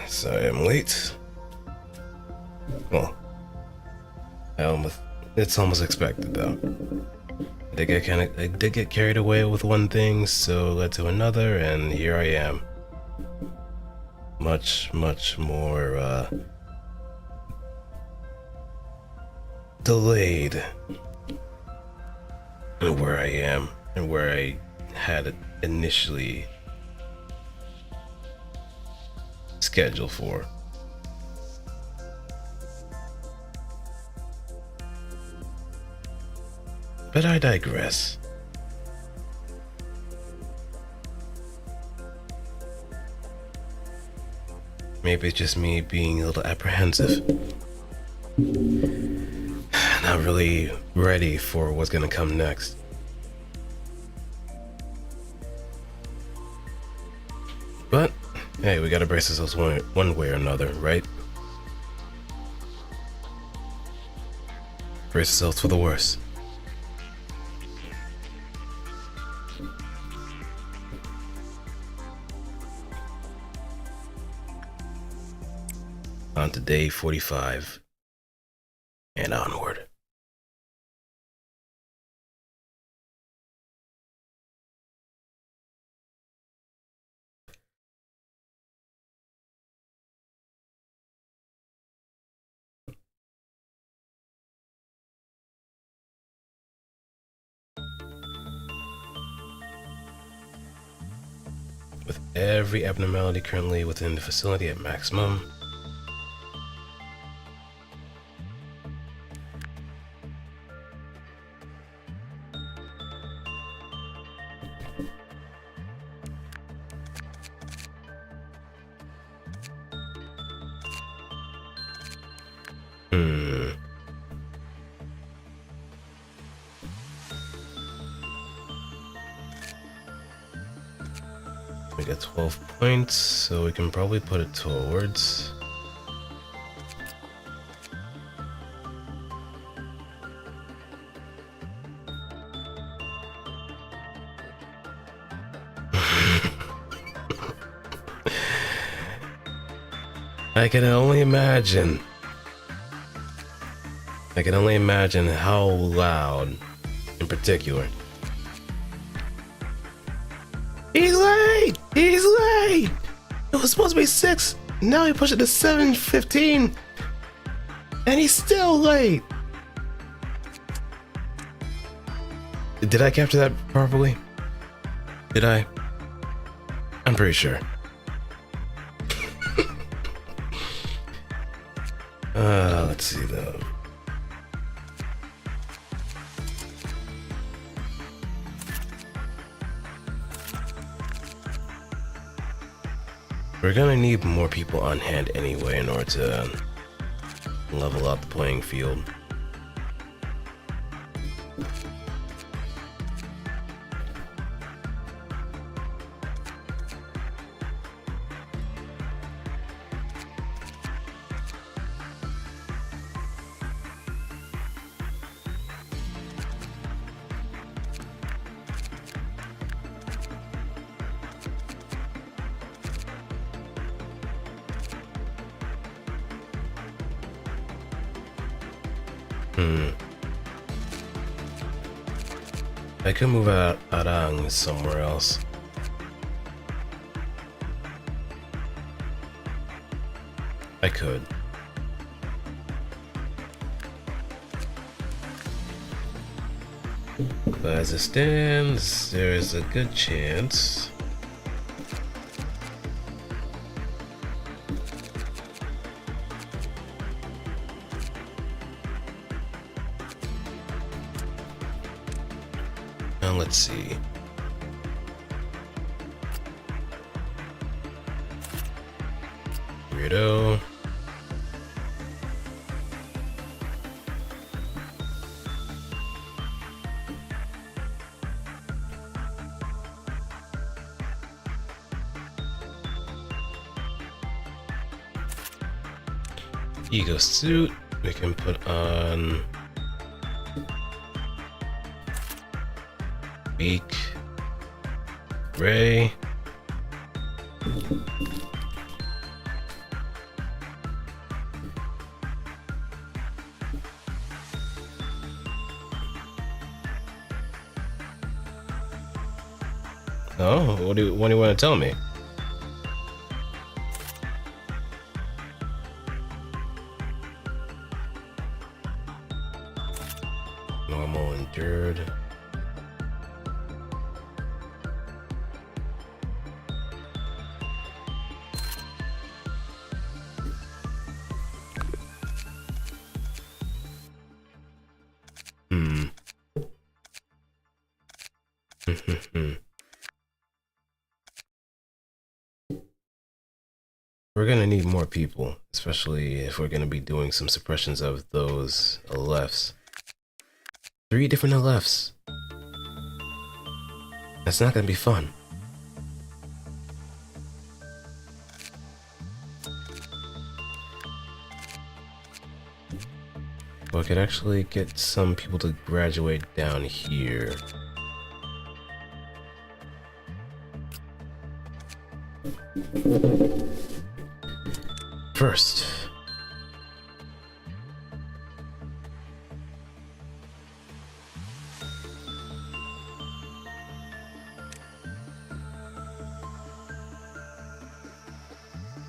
Sorry I'm late. Well, it's almost expected though. I did get carried away with one thing, so led to another, and here I am. Much more delayed in where I am and where I had it initially scheduled for. But I digress. Maybe it's just me being a little apprehensive. Not really ready for what's gonna come next. But, hey, we gotta brace ourselves one way or another, right? Brace ourselves for the worst. On to day 45 and onward. With every abnormality currently within the facility at maximum, we got 12 points, so we can probably put it towards. I can only imagine. I can only imagine how loud, in particular. He's late! He's late! It was supposed to be 6. Now he pushed it to 7:15. And he's still late! Did I capture that properly? Did I? I'm pretty sure. Let's see though. We're gonna need more people on hand anyway in order to level up the playing field. I could move Arang somewhere else. I could. But as it stands, there is a good chance. Now let's see. Weirdo. Ego suit, we can put on beak. Ray. Oh, what do you want to tell me? Normal endured. We're gonna need more people, especially if we're gonna be doing some suppressions of those LFs. 3 different LFs. That's not gonna be fun. Well, I could actually get some people to graduate down here. First,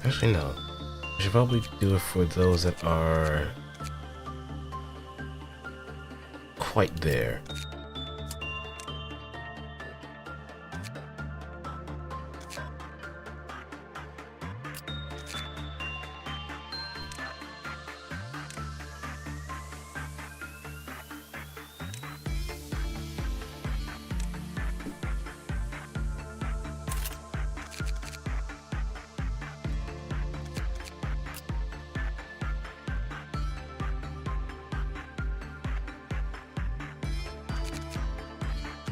actually no, I should probably do it for those that are quite there.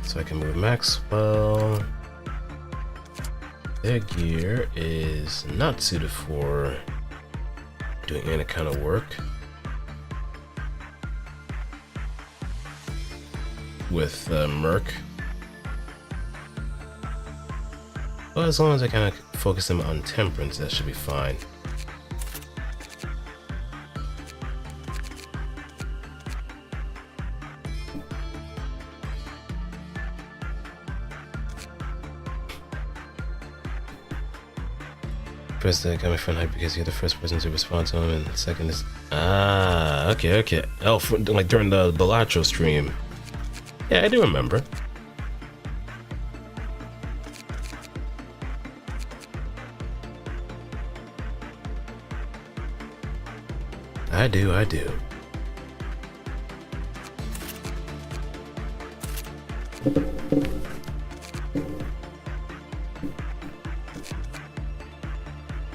So I can move Maxwell. Their gear is not suited for doing any kind of work with Merc. But as long as I kind of focus them on Temperance, that should be fine. First, got my friend hyped because you're the first person to respond to him, and the second is okay. Oh, like during the Balatro stream. Yeah, I do remember. I do.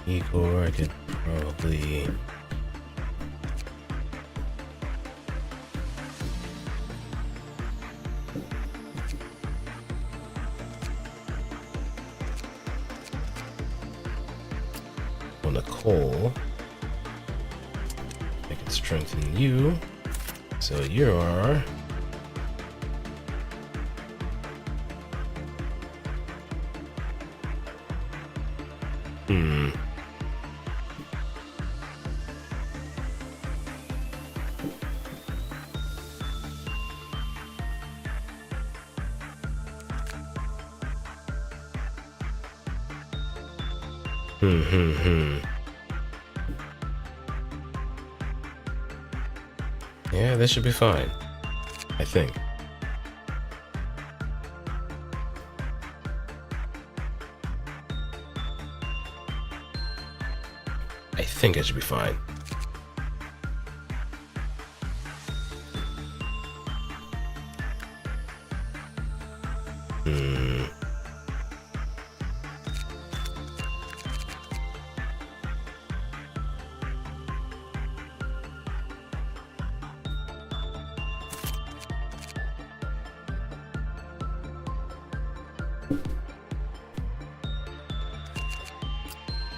Igor, I could probably... On Nicole, I could strengthen you, so you are... Yeah, this should be fine, I think. I think it should be fine.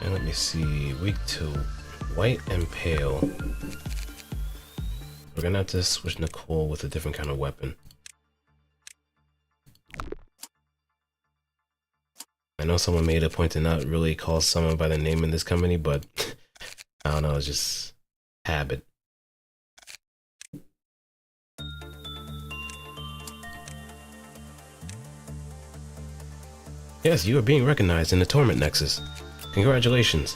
And let me see, weak to white and pale. We're gonna have to switch Nicole with a different kind of weapon. I know someone made a point to not really call someone by the name in this company, but I don't know, it's just habit. Yes, you are being recognized in the Torment Nexus. Congratulations.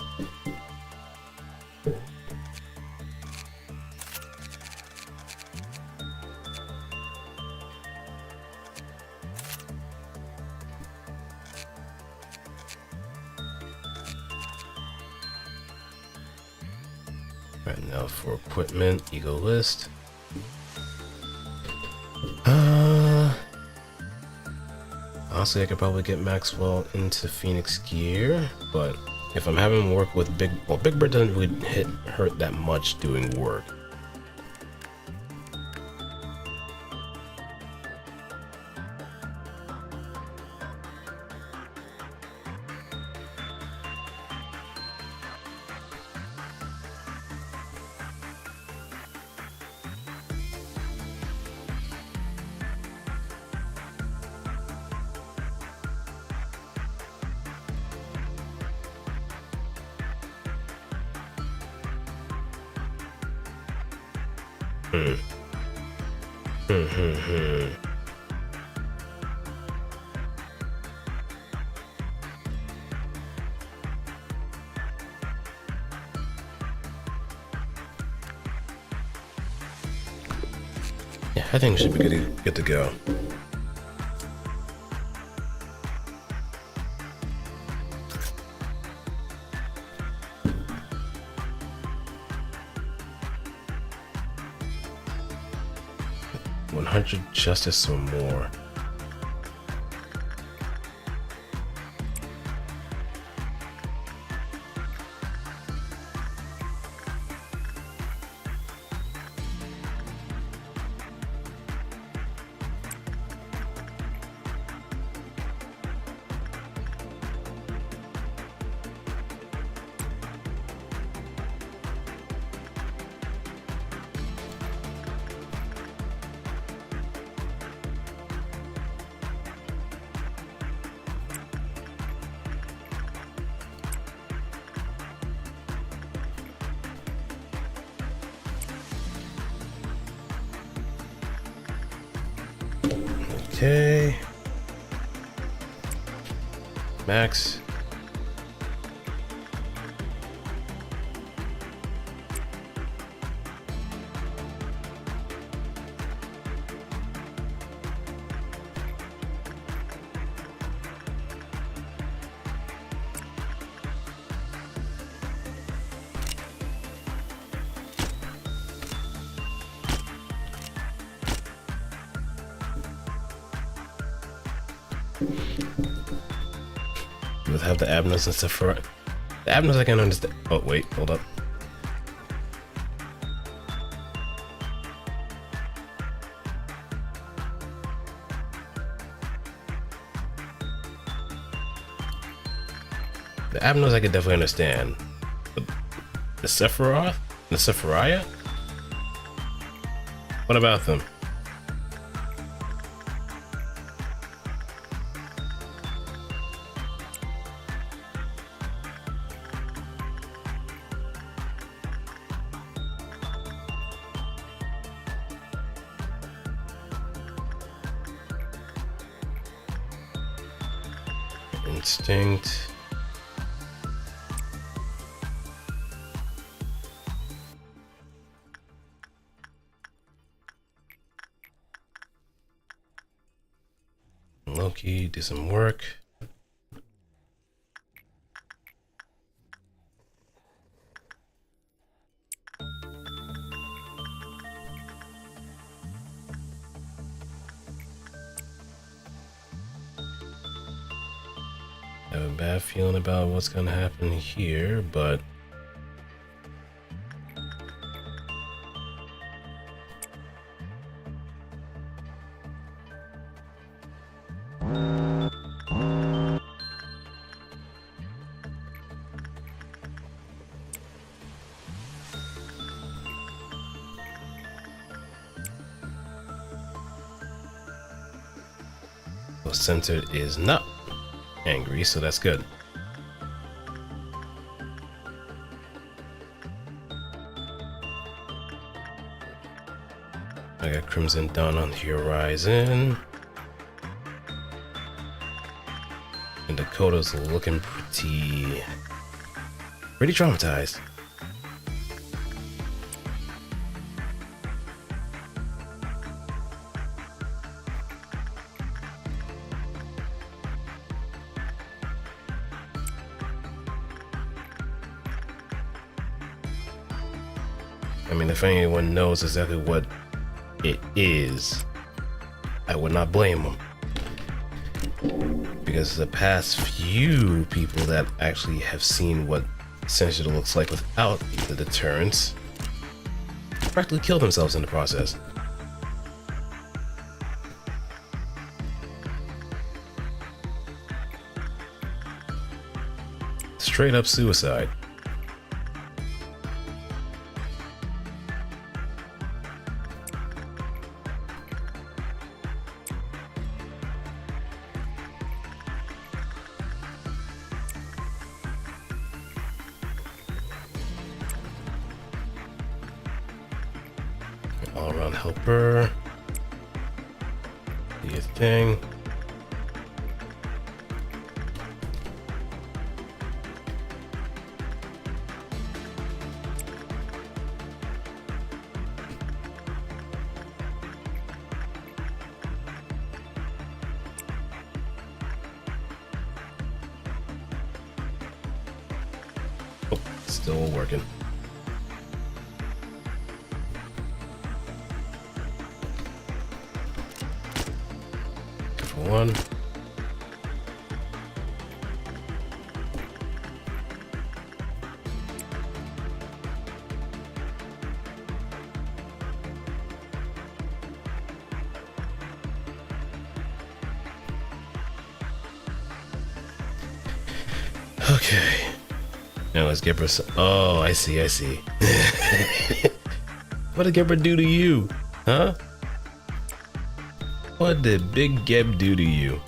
Right now for equipment, ego list. Honestly, I could probably get Maxwell into Phoenix gear, but if I'm having him work with Big Bird doesn't really hurt that much doing work. Yeah, I think we should be good to go. Justice or more. Okay. Max. Would have the Abnos and stuff for it. The Abnos I can understand. Oh wait, hold up. The Abnos I could definitely understand. But the Sephiroth? The Sephiria? What about them? Instinct. Loki, do some work. I have a bad feeling about what's gonna happen here, but centered is not. angry, so that's good. I got Crimson Dawn on the horizon. And Dakota's looking pretty traumatized. I mean, if anyone knows exactly what it is, I would not blame them. Because the past few people that actually have seen what Sinister looks like without the deterrence practically kill themselves in the process. Straight up suicide. All around helper. Do your thing. Oh, still working. One. Okay. Now let's get her. Oh, I see. What did Gibber do to you? Huh? What did Big Geb do to you?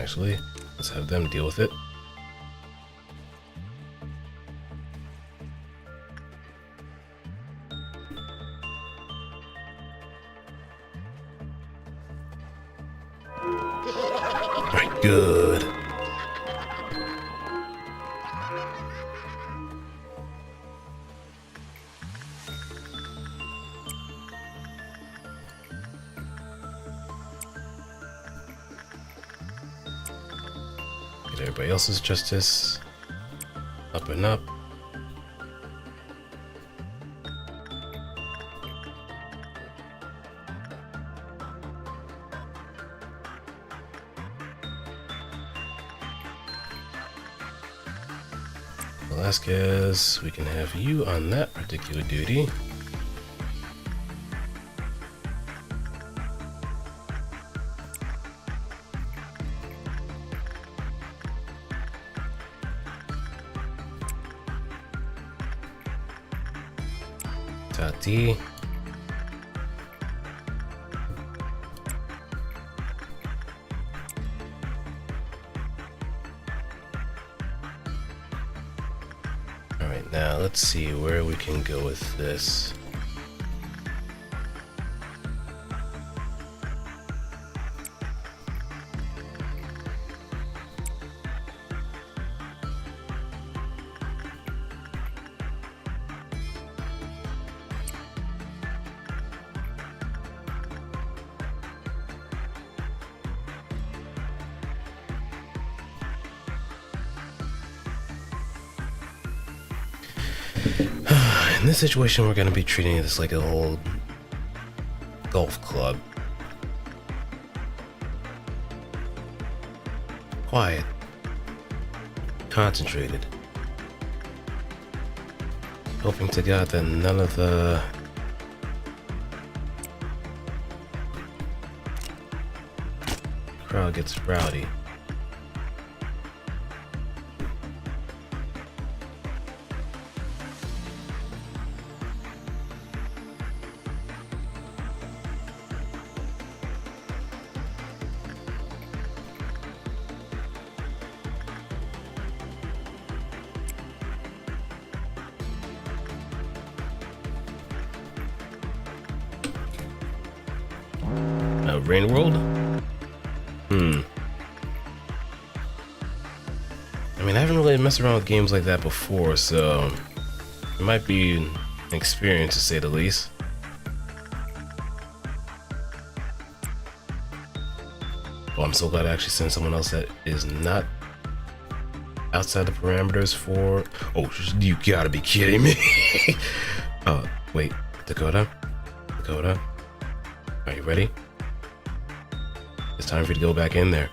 Actually, let's have them deal with it. Alright, good. Get everybody else's justice up and up. Velasquez, we can have you on that particular duty. Tati. Alright, now let's see where we can go with this. In this situation, we're gonna be treating this like a whole golf club. Quiet. Concentrated. Hoping to God that none of the crowd gets rowdy. Rain World? I mean, I haven't really messed around with games like that before, so it might be an experience to say the least. Well, I'm so glad I actually sent someone else that is not outside the parameters for... Oh, you gotta be kidding me. Oh, wait. Dakota? Dakota? Are you ready? It's time for you to go back in there.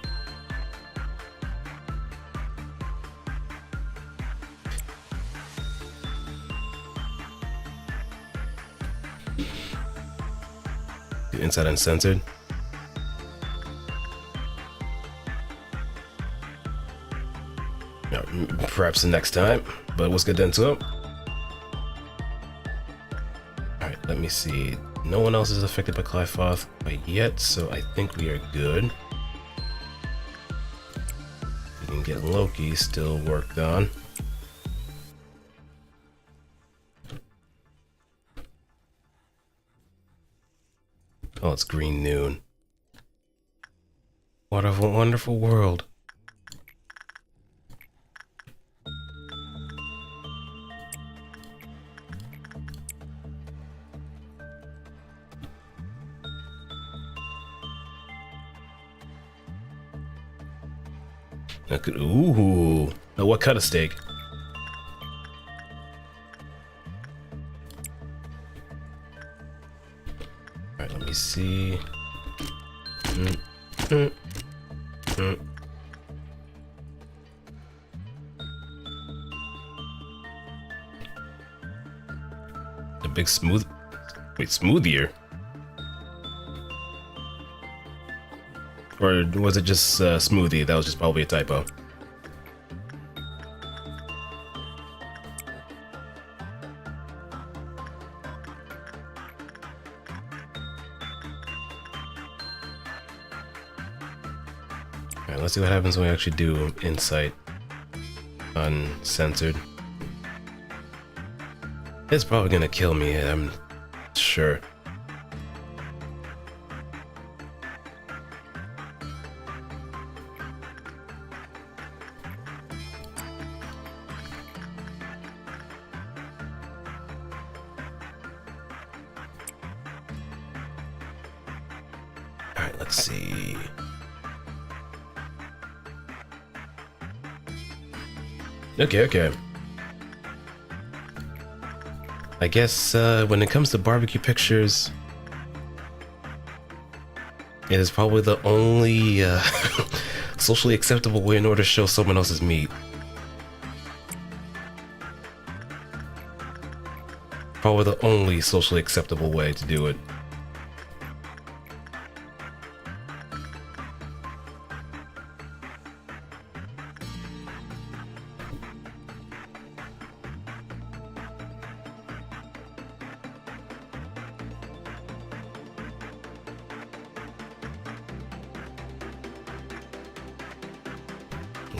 Inside uncensored. Perhaps the next time, but let's get into it. Alright, let me see. No one else is affected by Clyfoth quite yet, so I think we are good. We can get Loki still worked on. Oh, it's green noon. What a wonderful world. Ooh, now what kind of steak? Alright, let me see. A big smooth... Wait, smoothier? Or was it just smoothie? That was just probably a typo. Alright, let's see what happens when we actually do insight uncensored. It's probably gonna kill me, I'm sure. Alright, let's see. Okay. I guess when it comes to barbecue pictures, it is probably the only socially acceptable way in order to show someone else's meat. Probably the only socially acceptable way to do it.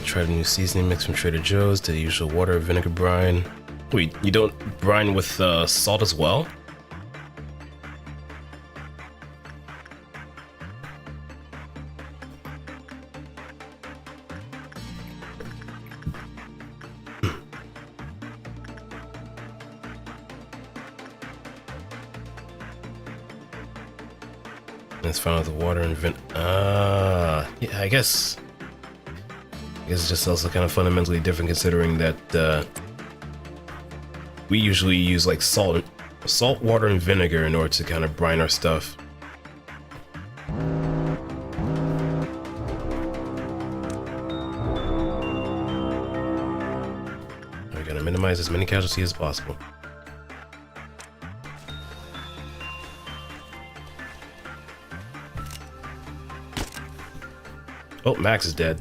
Try the new seasoning mix from Trader Joe's to the usual water vinegar brine. Wait, you don't brine with salt as well? It's found with the water and yeah, I guess it's just also kind of fundamentally different considering that we usually use like salt, water, and vinegar in order to kind of brine our stuff. We're gonna minimize as many casualties as possible. Oh, Max is dead.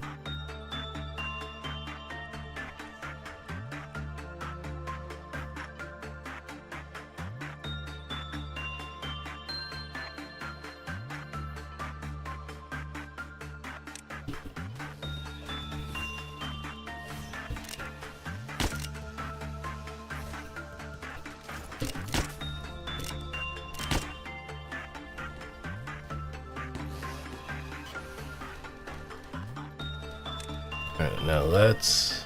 Alright, now let's...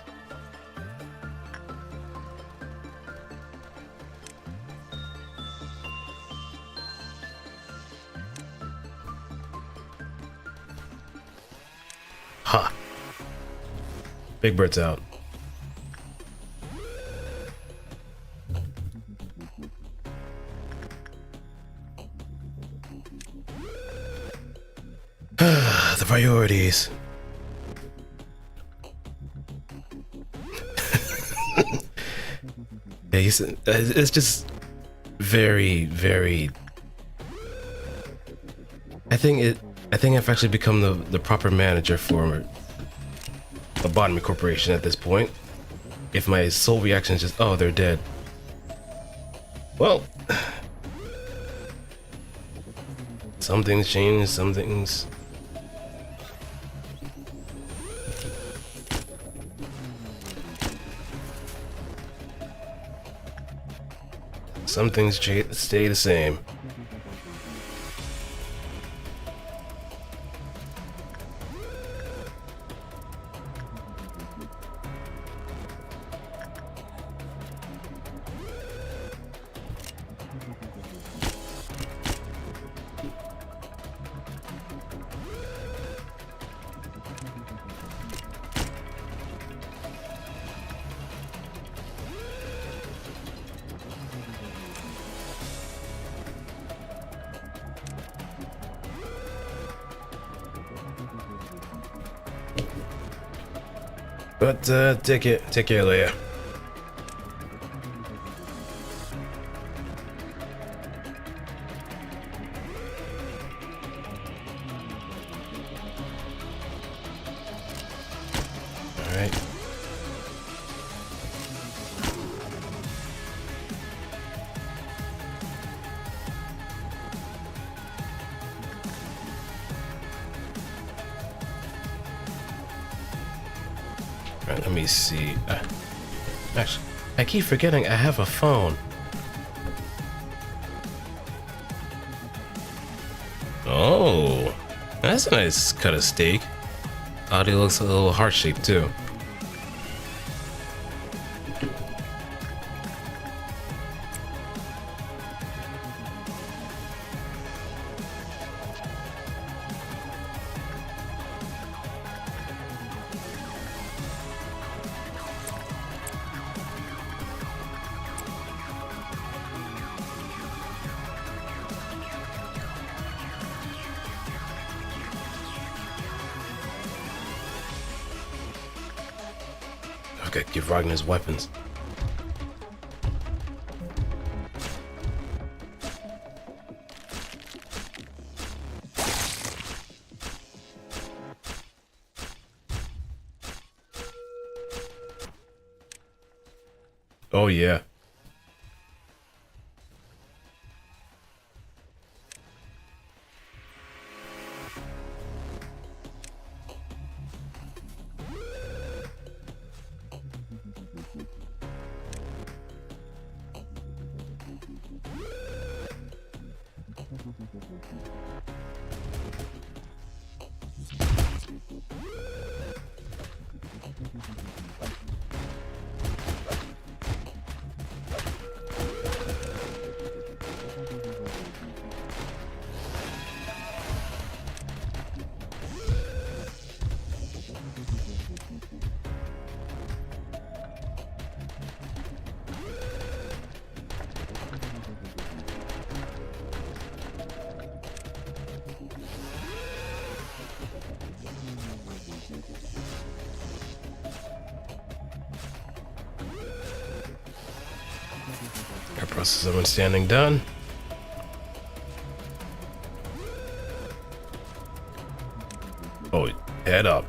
Ha! Big Bird's out. The priorities. Yeah, it's just very, very. I think I've actually become the proper manager for Lobotomy Corporation at this point. If my sole reaction is just, oh, they're dead. Well, some things change, some things. Some things stay the same. But take care, Leia. All right. Alright, let me see. Actually, I keep forgetting I have a phone. Oh, that's a nice cut of steak. Audio looks a little heart-shaped too. Okay, give Ragnar his weapons. Oh yeah. process of standing done. Oh, head up.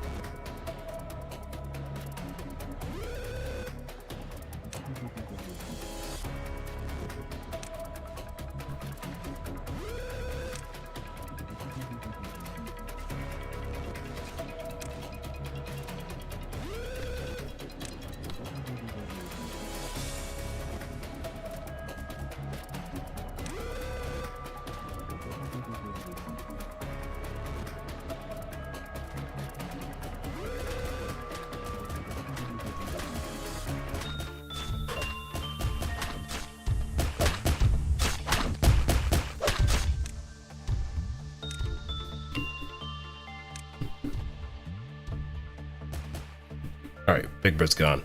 Alright, Big Bird's gone.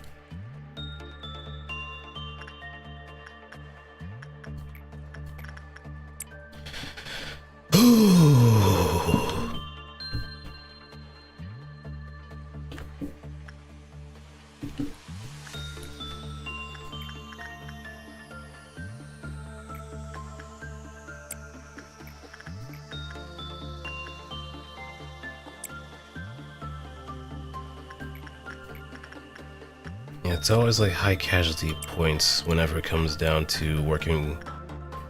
Yeah, it's always like high casualty points whenever it comes down to working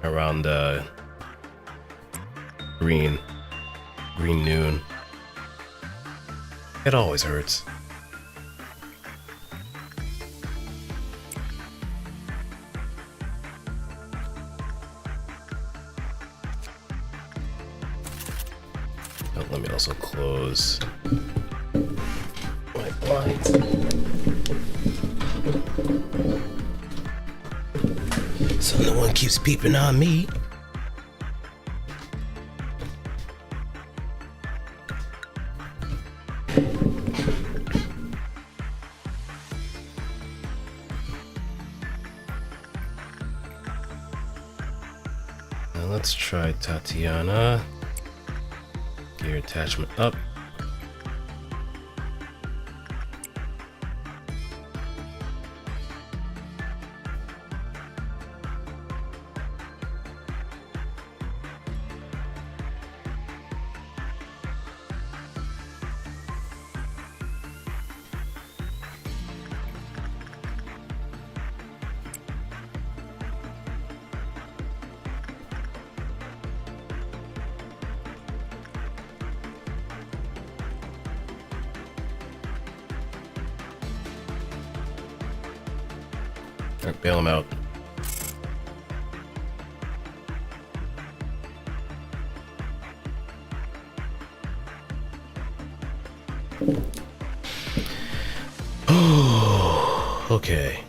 around green noon. It always hurts. Oh, let me also close my blinds. So no one keeps peeping on me. Now let's try Tatiana. Gear attachment up. Alright, bail him out. Oh, okay.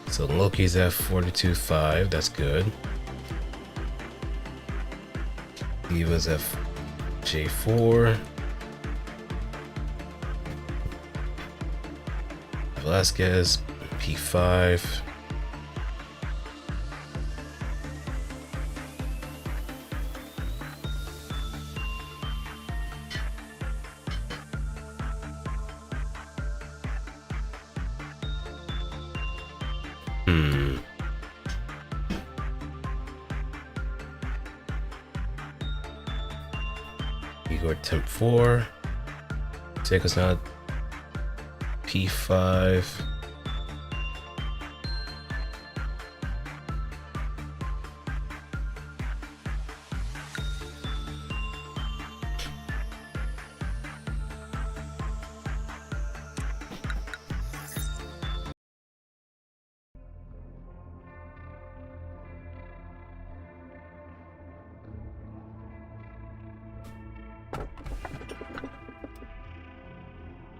So Loki's at 42.5, that's good. Eva's at J4. Velasquez, P5. Igor temp 4. Take us now. P5.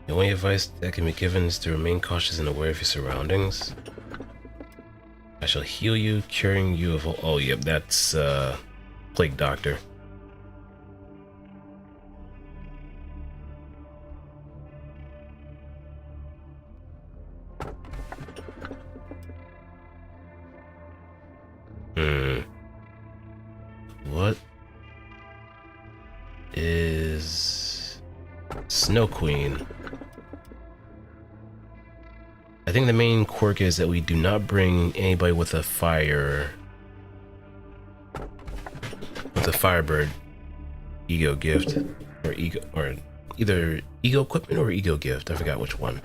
The only advice that can be given is to remain cautious and aware of your surroundings. I shall heal you, curing you of all... Oh, yep, that's, Plague Doctor. What is Snow Queen? I think the main quirk is that we do not bring anybody with a Firebird ego gift, or either ego equipment or ego gift. I forgot which one.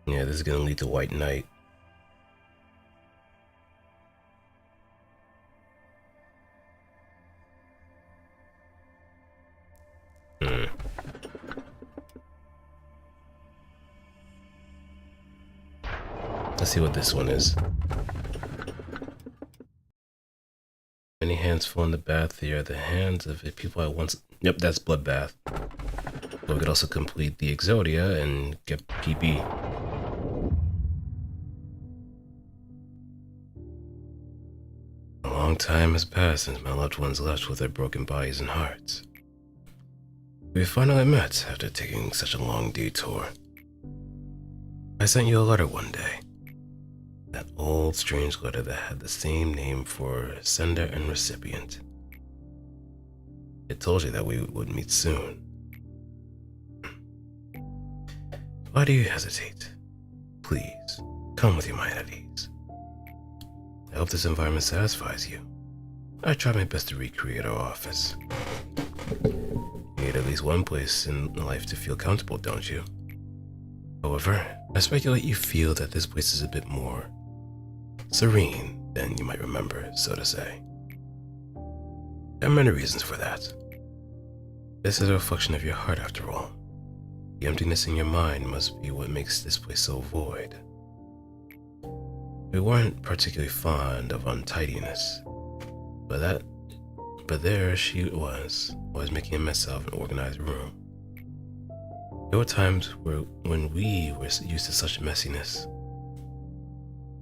Yeah, this is gonna lead to White Knight. Let's see what this one is. Many hands fall in the bath. They are the hands of the people I once... Yep, that's Bloodbath. But we could also complete the Exodia and get PB. A long time has passed since my loved ones left with their broken bodies and hearts. We finally met after taking such a long detour. I sent you a letter one day. That old strange letter that had the same name for sender and recipient. It told you that we would meet soon. Why do you hesitate? Please, come with your mind at ease. I hope this environment satisfies you. I tried my best to recreate our office. You need at least one place in life to feel comfortable, don't you? However, I speculate you feel that this place is a bit more serene than you might remember, so to say. There are many reasons for that. This is a reflection of your heart after all. The emptiness in your mind must be what makes this place so void. We weren't particularly fond of untidiness, but there she was, always making a mess of an organized room. There were times when we were used to such messiness,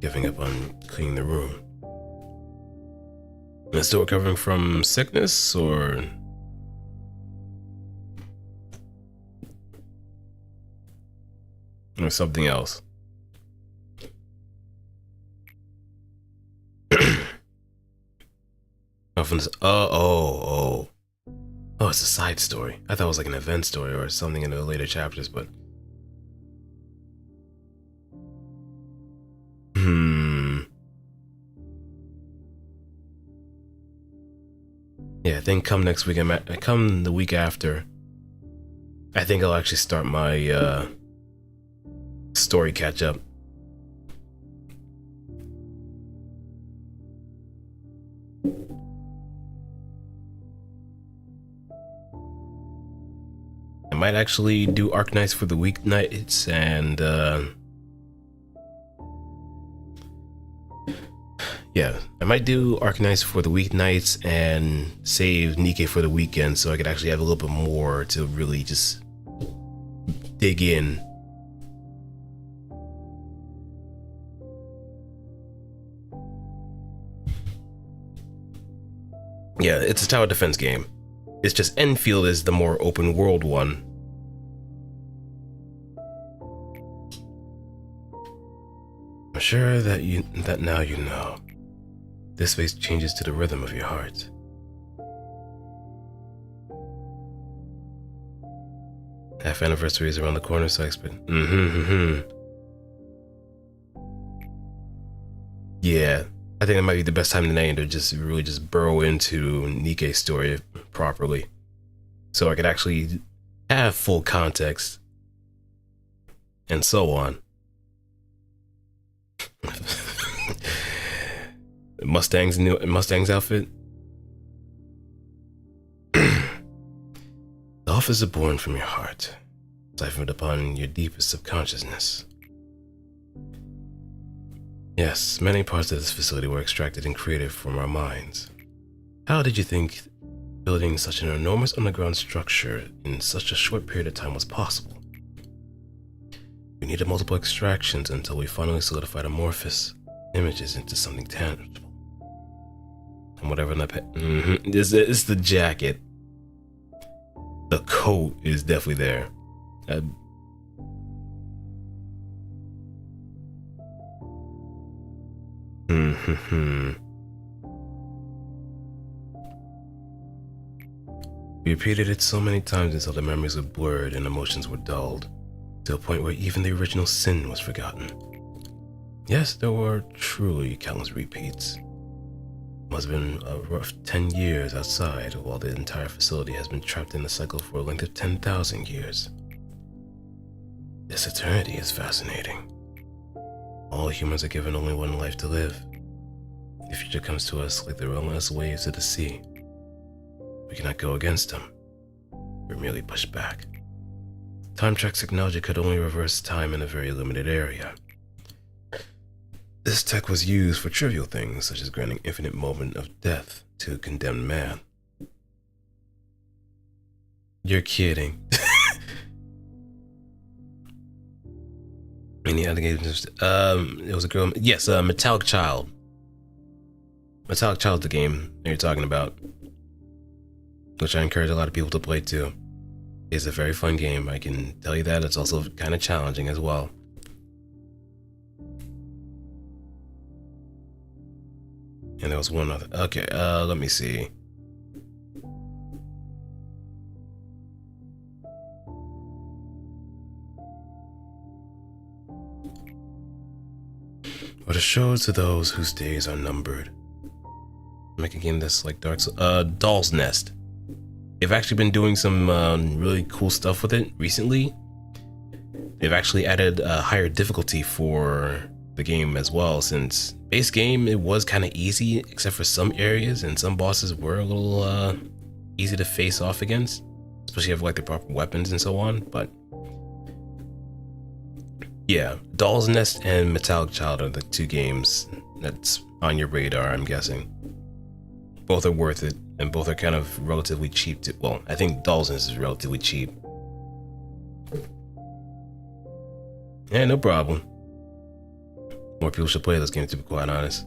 giving up on cleaning the room. And still recovering from sickness, or something else. Oh, it's a side story. I thought it was like an event story or something in the later chapters, but yeah, I think come next week, come the week after, I think I'll actually start my story catch up. I might actually do Arknights for the weeknights, and yeah, I might do Arknights for the weeknights and save Nikke for the weekend, so I could actually have a little bit more to really just dig in. Yeah, it's a tower defense game. It's just Enfield is the more open world one. I'm sure that now you know. This face changes to the rhythm of your heart. Half anniversary is around the corner, so I expect. Yeah, I think that might be the best time tonight to just really just burrow into Nikke's story properly, so I could actually have full context and so on. Mustang's outfit. The offers are born from your heart, siphoned upon your deepest subconsciousness. Yes, many parts of this facility were extracted and created from our minds. How did you think building such an enormous underground structure in such a short period of time was possible? We needed multiple extractions until we finally solidified amorphous images into something tangible. And whatever that it's the jacket. The coat is definitely there. We repeated it so many times until the memories were blurred and emotions were dulled, to a point where even the original sin was forgotten. Yes, there were truly countless repeats. It must have been a rough 10 years outside, while the entire facility has been trapped in the cycle for a length of 10,000 years. This eternity is fascinating. All humans are given only one life to live. The future comes to us like the relentless waves of the sea. We cannot go against them. We're merely pushed back. Time track technology could only reverse time in a very limited area. This tech was used for trivial things, such as granting infinite moment of death to a condemned man. You're kidding. Any other games? It was a girl. Yes, Metallic Child. Metallic Child's the game that you're talking about, which I encourage a lot of people to play too. It's a very fun game, I can tell you that. It's also kind of challenging as well. And there was one other. Okay, let me see. What a show to those whose days are numbered. Make a game that's like Doll's Nest. They've actually been doing some really cool stuff with it recently. They've actually added a higher difficulty for the game as well, since base game it was kind of easy except for some areas, and some bosses were a little easy to face off against, especially if like the proper weapons and so on. But yeah, Doll's Nest and Metallic Child are the two games that's on your radar, I'm guessing. Both are worth it, and both are kind of relatively cheap to, well, I think Doll's Nest is relatively cheap. Yeah, no problem. More people should play those games, to be quite honest.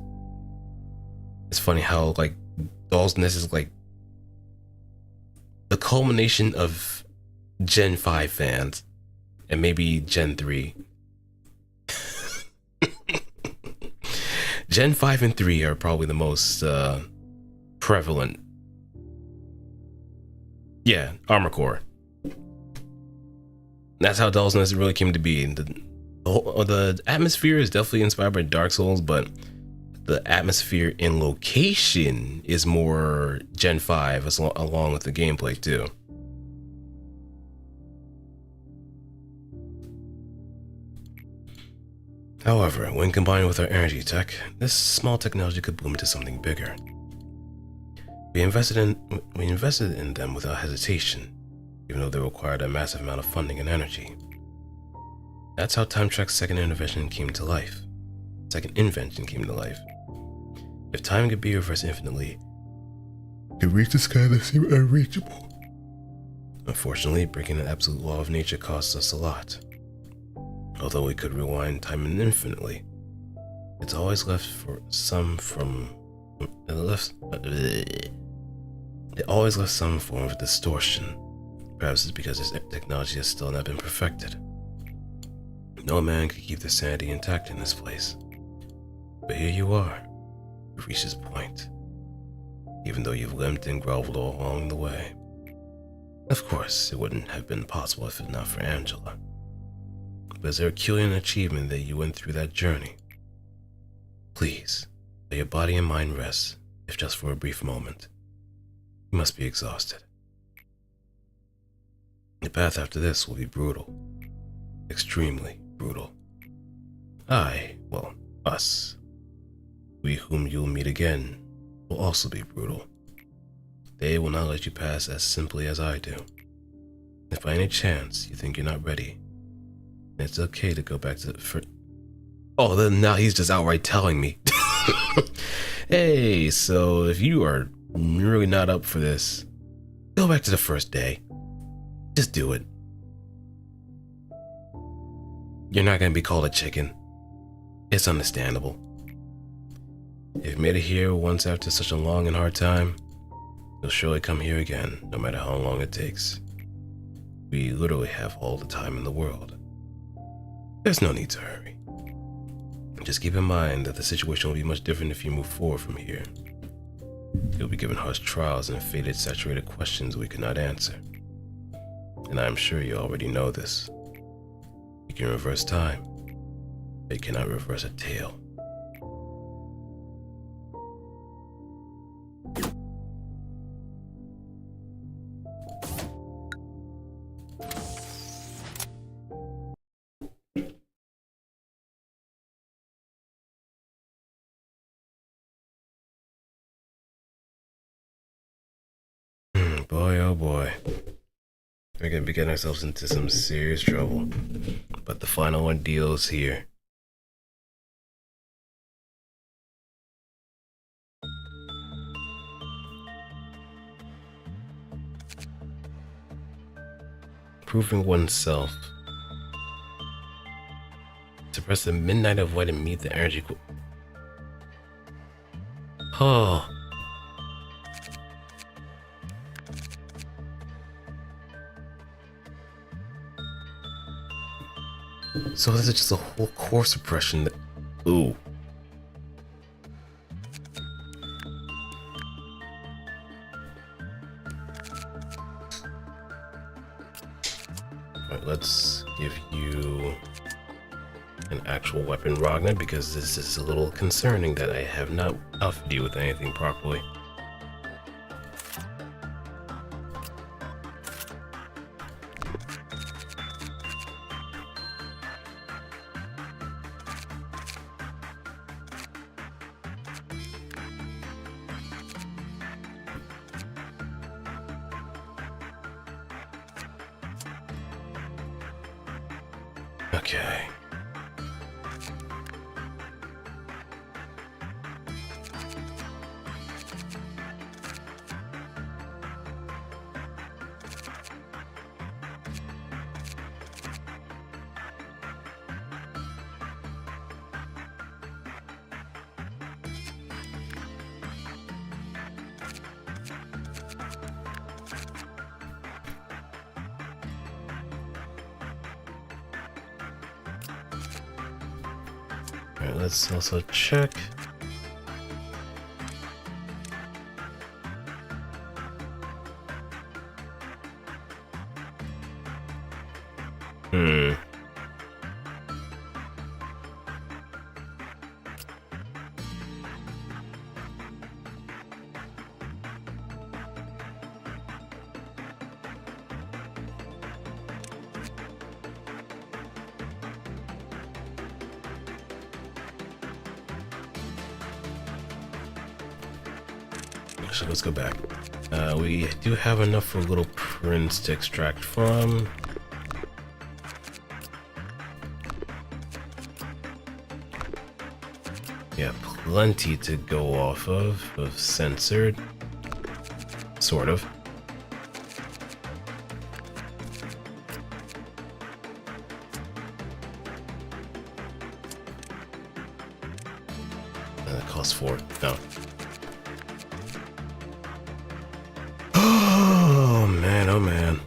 It's funny how like Doll's Nest is like the culmination of Gen 5 fans and maybe Gen 3. Gen 5 and 3 are probably the most prevalent. Yeah, Armor Core. That's how Doll's Nest really came to be. The atmosphere is definitely inspired by Dark Souls, but the atmosphere and location is more Gen 5 along with the gameplay too. However, when combined with our energy tech, this small technology could bloom into something bigger. We invested in them without hesitation, even though they required a massive amount of funding and energy. That's how Time Track's second invention came to life. If time could be reversed infinitely, it reached the sky that seemed unreachable. Unfortunately, breaking the absolute law of nature costs us a lot. Although we could rewind time infinitely, it's always left for some from it always left some form of distortion. Perhaps it's because this technology has still not been perfected. No man could keep the sanity intact in this place. But here you are. You've reached this point, even though you've limped and groveled all along the way. Of course, it wouldn't have been possible if not for Angela. But it's a Herculean achievement that you went through that journey. Please, let your body and mind rest, if just for a brief moment. You must be exhausted. The path after this will be brutal. Extremely brutal. Us. We whom you'll meet again will also be brutal. They will not let you pass as simply as I do. If by any chance you think you're not ready, it's okay to go back to then now he's just outright telling me. Hey, so if you are really not up for this, go back to the first day. Just do it. You're not gonna be called a chicken. It's understandable. If you made it here once after such a long and hard time, you'll surely come here again, no matter how long it takes. We literally have all the time in the world. There's no need to hurry. Just keep in mind that the situation will be much different if you move forward from here. You'll be given harsh trials and fated, saturated questions we cannot answer. And I am sure you already know this. You can reverse time, but you cannot reverse a tale. Boy, oh boy. We're gonna be getting ourselves into some serious trouble. But the final ordeal is here. Proving oneself. Suppress the midnight of white and meet the energy. Oh. So this is just a whole core suppression that... Ooh. Alright, let's give you an actual weapon, Ragnar, because this is a little concerning that I have not outfitted you with anything properly. Okay. Alright, let's also check. So let's go back. We do have enough for Little Prince to extract from. Yeah, plenty to go off of censored. Sort of. That costs 4. No. Oh man, oh man.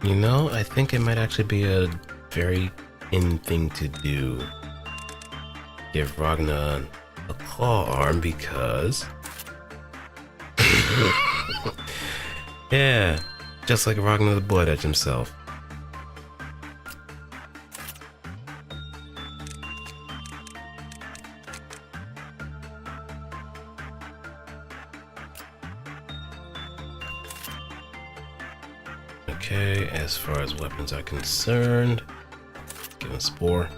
You know, I think it might actually be a very in thing to do. Give Ragnar a claw arm because... yeah, just like Ragnar the Blood Edge himself. Okay, as far as weapons are concerned, give him Spore.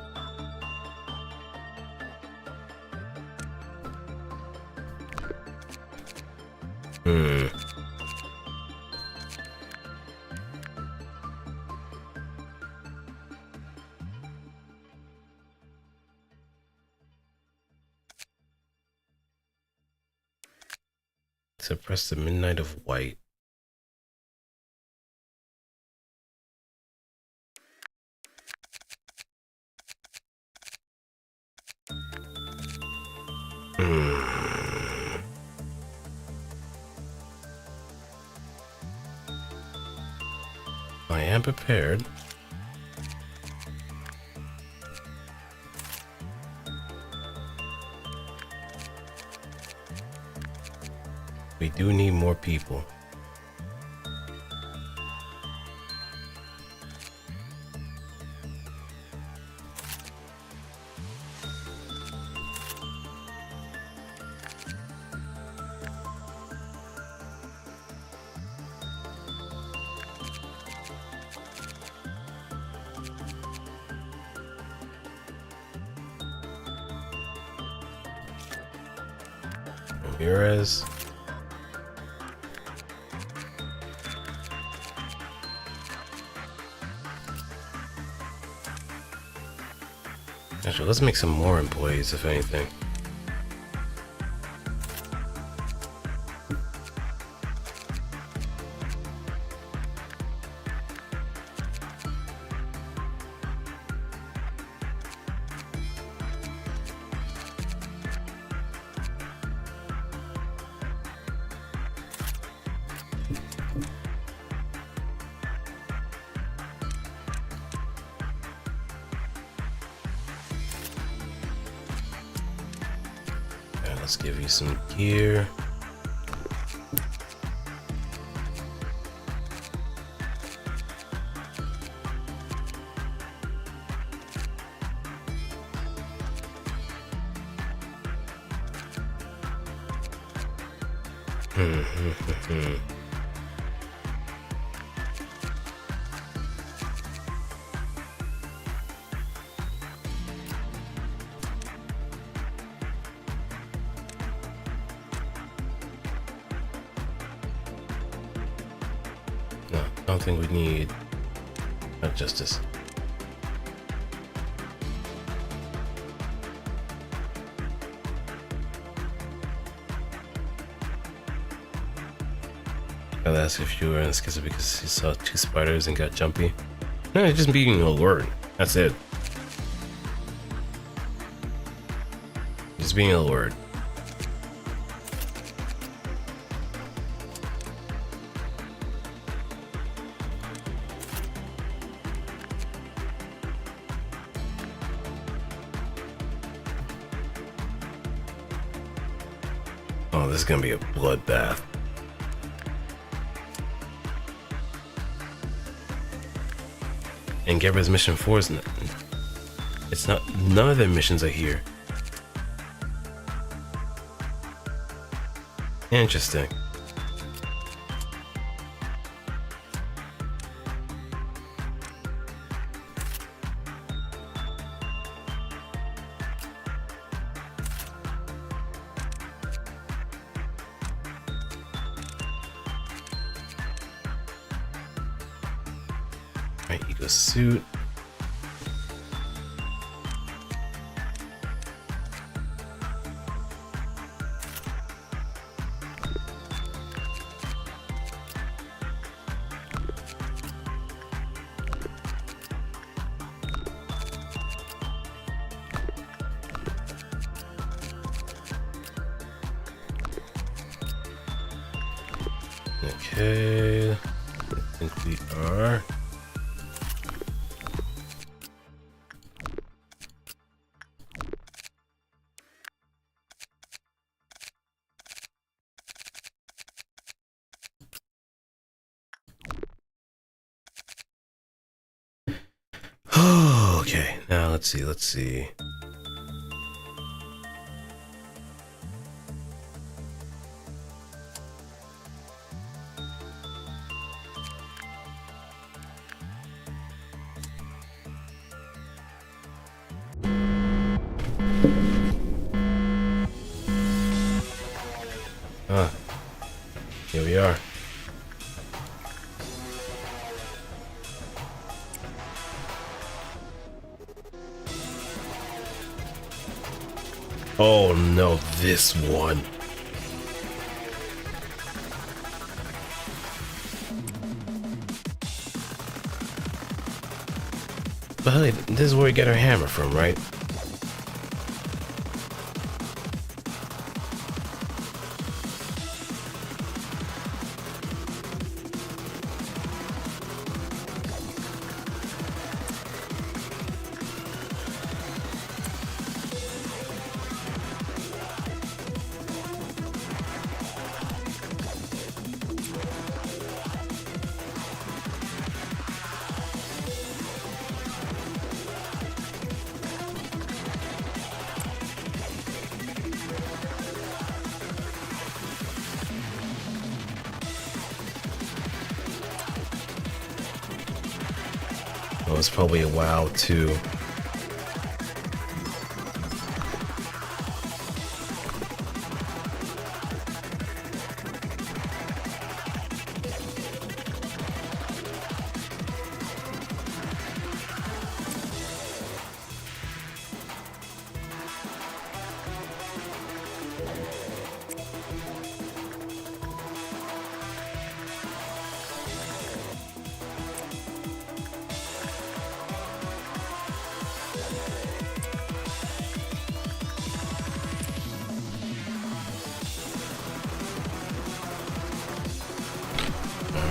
Suppress the midnight of white. am prepared. We do need more people. Ramirez. Actually, let's make some more employees, if anything. Let's give you some gear. No, I don't think we need justice. I'll ask if you were in Skizzy because he saw 2 spiders and got jumpy. No, just being alert. That's it. Just being alert. Oh, this is gonna be a bloodbath. And Gabriel's mission 4 is it's not, none of their missions are here. Interesting. Right, eco suit. Okay, I think we are. Okay, now let's see. Here we are. Oh no, this one. But hey, this is where we get our hammer from, right? Well, it's probably a WoW too.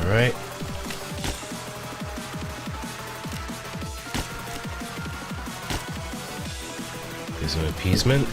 Alright. Do some appeasement.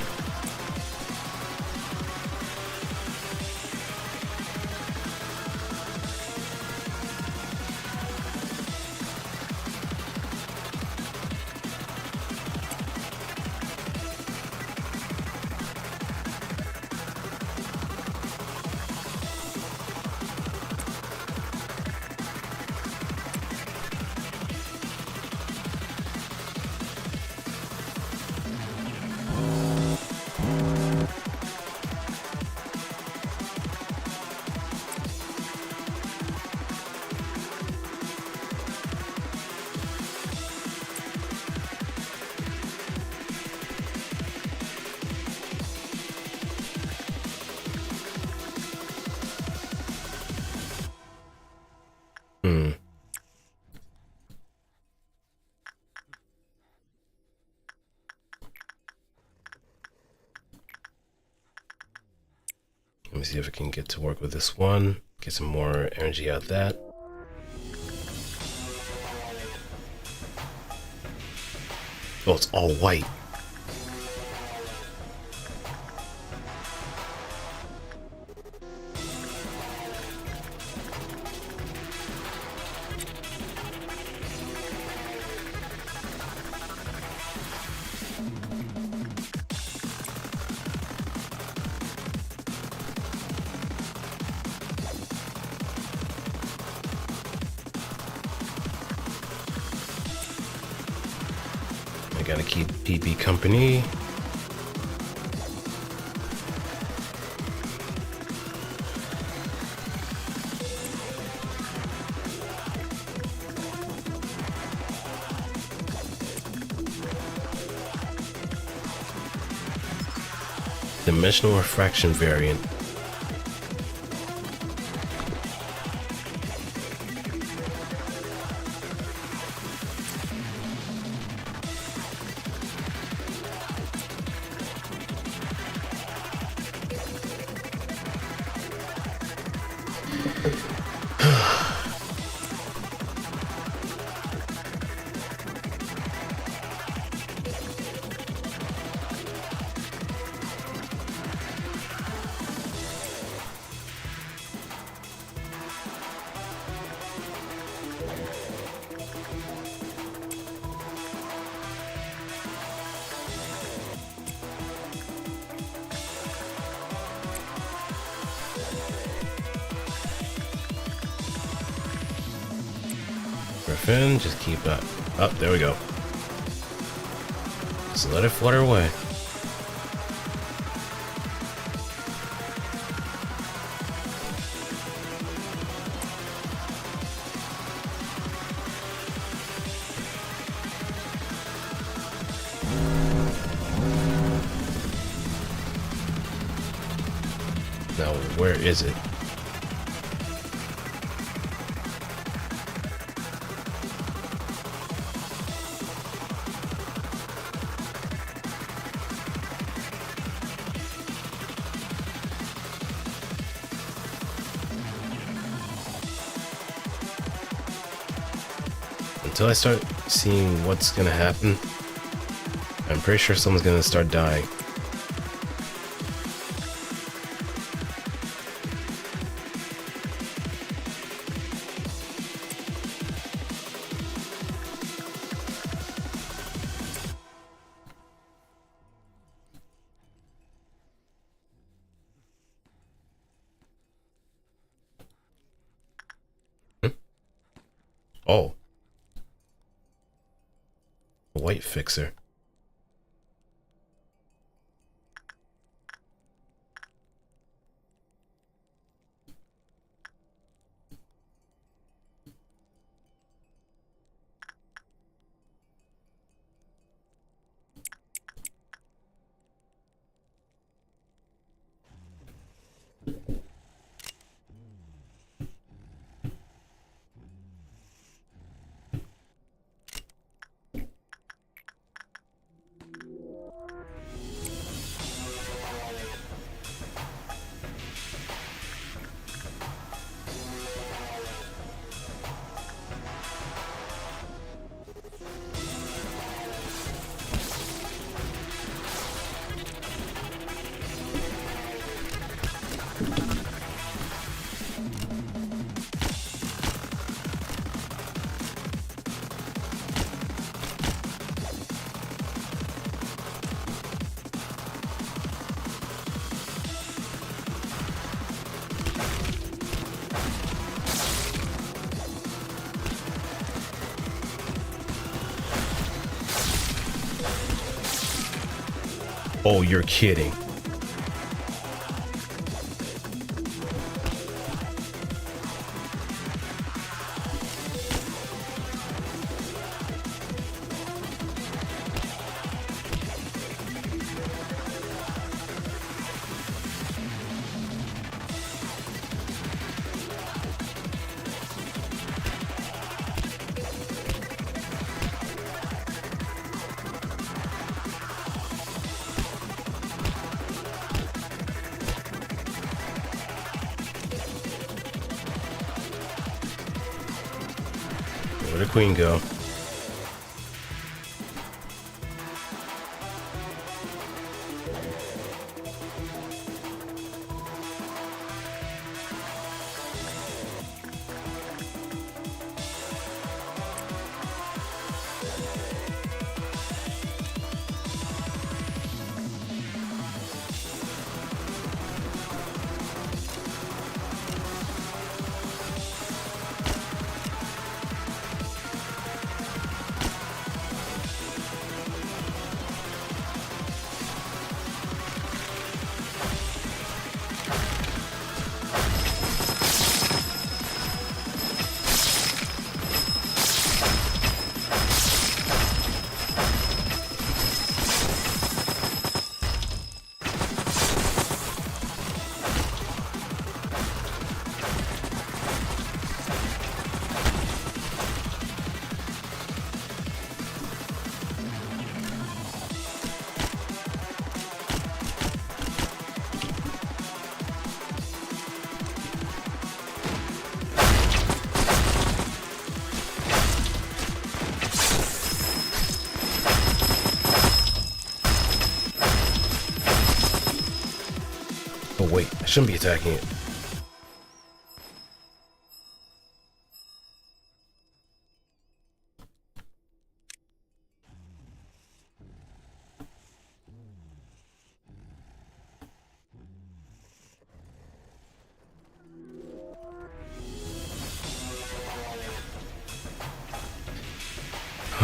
Let me see if I can get to work with this one. Get some more energy out of that. Oh, it's all white. I gotta keep PP company. Dimensional refraction variant. Griffin, just keep up. Oh, there we go. Just let it flutter away. Now, where is it? Until I start seeing what's gonna happen, I'm pretty sure someone's gonna start dying. Oh. white fixer. Oh, you're kidding. Where'd the queen go? Oh wait, I shouldn't be attacking it.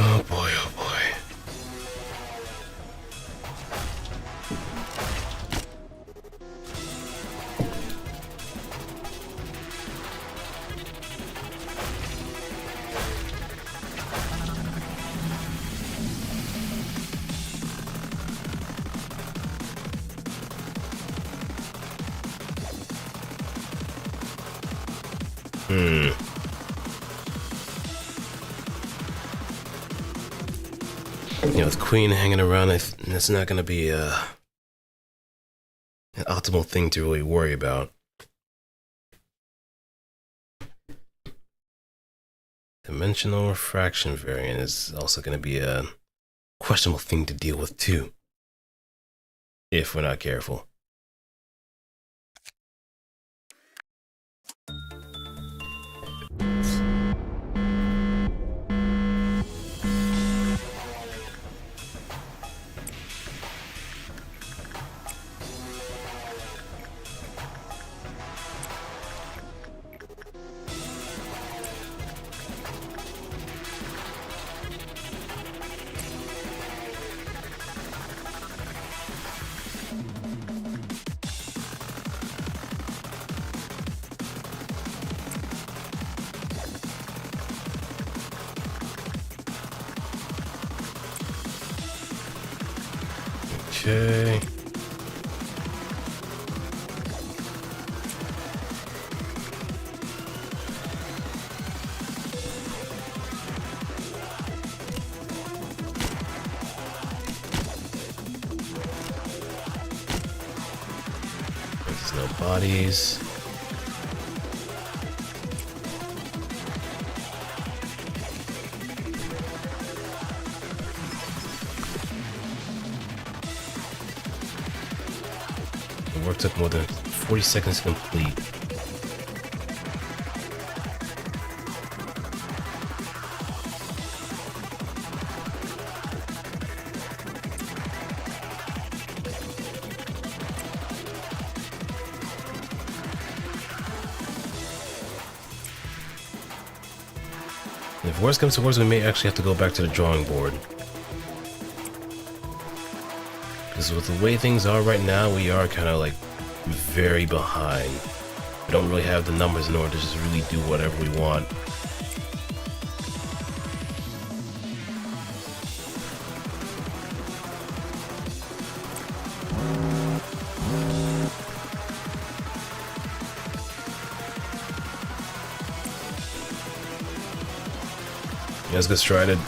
Oh boy, oh boy. You know, with Queen hanging around, it's not going to be an optimal thing to really worry about. Dimensional refraction variant is also going to be a questionable thing to deal with too, if we're not careful. Okay. There's no bodies. The work took more than 40 seconds to complete. If worse comes to worse, we may actually have to go back to the drawing board. Because with the way things are right now, we are kind of like very behind. We don't really have the numbers in order to just really do whatever we want. Yeah, let's get started.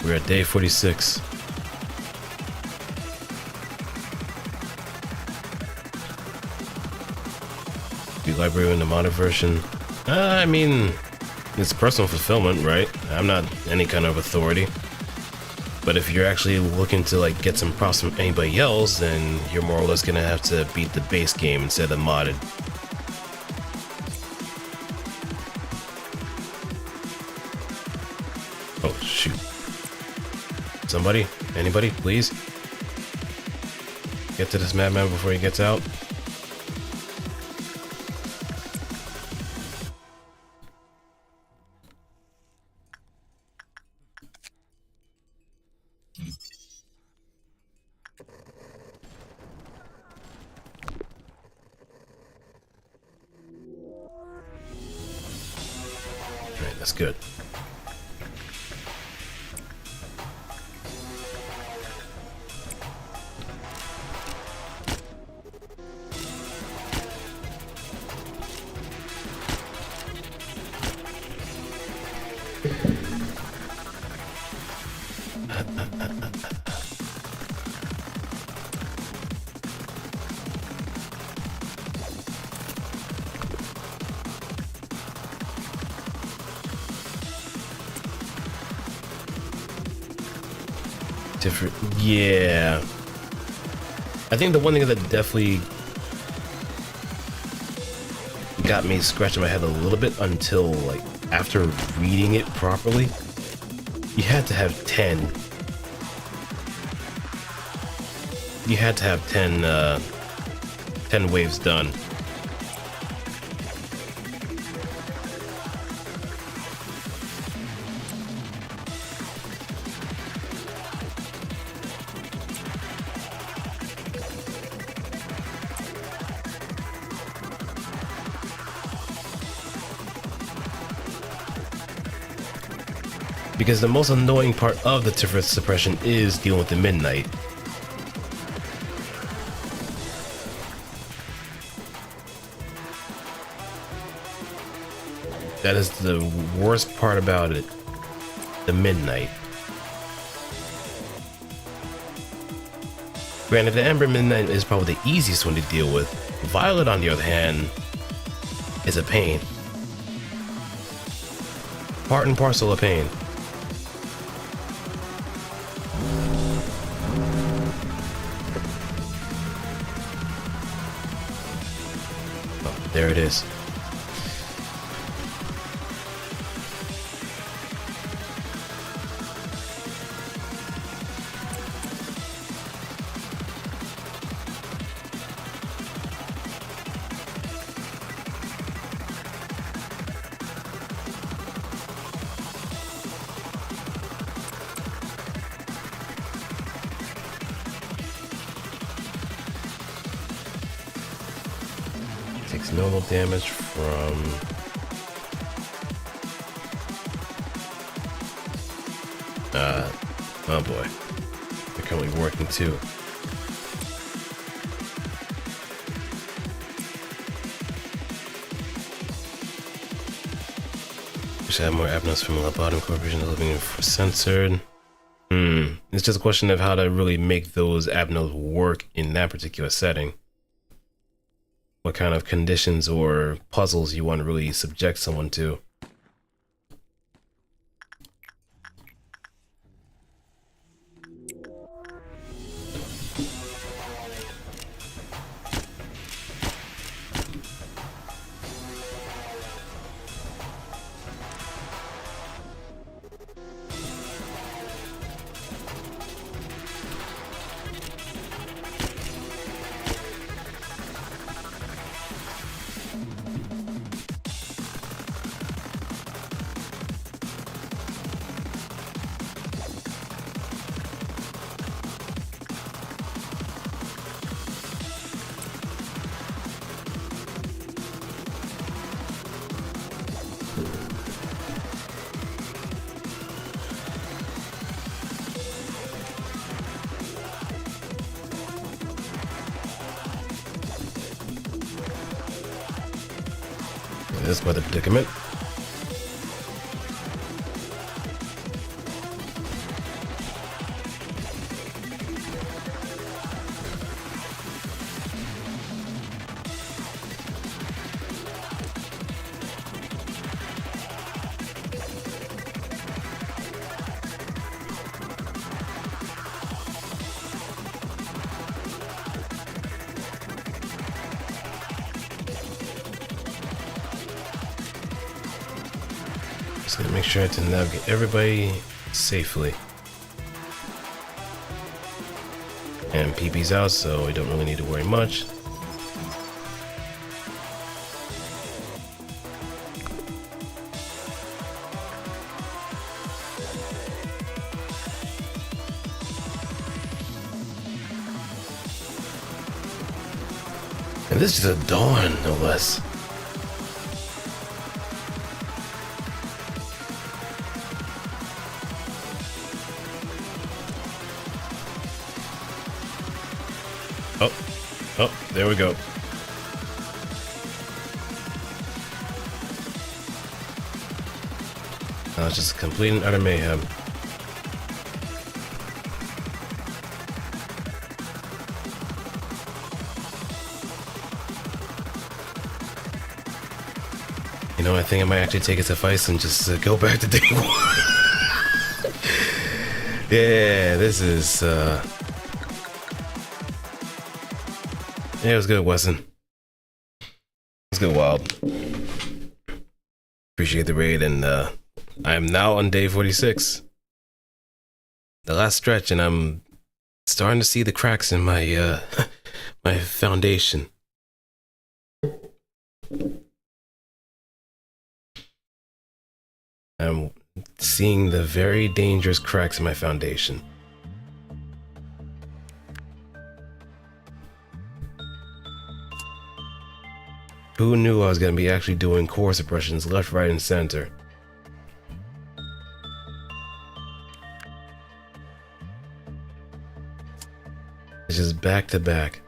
We're at day 46. The library in the modern version. I mean, it's personal fulfillment, right? I'm not any kind of authority. But if you're actually looking to like get some props from anybody else, then you're more or less gonna have to beat the base game instead of modded. Oh shoot. Somebody? Anybody? Please? Get to this madman before he gets out. Alright, that's good. Different, yeah. I think the one thing that definitely got me scratching my head a little bit until like after reading it properly, you had to have 10. You had to have 10 waves done. Because the most annoying part of the Tiferet suppression is dealing with the midnight. That is the worst part about it. The midnight. Granted, the Ember Midnight is probably the easiest one to deal with. Violet, on the other hand, is a pain. Part and parcel of pain. Oh, there it is. Takes normal damage from Oh boy. They're currently working too. Wish I had more abnos from Lobotomy Corporation living for censored. It's just a question of how to really make those abnos work in that particular setting. What kind of conditions or puzzles you want to really subject someone to. This is quite a predicament. Just gonna make sure to navigate everybody safely. And PP's out, so we don't really need to worry much. And this is a dawn, no less. Oh, there we go. Now it's just complete and utter mayhem. You know, I think I might actually take its advice and just go back to day one. Yeah, this is, yeah, it was good, Wesson. Let's go wild. Appreciate the raid, and I am now on day 46. The last stretch, and I'm starting to see the cracks in my my foundation. I'm seeing the very dangerous cracks in my foundation. Who knew I was going to be actually doing core suppressions left, right, and center? It's just back to back.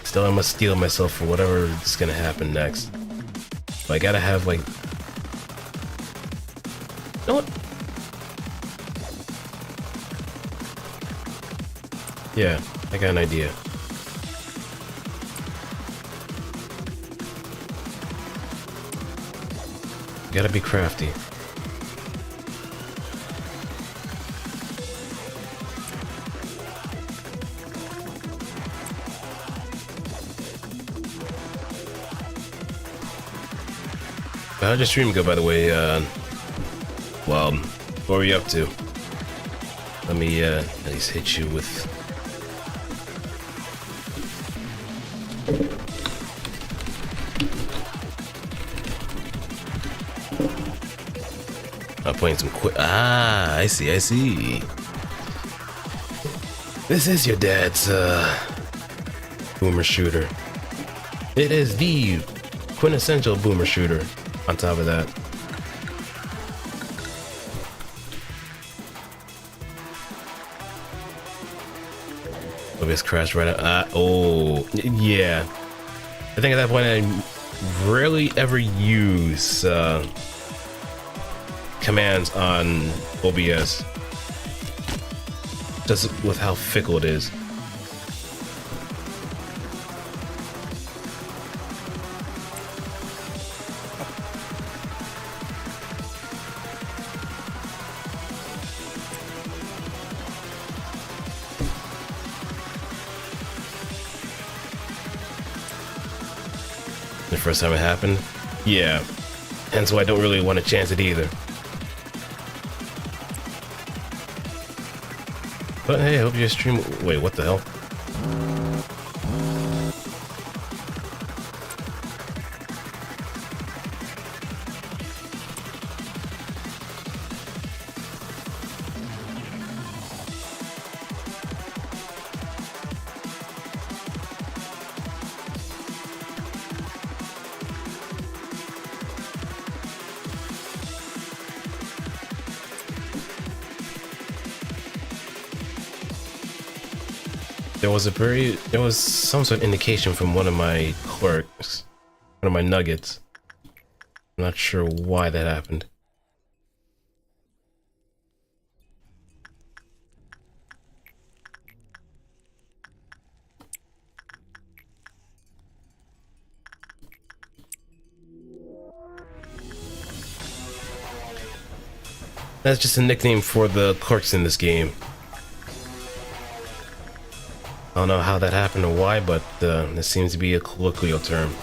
Still, I must steel myself for whatever is gonna happen next. But I gotta have, like... You know what? Yeah, I got an idea. Gotta be crafty. How'd your stream go, by the way? Well, what were you up to? Let me at least hit you with... playing some I see, I see. This is your dad's, boomer shooter. It is the quintessential boomer shooter, on top of that. Oh, it's crashed right out. Oh, yeah. I think at that point I rarely ever use commands on OBS, just with how fickle it is. The first time it happened, yeah, and so I don't really want to chance it either. But hey, I hope your stream. Wait, what the hell? There was some sort of indication from one of my clerks, one of my nuggets. I'm not sure why that happened. That's just a nickname for the clerks in this game. I don't know how that happened or why, but this seems to be a colloquial term.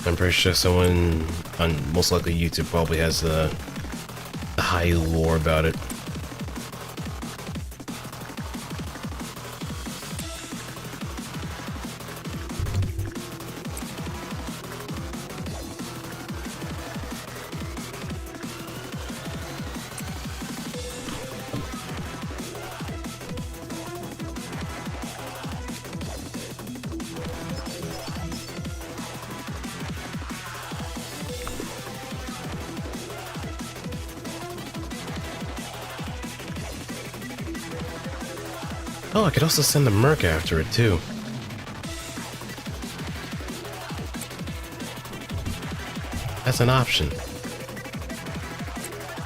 I'm pretty sure someone on most likely YouTube probably has the high lore about it. Oh, I could also send the Merc after it too. That's an option.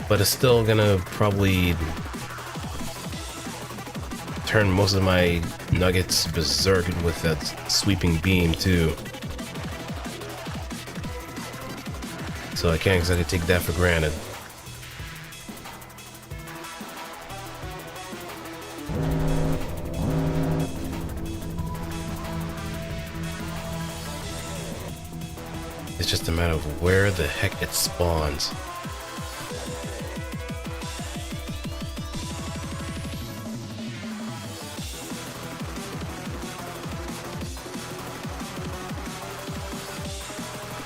But it's still gonna probably turn most of my nuggets berserk with that sweeping beam too. So I can't exactly take that for granted. It's just a matter of where the heck it spawns.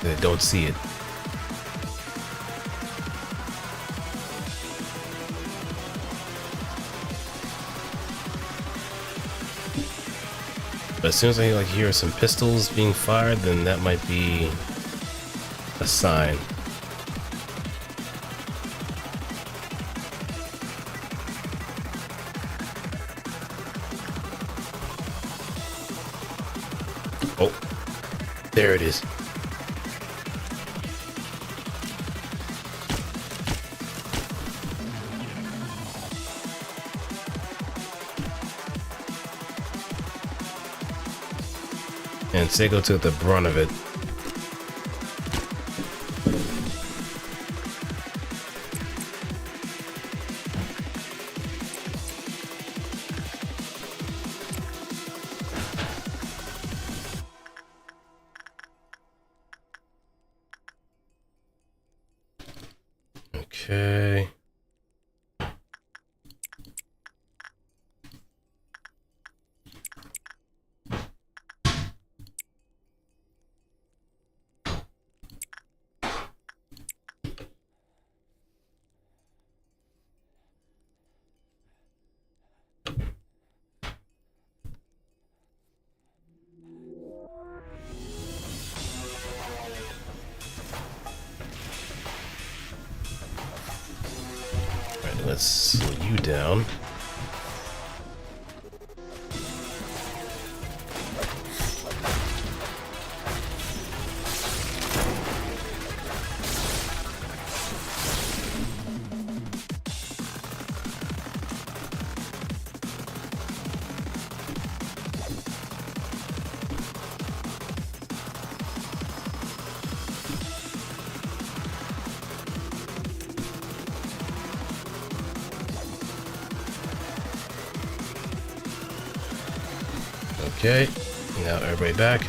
I don't see it. But as soon as I like hear some pistols being fired, then that might be a sign. Oh, there it is. And Sego took the brunt of it. Okay. let's slow you down. Okay, now everybody back.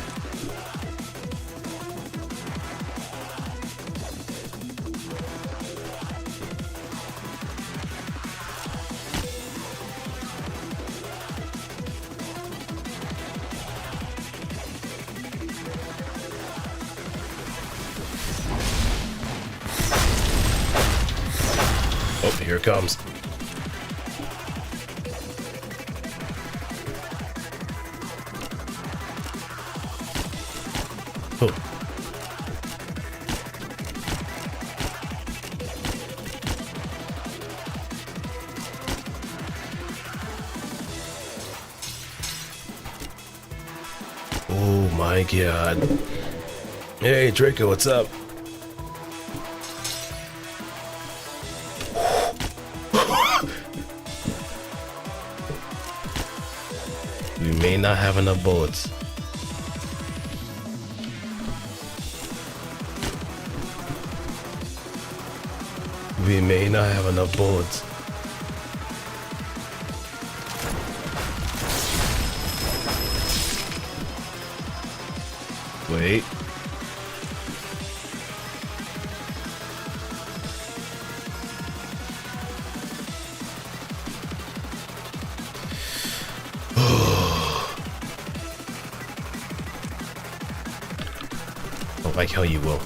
Oh, here it comes. Oh. Oh my god. Hey Draco, what's up? We may not have enough bullets. We may not have enough bullets. Wait. I like how you will.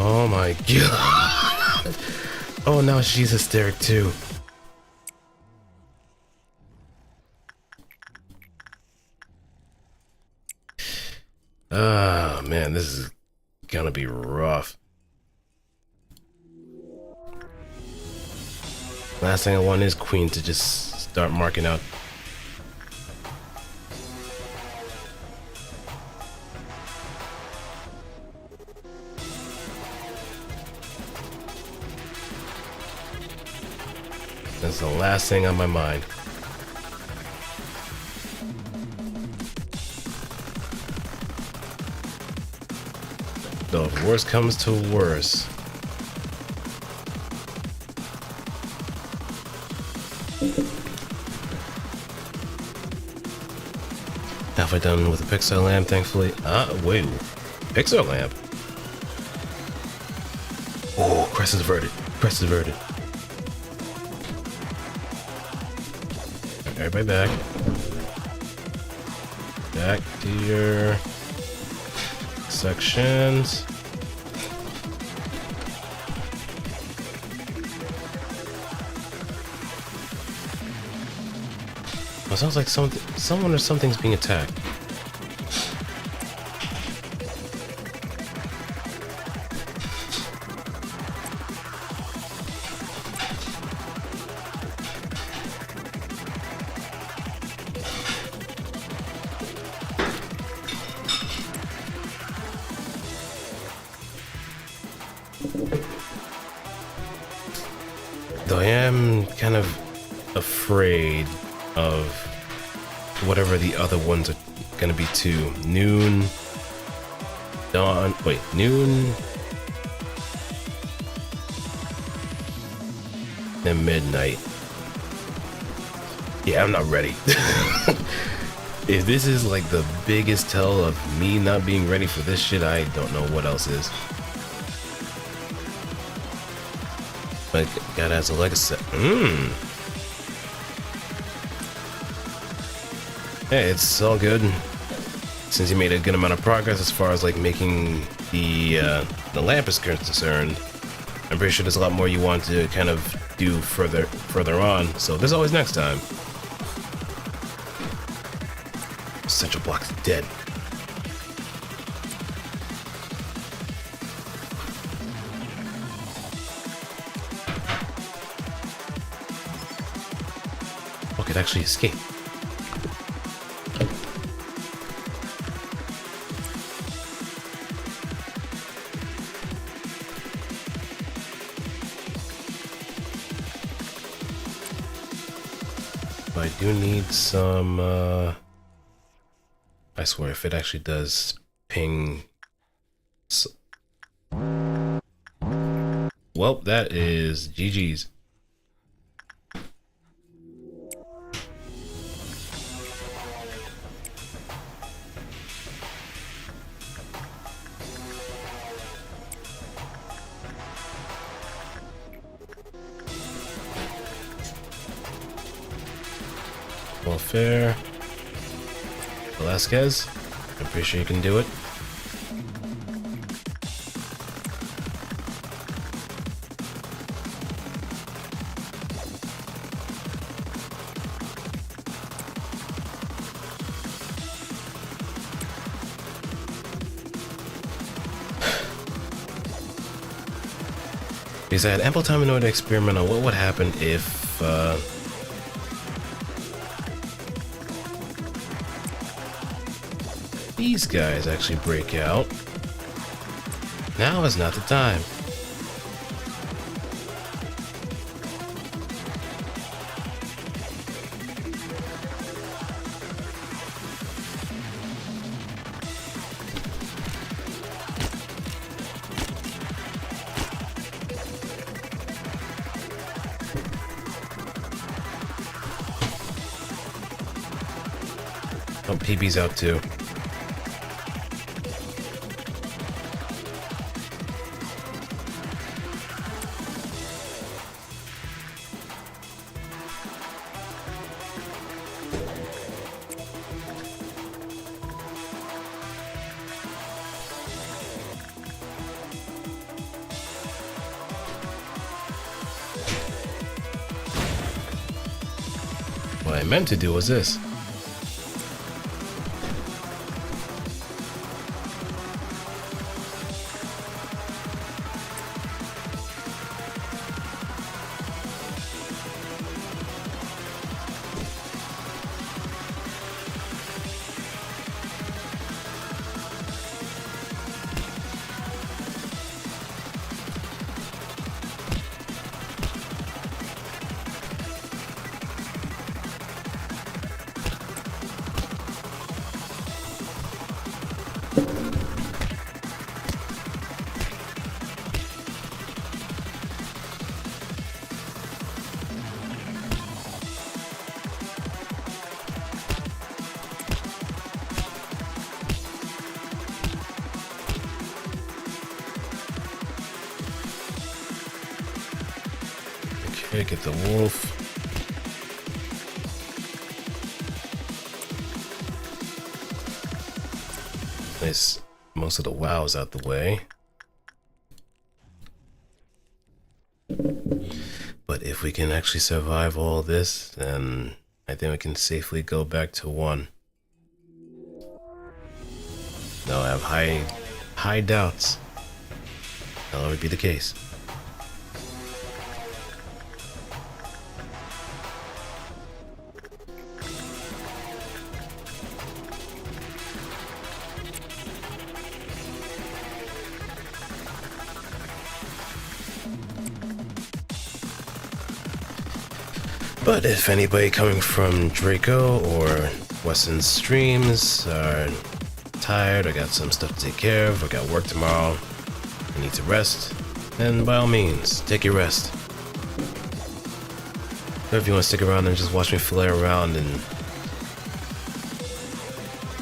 Oh my god. Oh, now she's hysteric too. Ah, man, this is gonna be rough. Last thing I want is Queen to just start marking out. That's the last thing on my mind. Though if worse comes to worse. Halfway done with the Pixar lamp, thankfully. Wait. Pixar lamp? Oh, crest is averted. Crest is averted. Everybody back. Back to your sections. Well, it sounds like someone or something's being attacked. Though I am kind of afraid of whatever the other ones are gonna be too. Noon, dawn, wait, noon, and midnight. Yeah, I'm not ready. If this is like the biggest tell of me not being ready for this shit, I don't know what else is. But God has a legacy. Hey, it's all good. Since you made a good amount of progress as far as like making the lamp is concerned, I'm pretty sure there's a lot more you want to kind of do further on. So there's always next time. Central block's dead. Oh, I could actually escape. I do need some, I swear, if it actually does ping... Well, that is GG's. Fair. Velasquez, I'm pretty sure you can do it. Because I had ample time in order to experiment on what would happen if these guys actually break out. Now is not the time. Oh, PB's out too. What I meant to do was this. Okay, get the wolf. Nice. Most of the wows out the way. But if we can actually survive all this, then I think we can safely go back to 1. No, I have high doubts that'll ever be the case. But if anybody coming from Draco or Weston streams are tired, or got some stuff to take care of, or got work tomorrow, and need to rest, then by all means, take your rest. Or if you want to stick around and just watch me flare around and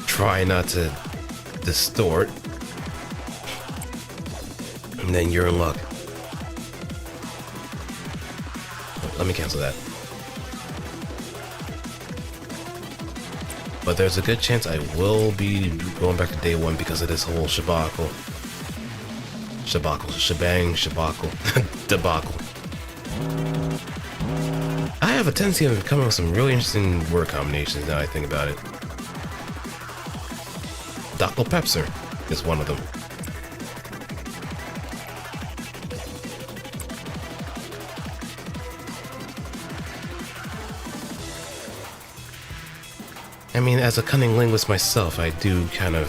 try not to distort, and then you're in luck. Let me cancel that. but there's a good chance I will be going back to day one because of this whole debacle, debacle. I have a tendency of coming up with some really interesting word combinations now I think about it. Doppelpepser is one of them. I mean, as a cunning linguist myself, I do kind of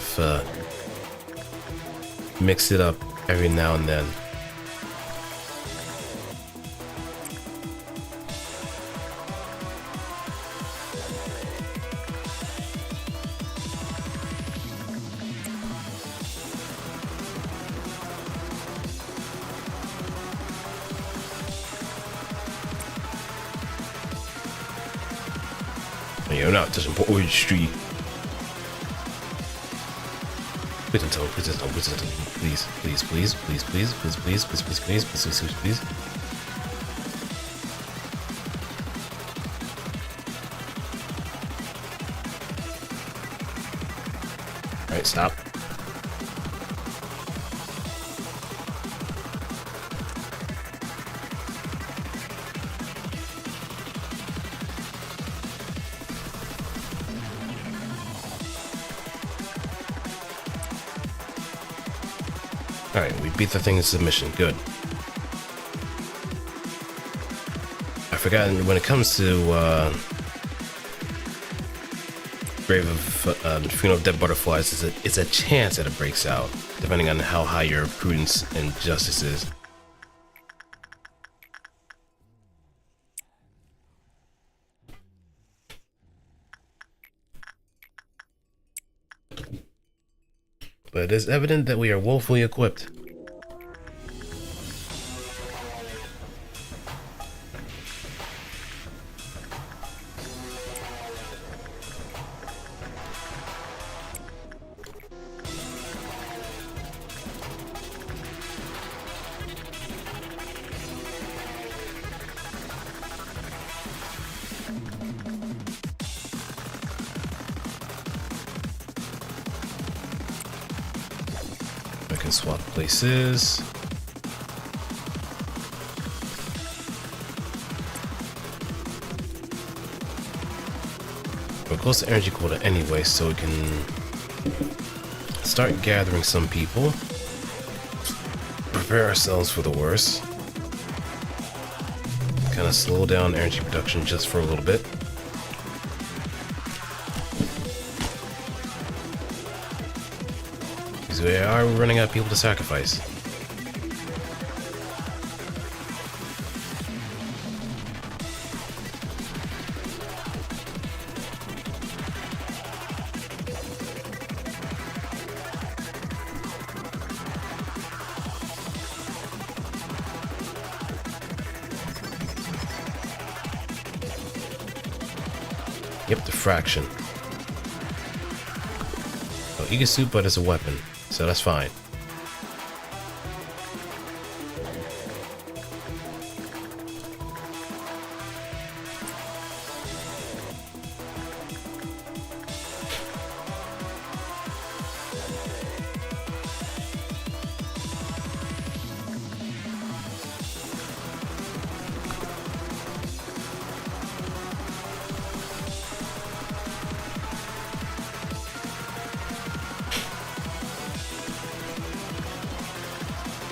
mix it up every now and then. You're not touching poetry. Please don't tell me, please don't tell me, please don't tell me, please, please, please, please, please, please, please, please, please, please, please, please, please. Alright, stop. Alright, we beat the thing in submission. Good. I forgot, when it comes to Grave of Funeral of Dead Butterflies, it's a chance that it breaks out, depending on how high your prudence and justice is. But it is evident that we are woefully equipped. I can swap places. We're close to energy quota anyway, so we can start gathering some people. Prepare ourselves for the worst. Kind of slow down energy production just for a little bit. Because we are running out of people to sacrifice. Yep, diffraction. Oh, Ega Soup, but as a weapon, so that's fine.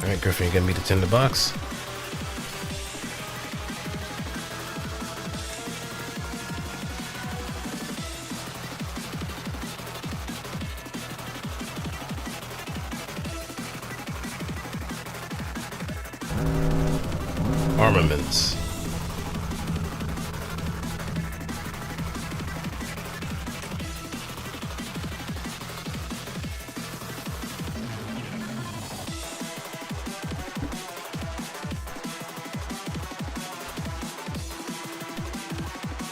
Alright, Griffin, you gonna meet the tinderbox? Armaments.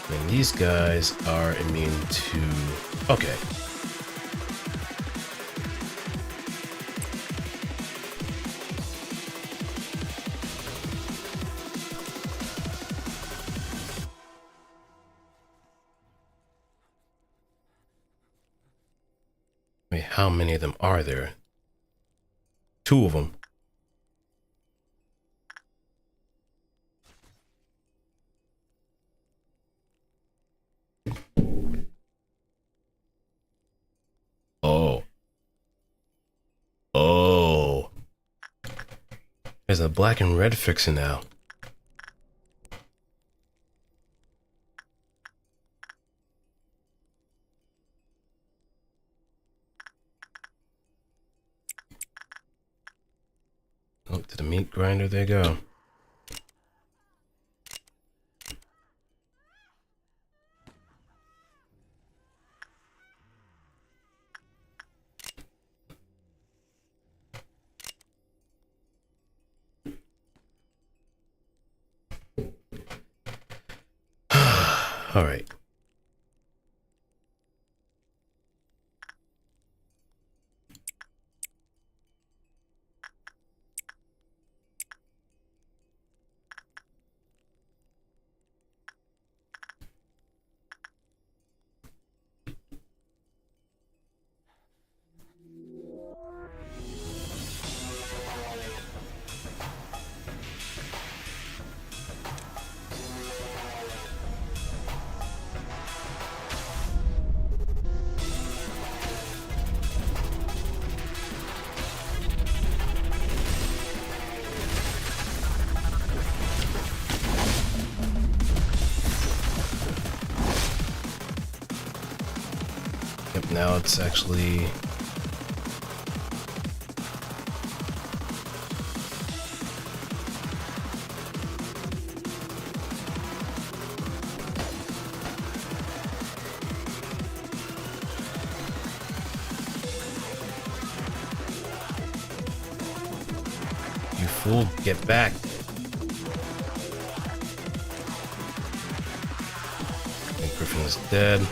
And these guys are immune to... Okay. Wait, how many of them are there? 2 of them. Oh. Oh. There's a black and red fixer now. Oh, to the meat grinder they go. All right. Yep, now it's actually... You fool, get back. And Griffin is dead.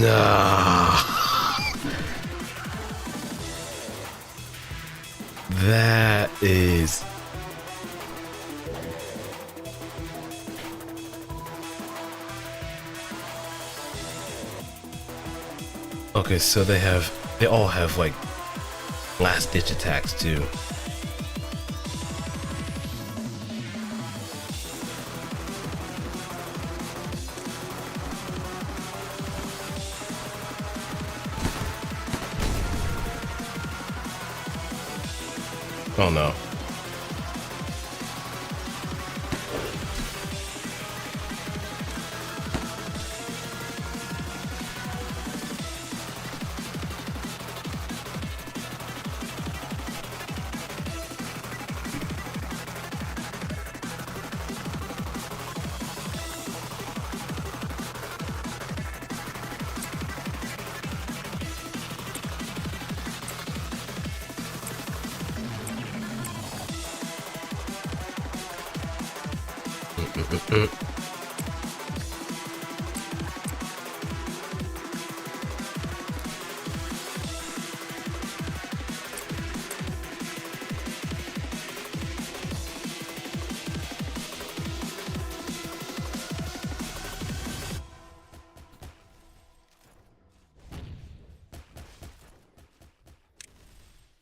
Nah. That is... Okay, so they all have like last ditch attacks too. Oh no.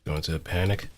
Go into a panic.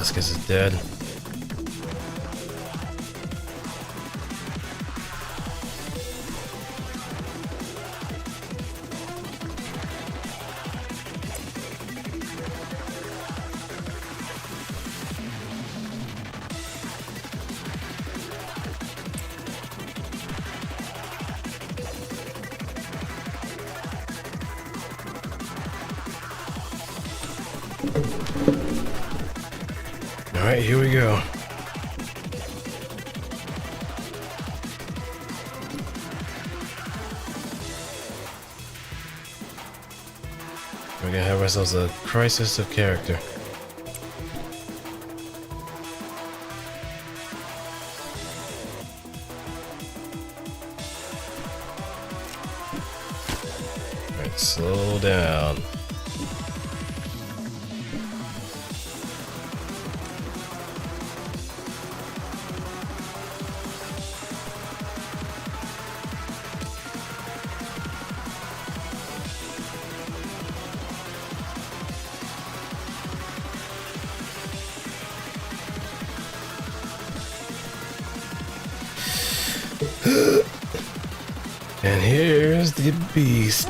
Vasquez is dead. Alright, here we go. We're gonna have ourselves a crisis of character. Alright, slow down. And here's the beast.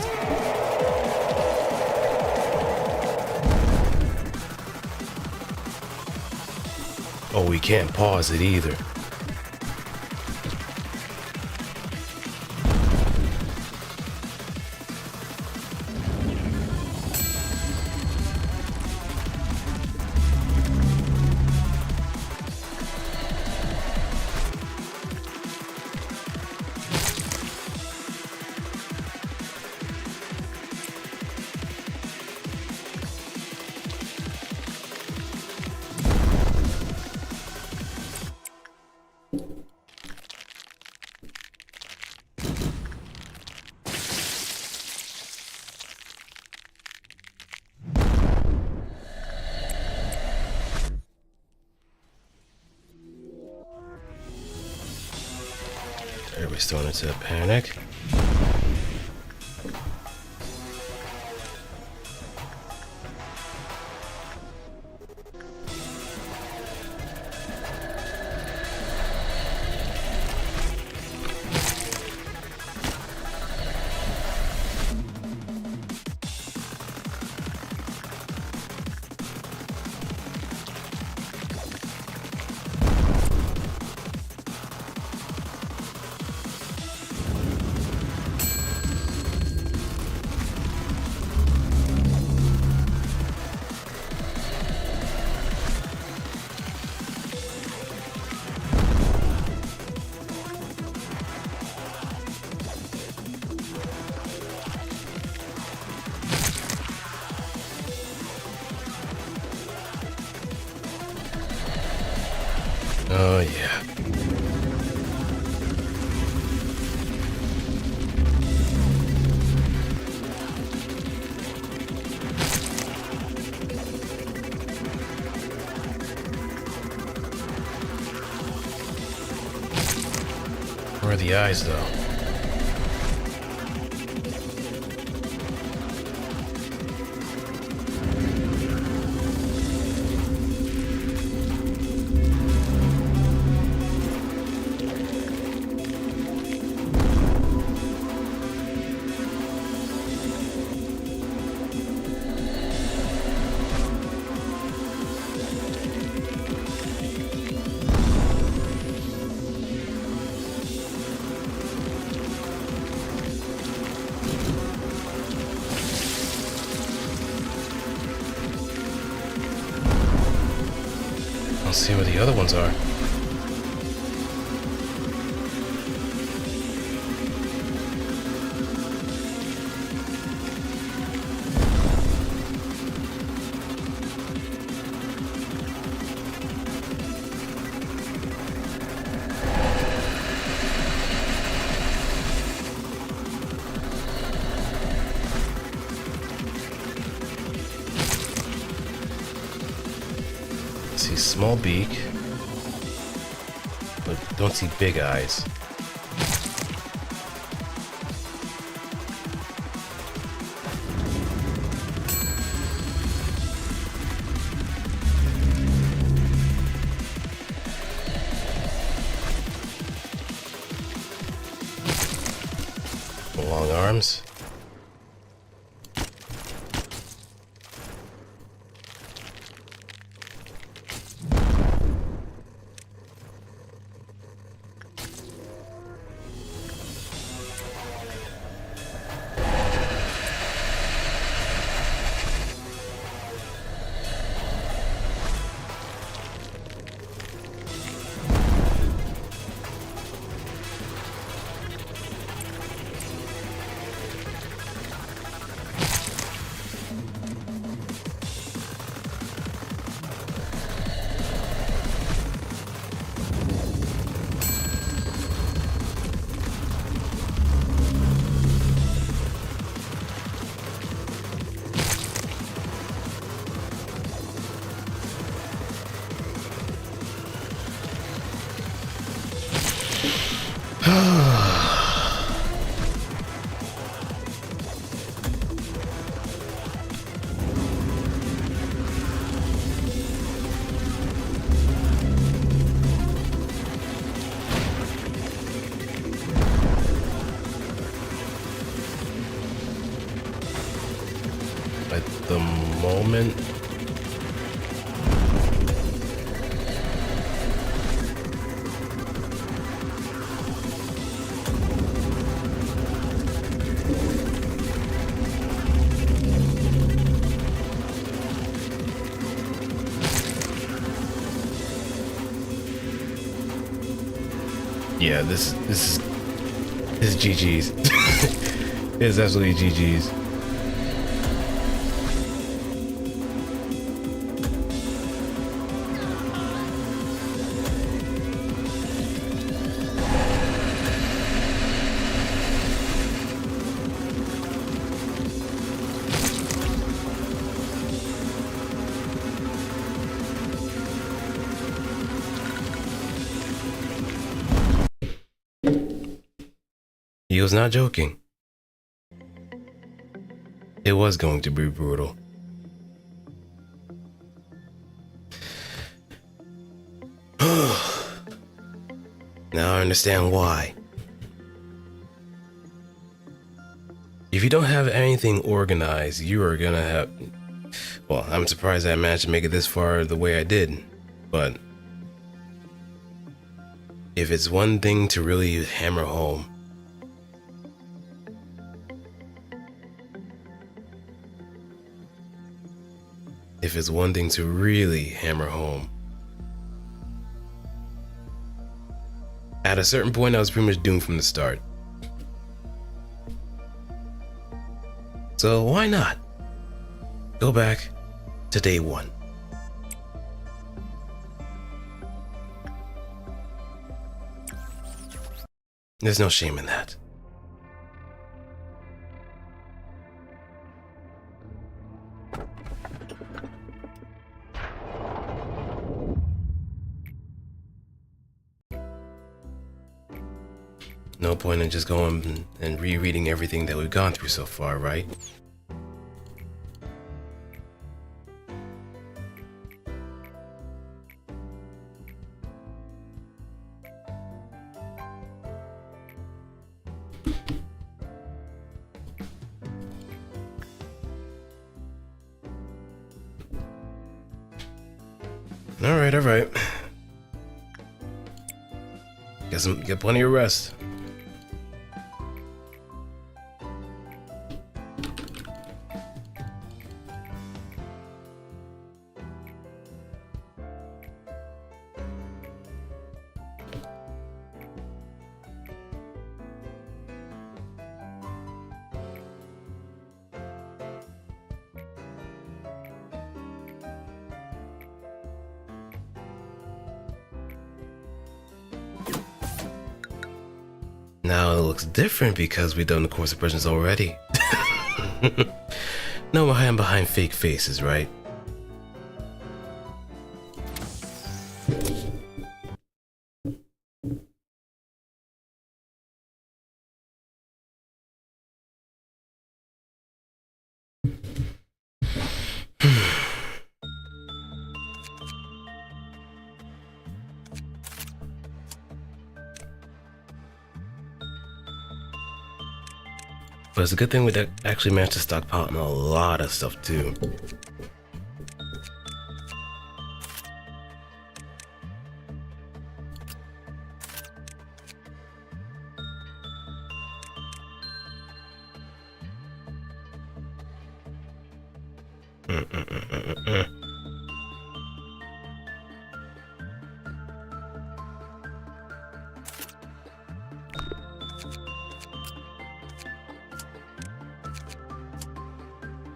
Oh, we can't pause it either. Everybody's thrown into a panic. Oh yeah. Where are the eyes though? Let's see where the other ones are. See small beak, but don't see big eyes. long arms. At the moment, yeah, this is GG's. It's absolutely GG's. He was not joking. It was going to be brutal. Now I understand why. If you don't have anything organized, you are gonna have... Well, I'm surprised I managed to make it this far the way I did, but... If it's one thing to really hammer home, if it's one thing to really hammer home, at a certain point I was pretty much doomed from the start. So why not go back to day one? There's no shame in that. No point in just going and rereading everything that we've gone through so far, right? All right. Get plenty of rest. Now it looks different because we've done the course of presence already. No more hiding behind fake faces, right? But it's a good thing we actually managed to stockpile a lot of stuff too.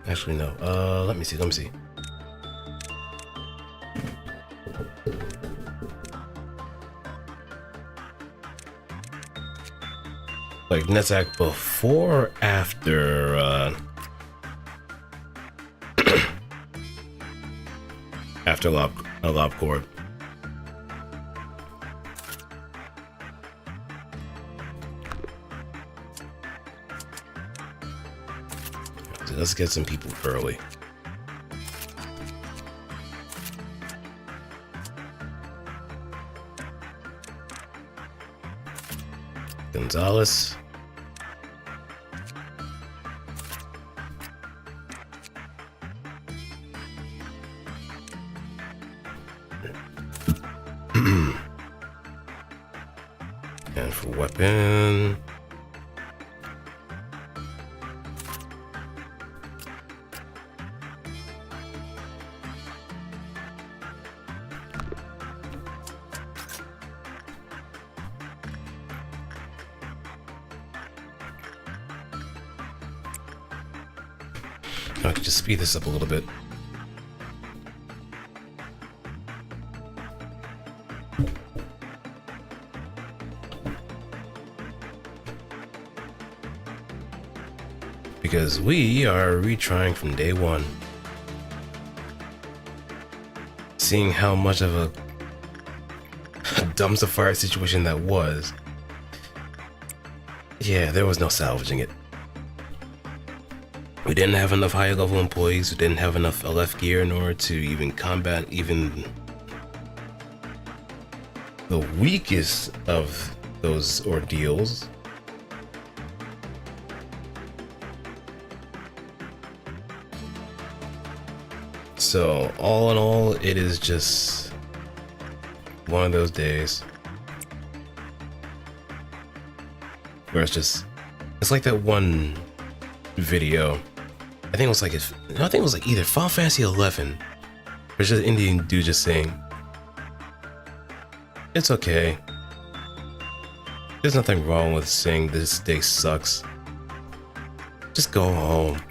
Actually, no. Let me see. Like Netzach before or after after Lob Cord? Let's get some people early. Gonzalez. And for weapon. I could just speed this up a little bit. Because we are retrying from day one. Seeing how much of a dumpster fire situation that was. Yeah, there was no salvaging it. We didn't have enough higher level employees, we didn't have enough LF gear in order to even combat even the weakest of those ordeals. So all in all, it is just one of those days where it's like that one video. I think it was like either Final Fantasy 11 or it's just an Indian dude just saying, "It's okay. There's nothing wrong with saying this day sucks. Just go home."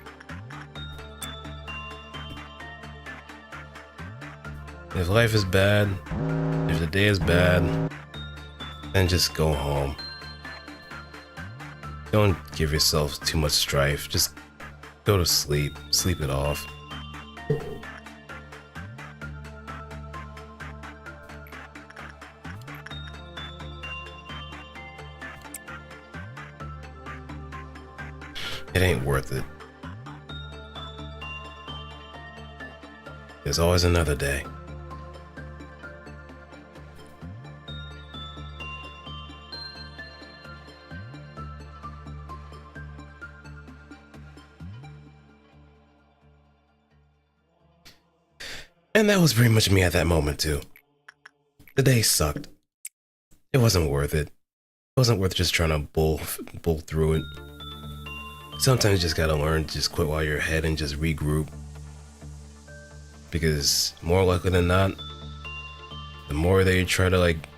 If life is bad, if the day is bad, then just go home. Don't give yourself too much strife. Just go to sleep. Sleep it off. It ain't worth it. There's always another day. And that was pretty much me at that moment too. The day sucked. It wasn't worth it. It wasn't worth just trying to bull through it. Sometimes you just gotta learn to just quit while you're ahead and just regroup. Because more likely than not, the more that you try to like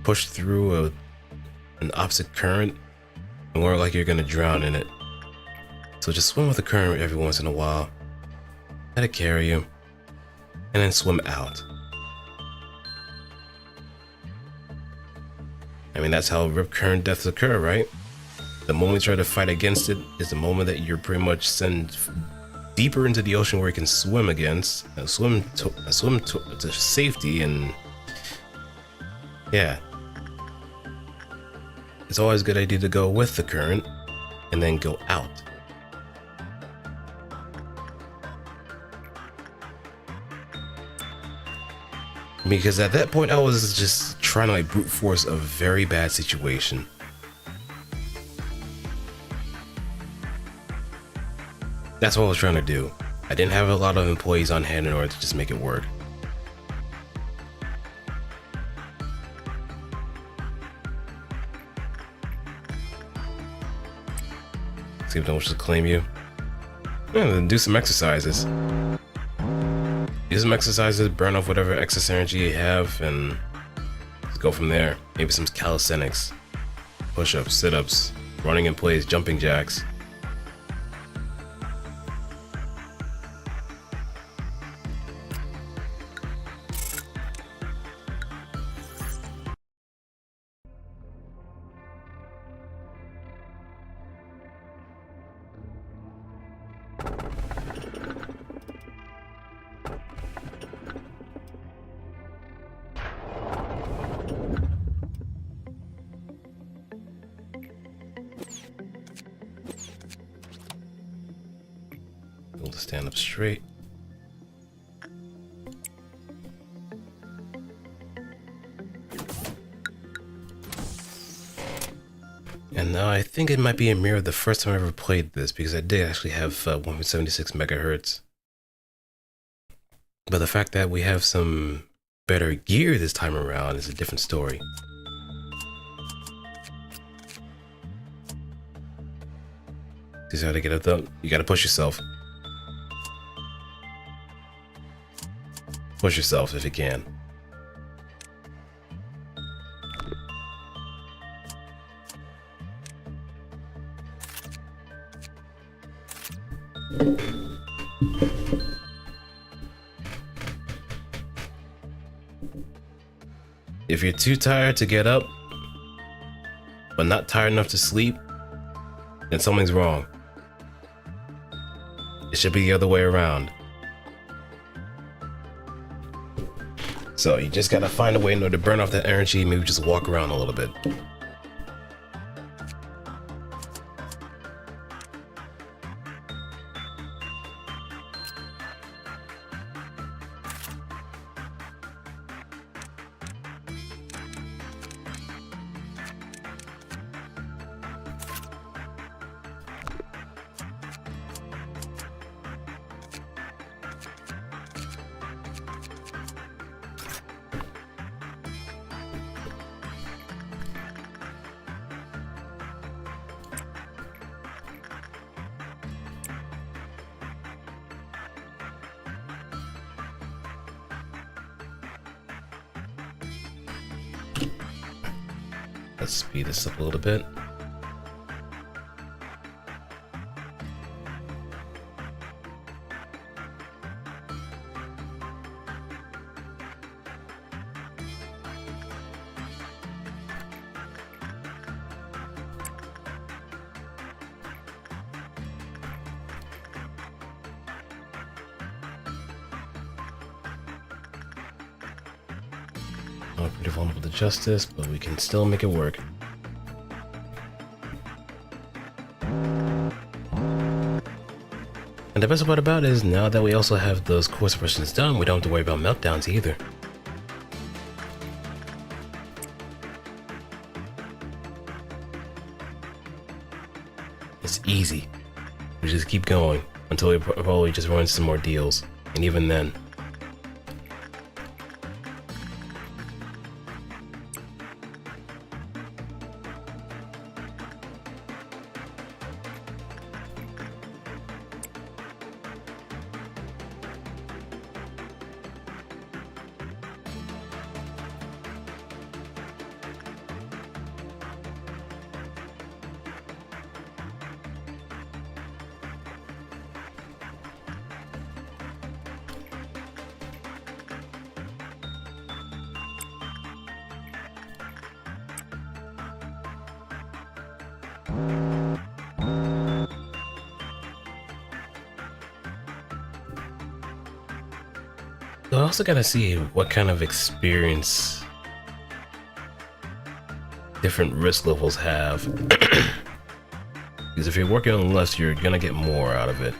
push through an opposite current, the more like you're gonna drown in it. So just swim with the current every once in a while. Let it carry you. And then swim out. I mean, that's how rip current deaths occur, right? The moment you try to fight against it is the moment that you're pretty much sent deeper into the ocean where you can swim against, swim to safety, and yeah. It's always a good idea to go with the current and then go out. Because at that point I was just trying to like brute force a very bad situation. That's what I was trying to do. I didn't have a lot of employees on hand in order to just make it work. See if no one should claim you. Yeah, then do some exercises. Do some exercises, burn off whatever excess energy you have, and just go from there. Maybe some calisthenics, push-ups, sit-ups, running in place, jumping jacks. Able to stand up straight. And now I think it might be a mirror the first time I ever played this, because I did actually have 1.76 megahertz. But the fact that we have some better gear this time around is a different story. See how to get up though? You gotta push yourself. Push yourself if you can. If you're too tired to get up, but not tired enough to sleep, then something's wrong. It should be the other way around. So you just gotta find a way in order to burn off that energy, maybe just walk around a little bit. Let's speed this up a little bit. Not pretty vulnerable to justice, but we can still make it work. And the best part about it is, now that we also have those core suppressions done, we don't have to worry about meltdowns either. It's easy. We just keep going until we probably just run some more deals, and even then. So I also gotta see what kind of experience different risk levels have. Because if you're working on less, you're gonna get more out of it.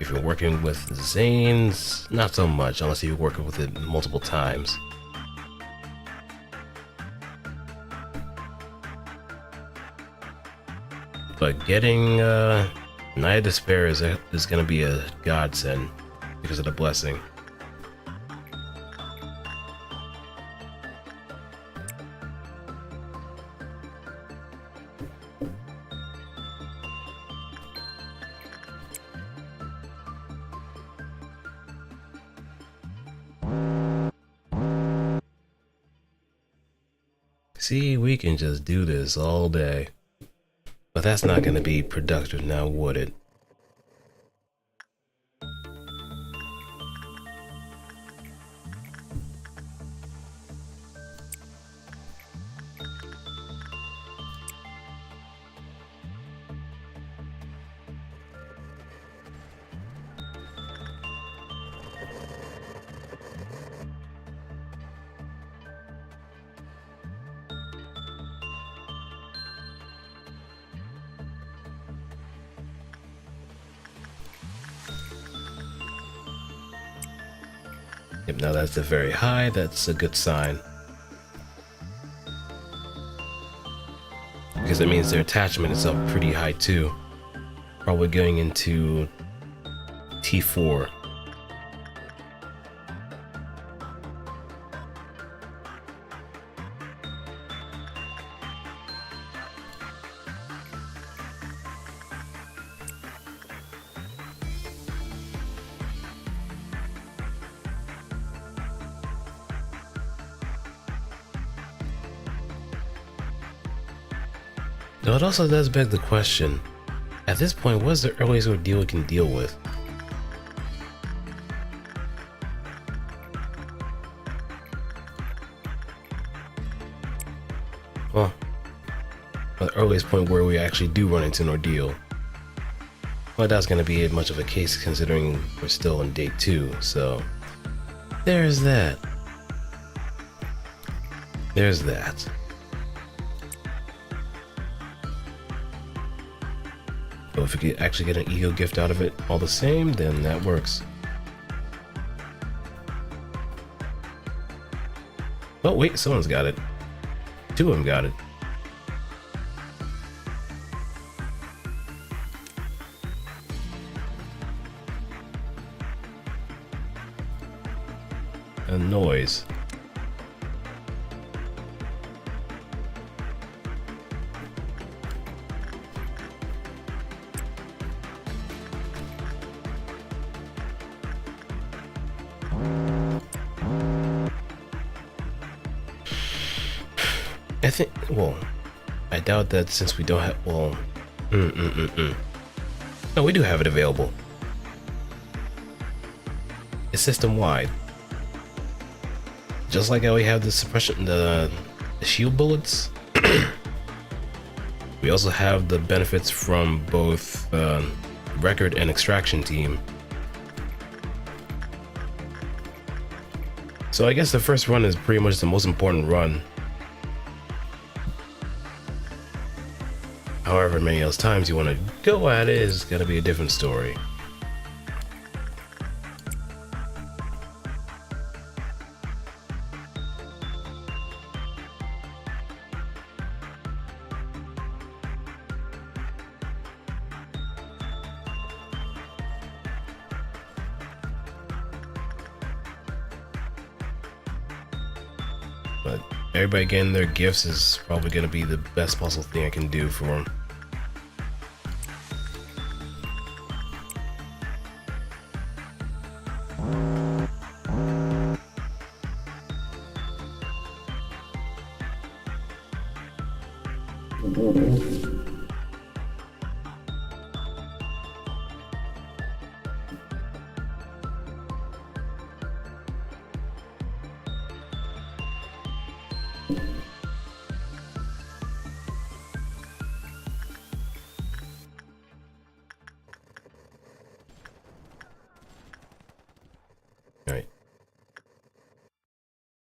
If you're working with Zanes, not so much, unless you're working with it multiple times. But getting Night of Despair is gonna be a godsend because of the blessing. See, we can just do this all day. But that's not gonna be productive now, would it? Yep, now that's a very high, that's a good sign. Because it means their attachment is up pretty high too. Probably going into T4. Though it also does beg the question, at this point, what is the earliest ordeal we can deal with? Well, the earliest point where we actually do run into an ordeal. Well, that's going to be much of a case considering we're still on day 2, so there's that. There's that. But if we could actually get an ego gift out of it all the same, then that works. Oh wait, someone's got it. 2 of them got it. A noise. I think, well, I doubt that since we don't have, well, no, we do have it available. It's system-wide. Just like how we have the suppression, the shield bullets, we also have the benefits from both record and extraction team. So I guess the first run is pretty much the most important run. However many else times you want to go at it is going to be a different story. But everybody getting their gifts is probably going to be the best possible thing I can do for them. Alright.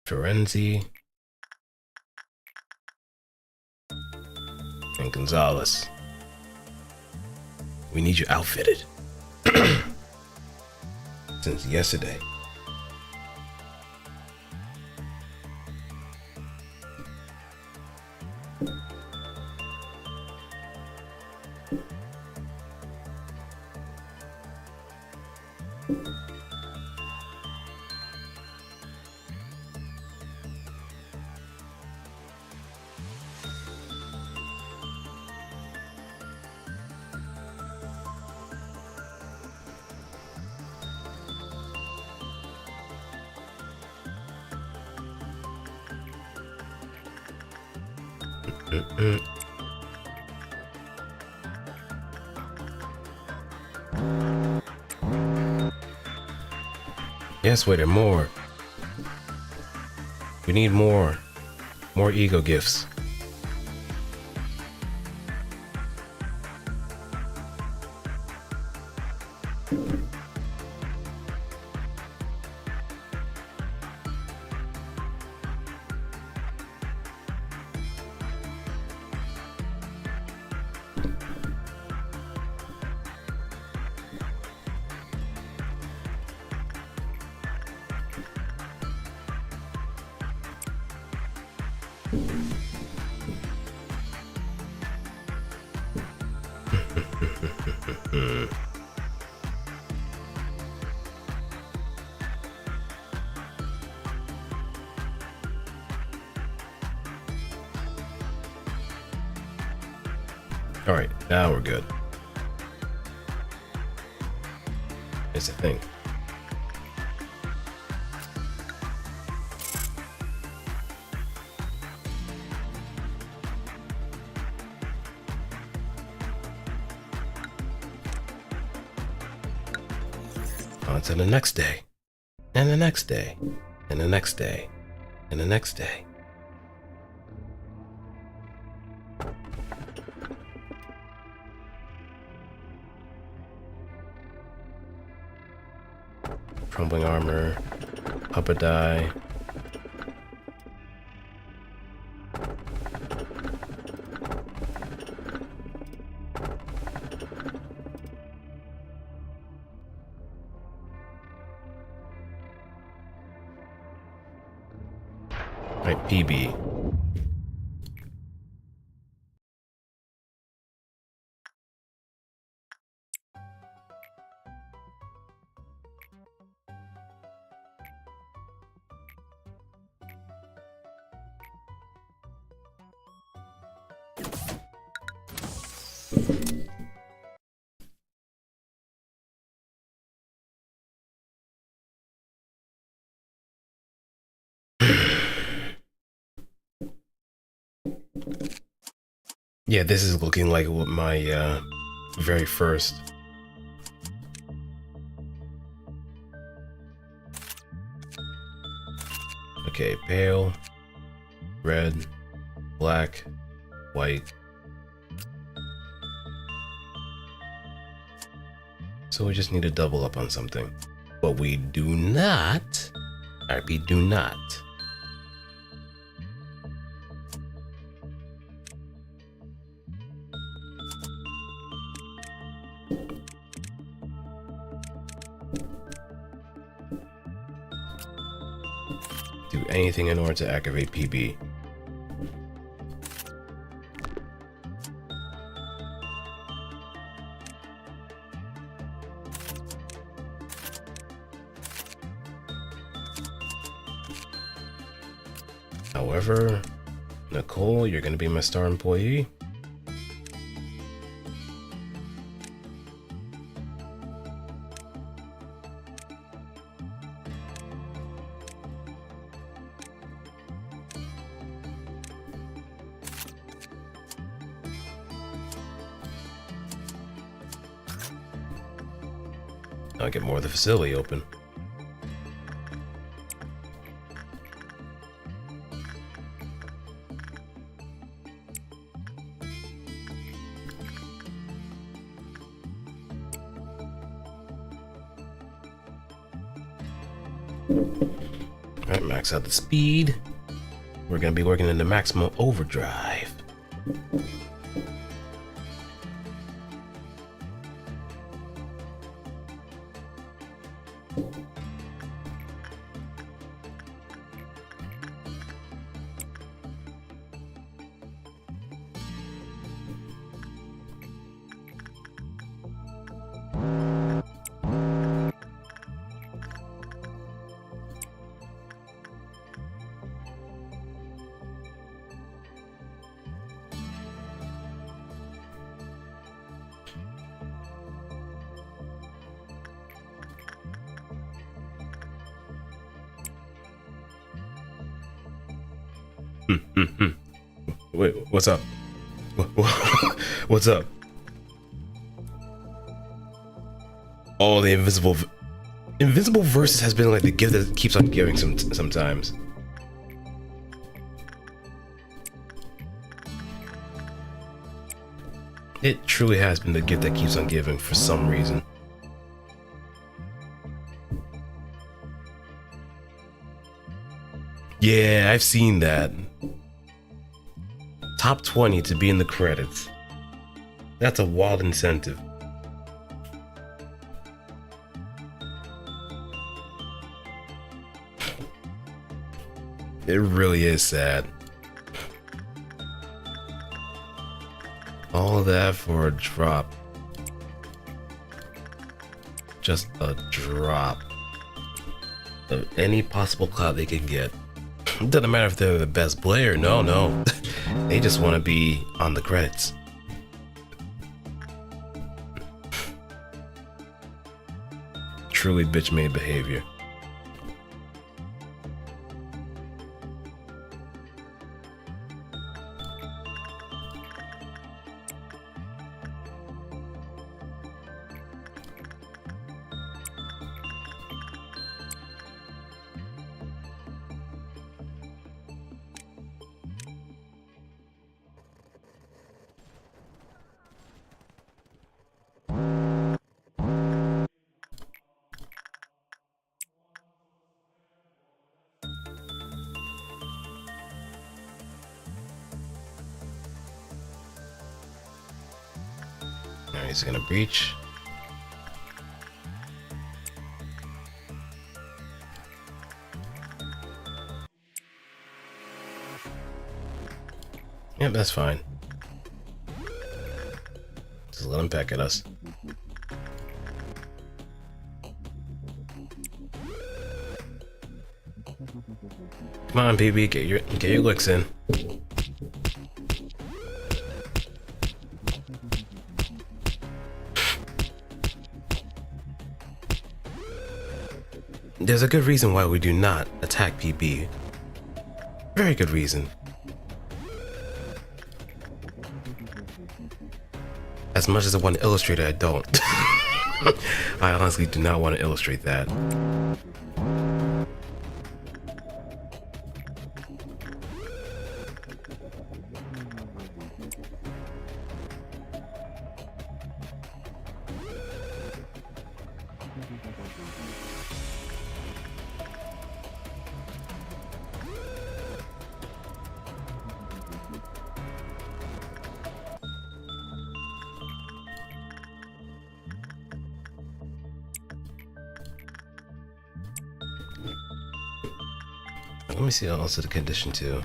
Ferenzi. And Gonzalez. We need you outfitted. Since yesterday. Yes, wait, more. We need more. More ego gifts. Alright, now we're good. It's a thing. On to the next day. And the next day. And the next day. And the next day. Crumbling armor, puppet die. Right, PB. Yeah, this is looking like what my very first. Okay, pale, red, black, white. So we just need to double up on something. But we do not, I repeat, do not. Do anything in order to activate PB. However, Nicole, you're gonna be my star employee. I'll get more of the facility open. Alright, max out the speed. We're gonna be working in the maximum overdrive. Wait, what's up? What's up? Oh, the Invisible Versus has been like the gift that keeps on giving sometimes. It truly has been the gift that keeps on giving for some reason. Yeah, I've seen that. Top 20 to be in the credits. That's a wild incentive. It really is sad. All of that for a drop. Just a drop of any possible clout they can get. It doesn't matter if they're the best player, no. They just want to be on the credits. Truly bitch-made behavior. Alright, he's gonna breach. Yep, that's fine. Just let him peck at us. Come on, PB, get your licks in. There's a good reason why we do not attack PB. Very good reason. As much as I want to illustrate it, I don't. I honestly do not want to illustrate that. Let me see also the condition too.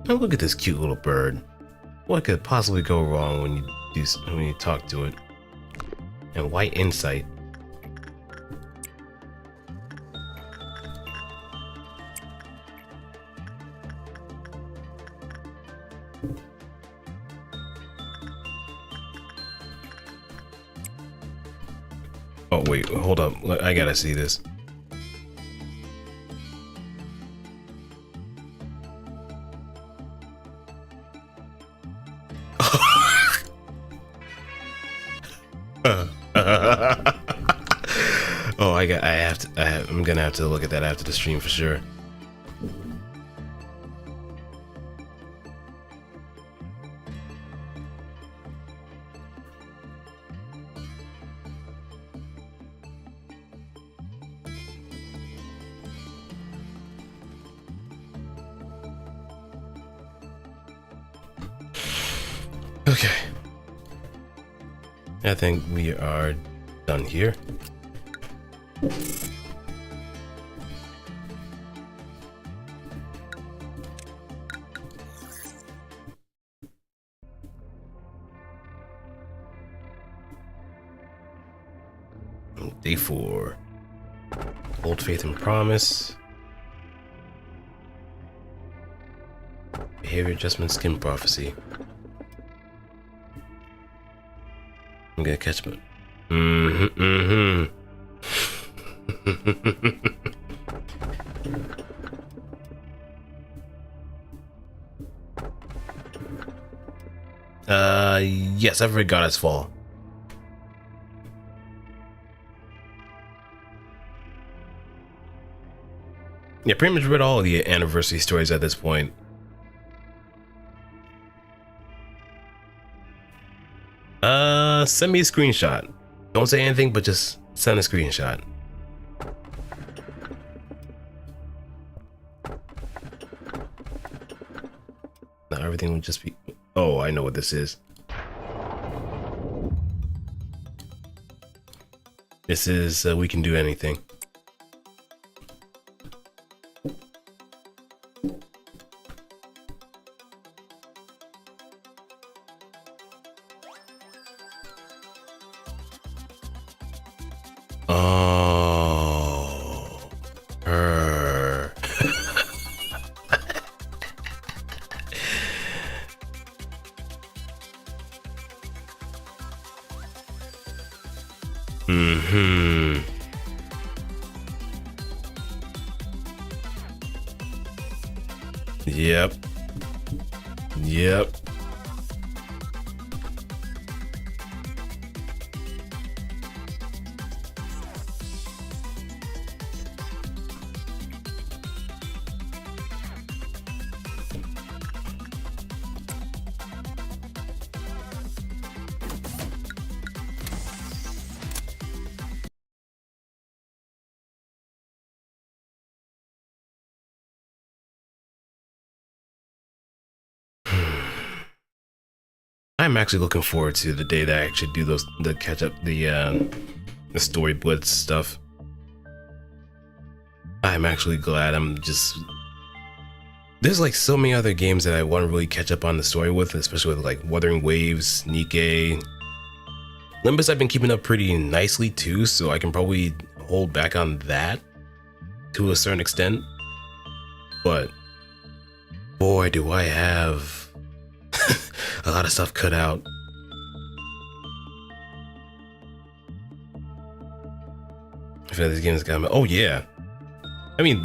Oh, look at this cute little bird. What could possibly go wrong when you talk to it? And white insight. Oh wait, hold up. I gotta see this. Oh, I'm gonna have to look at that after the stream for sure. Okay. I think we are done here. Day 4. Old Faith and Promise. Behavior Adjustment Skin Prophecy. I'm gonna catch him. Yes, I've read Goddess Fall. Yeah, pretty much read all of the anniversary stories at this point. Send me a screenshot. Don't say anything, but just send a screenshot. Now everything will just be... Oh, I know what this is. This is We Can Do Anything. Oh, her. Yep. Yep. I'm actually looking forward to the day that I actually do the catch up the story blitz stuff. I'm actually glad. There's like so many other games that I want to really catch up on the story with, especially with like Wuthering Waves, Nikke, Limbus. I've been keeping up pretty nicely too, so I can probably hold back on that to a certain extent. But boy, do I have a lot of stuff cut out. I feel like this game has got me. Oh yeah, I mean,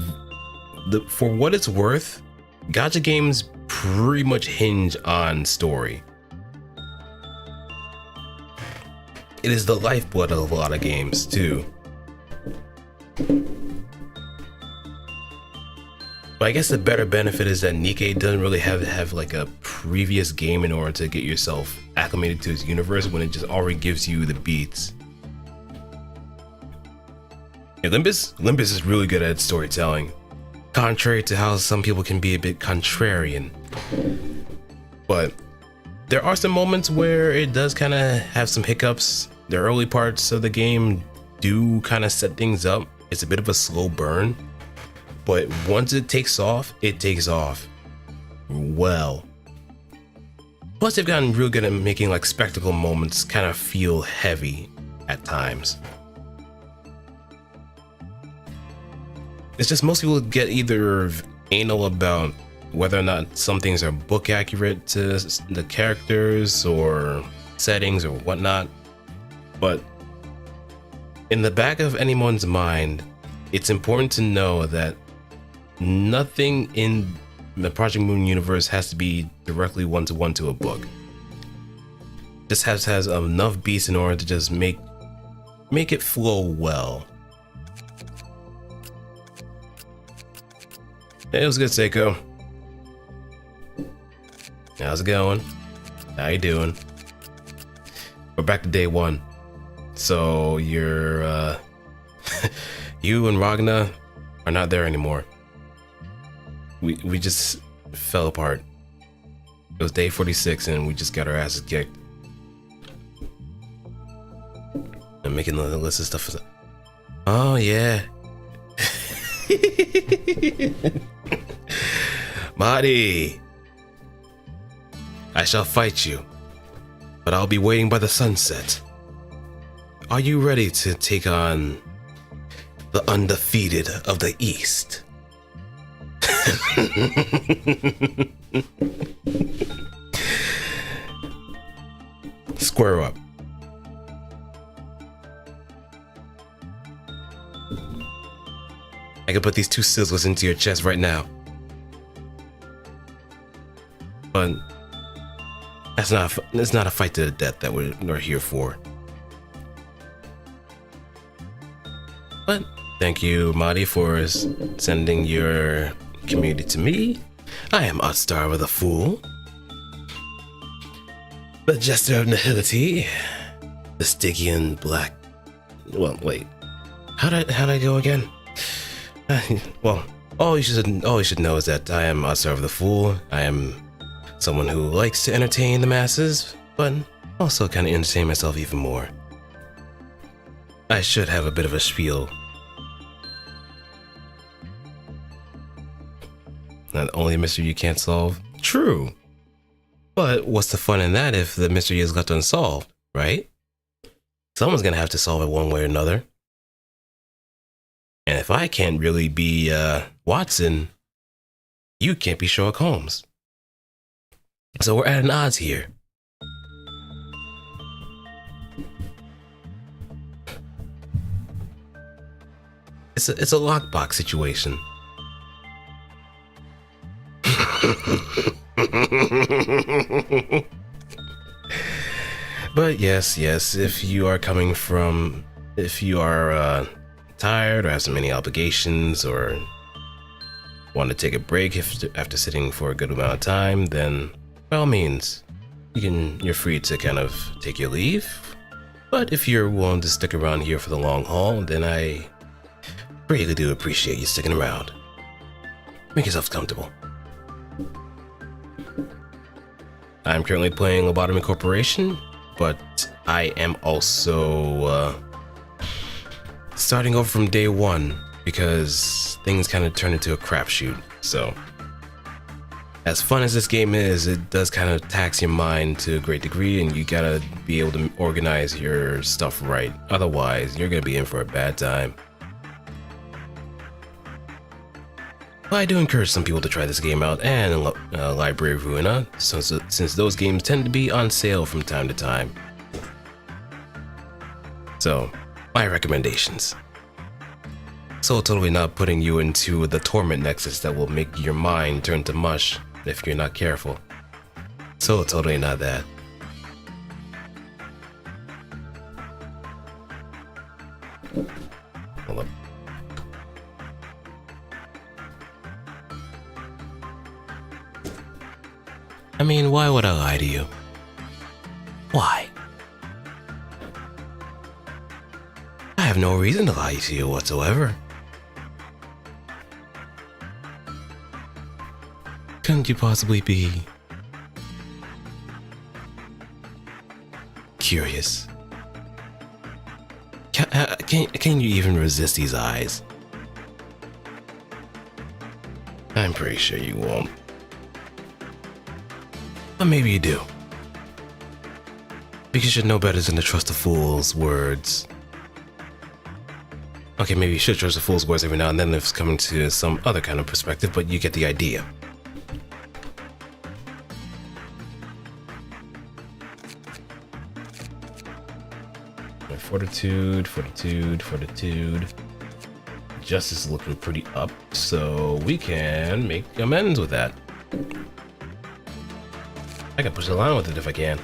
for what it's worth, gacha games pretty much hinge on story. It is the lifeblood of a lot of games too. But I guess the better benefit is that Nikke doesn't really have like a previous game in order to get yourself acclimated to its universe when it just already gives you the beats. Yeah, Limbus is really good at storytelling, contrary to how some people can be a bit contrarian. But there are some moments where it does kind of have some hiccups. The early parts of the game do kind of set things up. It's a bit of a slow burn. But once it takes off well. Plus they've gotten real good at making like spectacle moments kind of feel heavy at times. It's just most people get either anal about whether or not some things are book accurate to the characters or settings or whatnot. But in the back of anyone's mind, it's important to know that nothing in the Project Moon universe has to be directly one-to-one to a book. This has enough beats in order to just make it flow well. Hey, it was good, Seiko. How's it going? How you doing? We're back to day 1. So you're you and Ragna are not there anymore. We just fell apart. It was day 46 and we just got our asses kicked. I'm making the list of stuff. Oh yeah. Marty, I shall fight you, but I'll be waiting by the sunset. Are you ready to take on the undefeated of the East? Square up. I can put these 2 scissors into your chest right now. But it's not a fight to the death that we're here for. But thank you, Madi, for sending your community to me. I am Otsdarva the Fool, the Jester of Nihility, the Stygian Black. Well, wait. How'd I go again? Well, all you should know is that I am Otsdarva the Fool. I am someone who likes to entertain the masses, but also kind of entertain myself even more. I should have a bit of a spiel. Not only a mystery you can't solve. True. But what's the fun in that if the mystery is left unsolved, right? Someone's gonna have to solve it one way or another. And if I can't really be Watson, you can't be Sherlock Holmes. So we're at an odds here. It's a lockbox situation. But yes, if you are tired or have so many obligations or want to take a break after sitting for a good amount of time, then by all means, you're free to kind of take your leave. But if you're willing to stick around here for the long haul, then I greatly do appreciate you sticking around. Make yourself comfortable. I'm currently playing Lobotomy Corporation, but I am also starting over from day one because things kind of turn into a crapshoot. So, as fun as this game is, it does kind of tax your mind to a great degree, and you gotta be able to organize your stuff right. Otherwise, you're gonna be in for a bad time. But I do encourage some people to try this game out, and Library of Ruina, since those games tend to be on sale from time to time. So, my recommendations. So totally not putting you into the torment nexus that will make your mind turn to mush if you're not careful. So totally not that. Hold up. I mean, why would I lie to you? Why? I have no reason to lie to you whatsoever. Couldn't you possibly be curious? Can you even resist these eyes? I'm pretty sure you won't. But maybe you do. Because you should know better than to trust a fool's words. Okay, maybe you should trust a fool's words every now and then if it's coming to some other kind of perspective, but you get the idea. Fortitude. Justice is looking pretty up, so we can make amends with that. I can push the line with it if I can.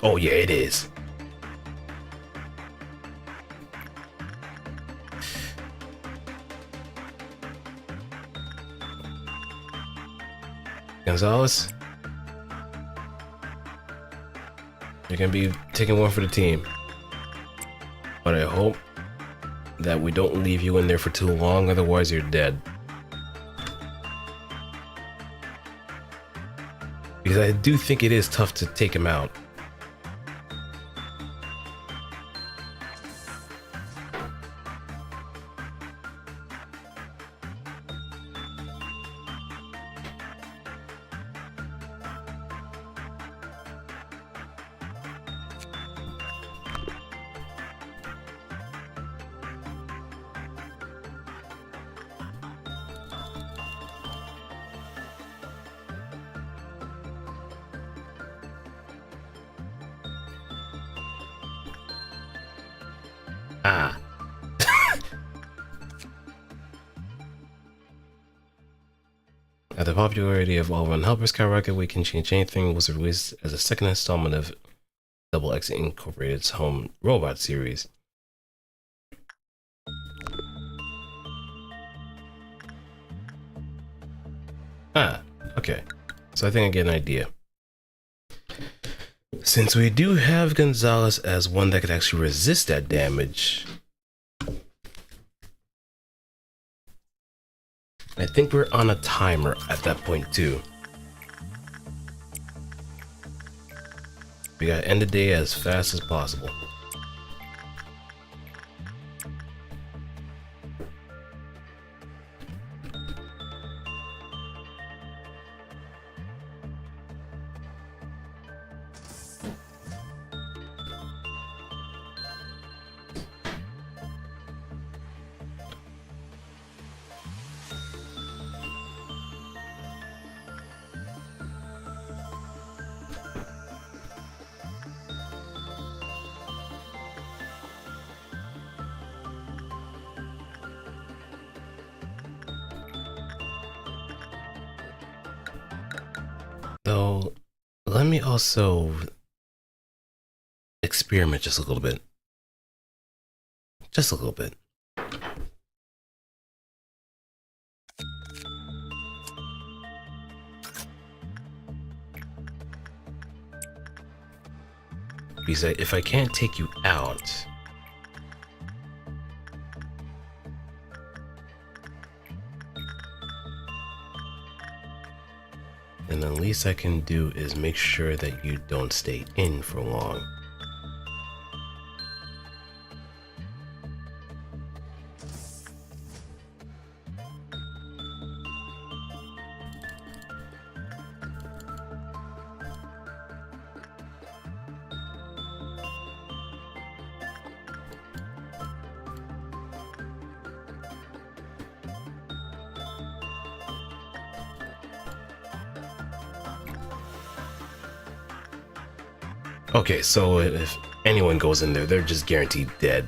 Oh yeah, it is. Gonzalez, you're gonna be taking one for the team. But I hope that we don't leave you in there for too long, otherwise you're dead. Because I do think it is tough to take him out. At the popularity of All Run Helper skyrocket, We Can Change Anything was released as a second installment of Double X Incorporated's home robot series. Ah, okay. So I think I get an idea. Since we do have Gonzalez as one that could actually resist that damage, I think we're on a timer at that point too. We gotta end the day as fast as possible. Though, let me also experiment just a little bit. Just a little bit. Because if I can't take you out, then the least I can do is make sure that you don't stay in for long. Okay, so if anyone goes in there, they're just guaranteed dead.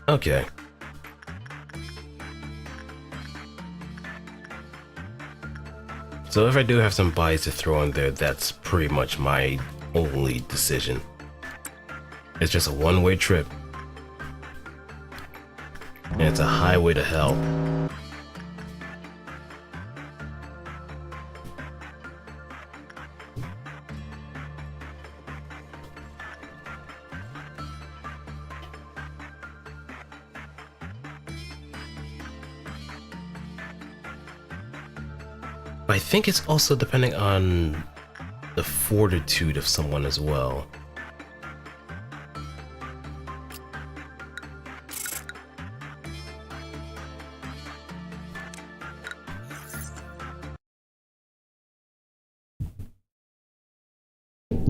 Okay. So if I do have some bodies to throw in there, that's pretty much my only decision. It's just a one-way trip. And it's a highway to hell. But I think it's also depending on the fortitude of someone as well.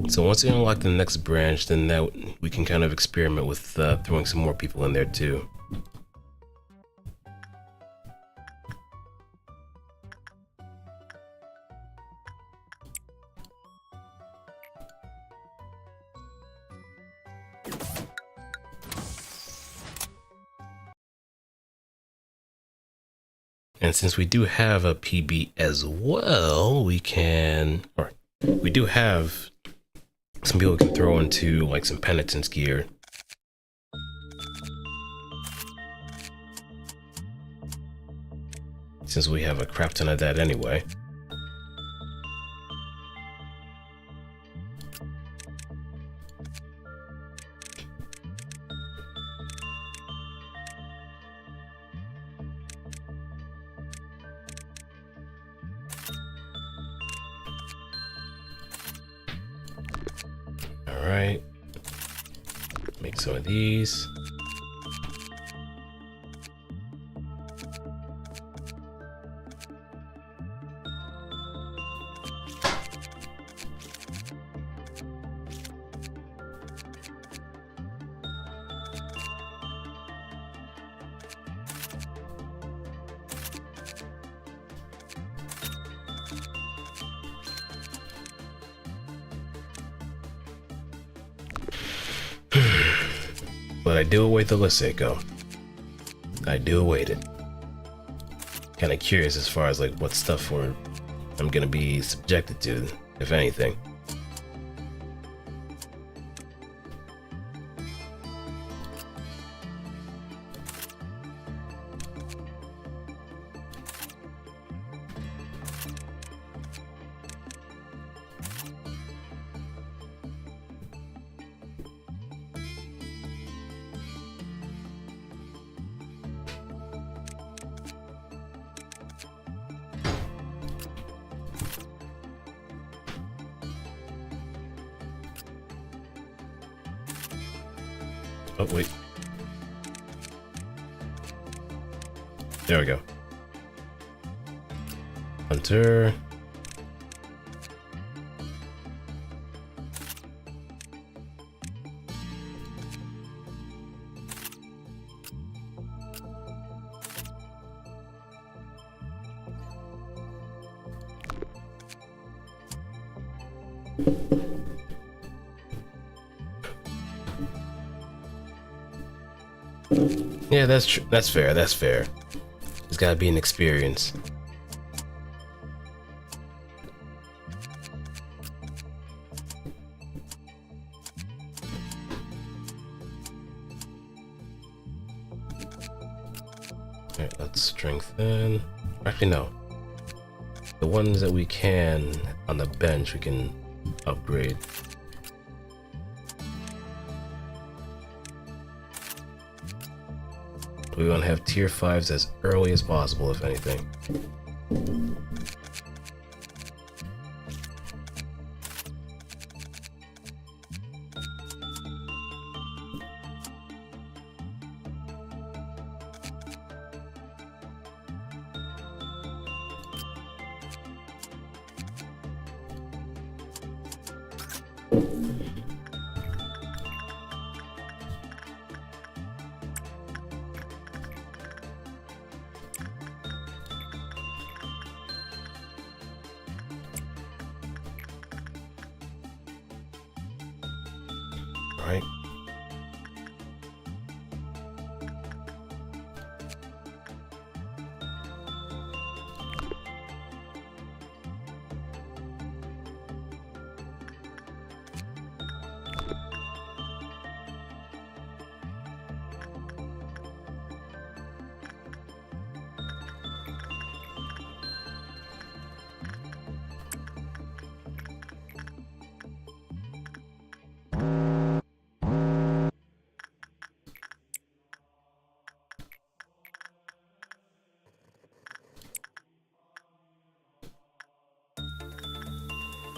So once we unlock the next branch, then that we can kind of experiment with throwing some more people in there too. And since we do have a PB as well, we do have some people we can throw into like some penitence gear. Since we have a crap ton of that anyway. Alright, make some of these. But I do await the Lisseco. I do await it. kind of curious as far as like what stuff I'm gonna be subjected to, if anything. Oh, wait. There we go. Hunter. Yeah, that's true. That's fair. That's fair. It's gotta be an experience. Alright, let's strengthen. Actually, no. The ones that we can on the bench, we can upgrade. We want to have tier 5s as early as possible, if anything. Right.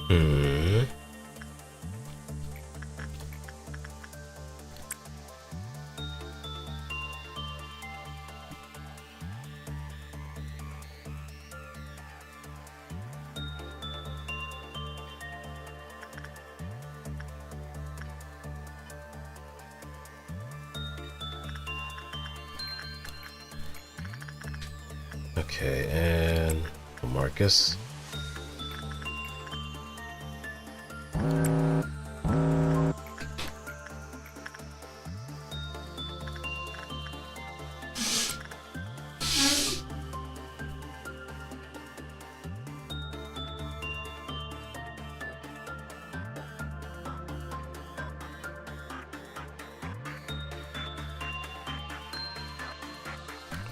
Hmm. Okay, and Marcus.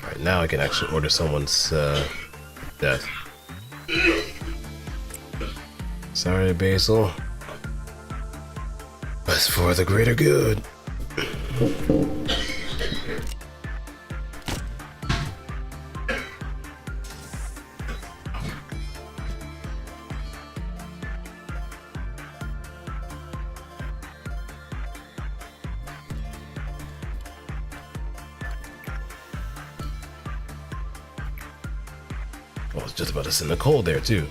Alright, now I can actually order someone's death. Sorry, Basil. But it's for the greater good. I was just about to send Nicole there too.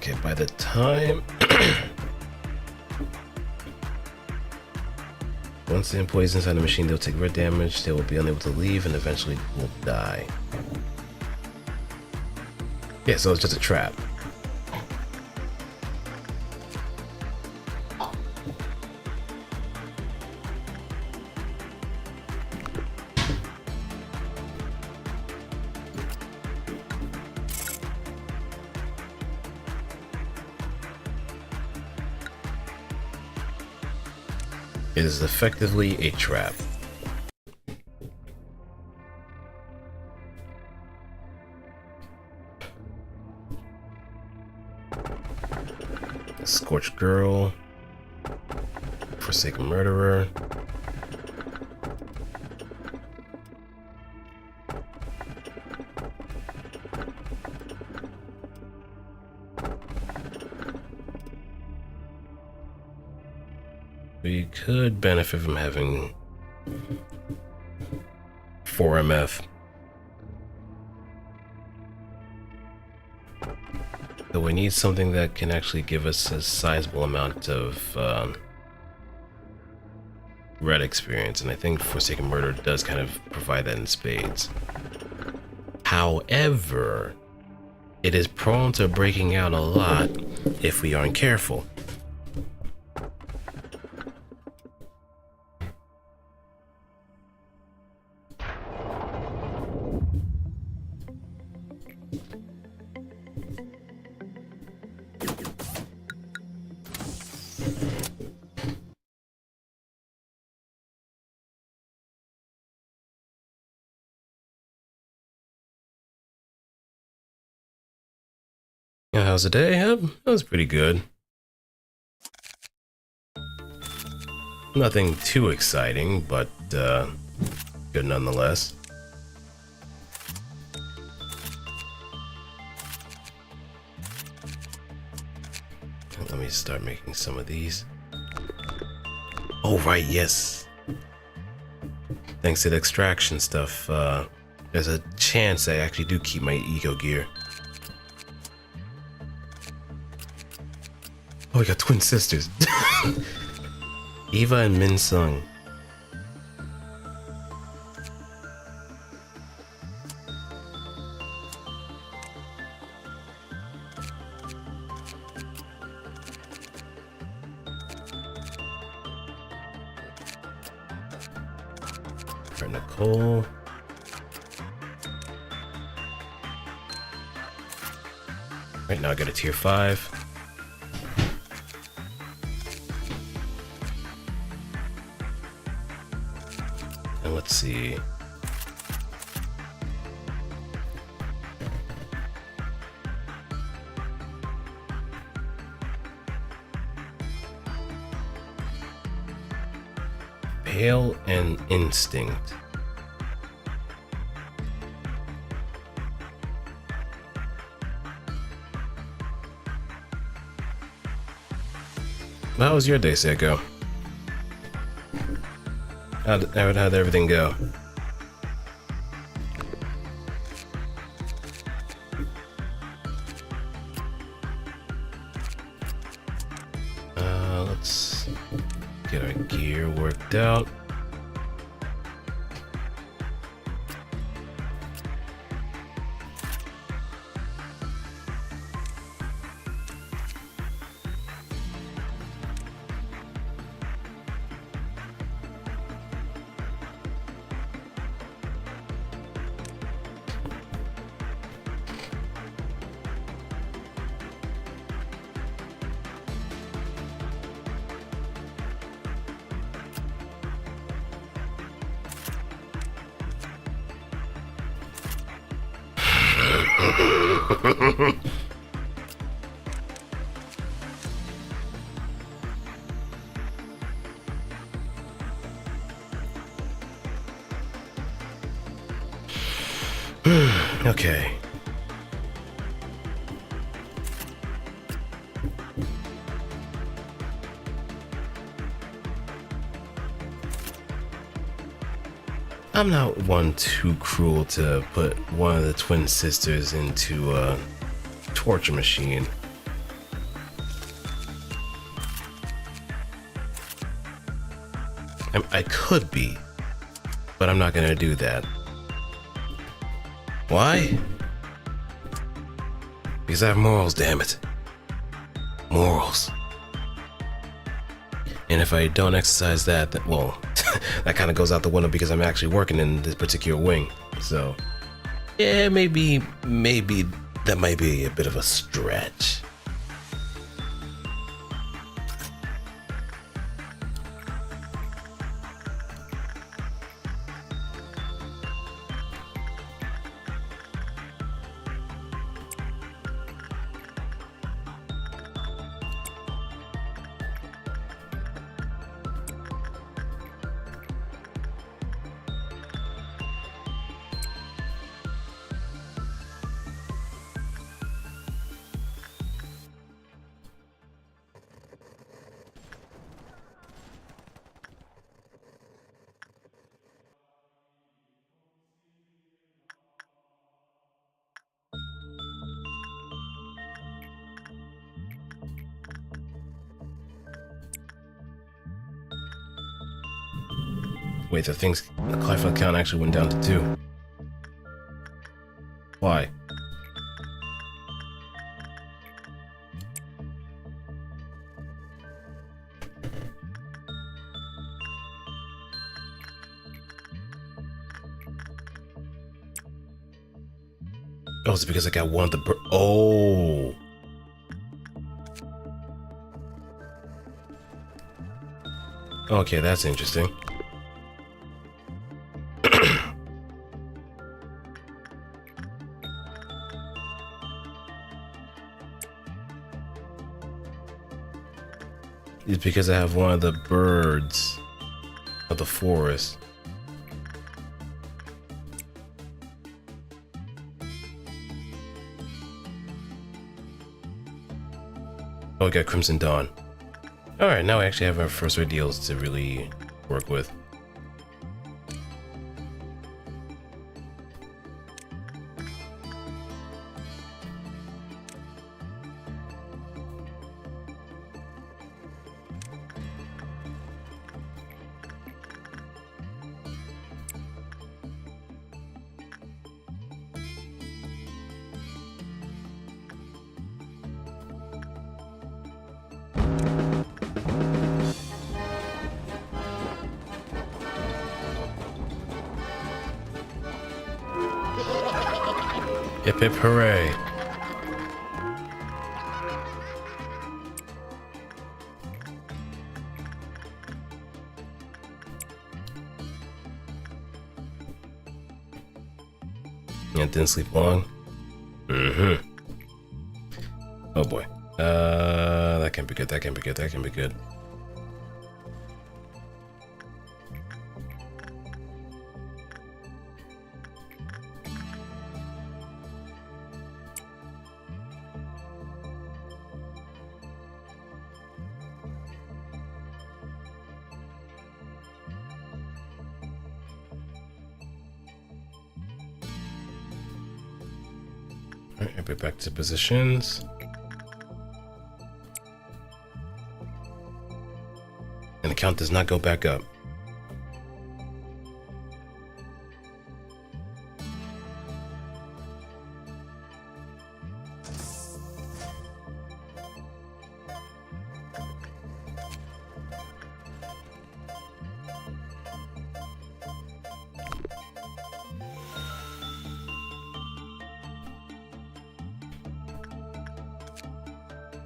Okay, by the time once the employees inside the machine, they'll take great damage, they will be unable to leave, and eventually will die. Yeah, so it's just a trap. It is effectively a trap. Scorched Girl, Forsaken Murderer. We could benefit from having 4MF. Though we need something that can actually give us a sizable amount of red experience, and I think Forsaken Murder does kind of provide that in spades. However, it is prone to breaking out a lot if we aren't careful. Yeah, how's the day? That was pretty good. Nothing too exciting, but good nonetheless. Let me start making some of these. Oh, right, yes. Thanks to the extraction stuff, there's a chance I actually do keep my eco gear. Oh, we got twin sisters. Eva and Min Sung. For Nicole. Right now I got a tier 5. And let's see. Pale and Instinct. How was your day, Seiko? How'd everything go? Let's get our gear worked out. Okay. I'm not one too cruel to put one of the twin sisters into a torture machine. I could be, but I'm not gonna do that. Why? Because I have morals, damn it. Morals. And if I don't exercise that, then, well, that kind of goes out the window because I'm actually working in this particular wing. So, yeah, maybe that might be a bit of a stretch. Wait, the Clyfeld count actually went down to 2. Why? Oh, it's because I got one of the oh. Okay, that's interesting. It's because I have one of the birds of the forest. Oh, I got Crimson Dawn. Alright, now I actually have our first ideals to really work with. Hip hip hooray. Yeah, didn't sleep long. Mm-hmm. Oh boy. That can be good, that can be good, that can be good. Alright, be back to positions. And the count does not go back up.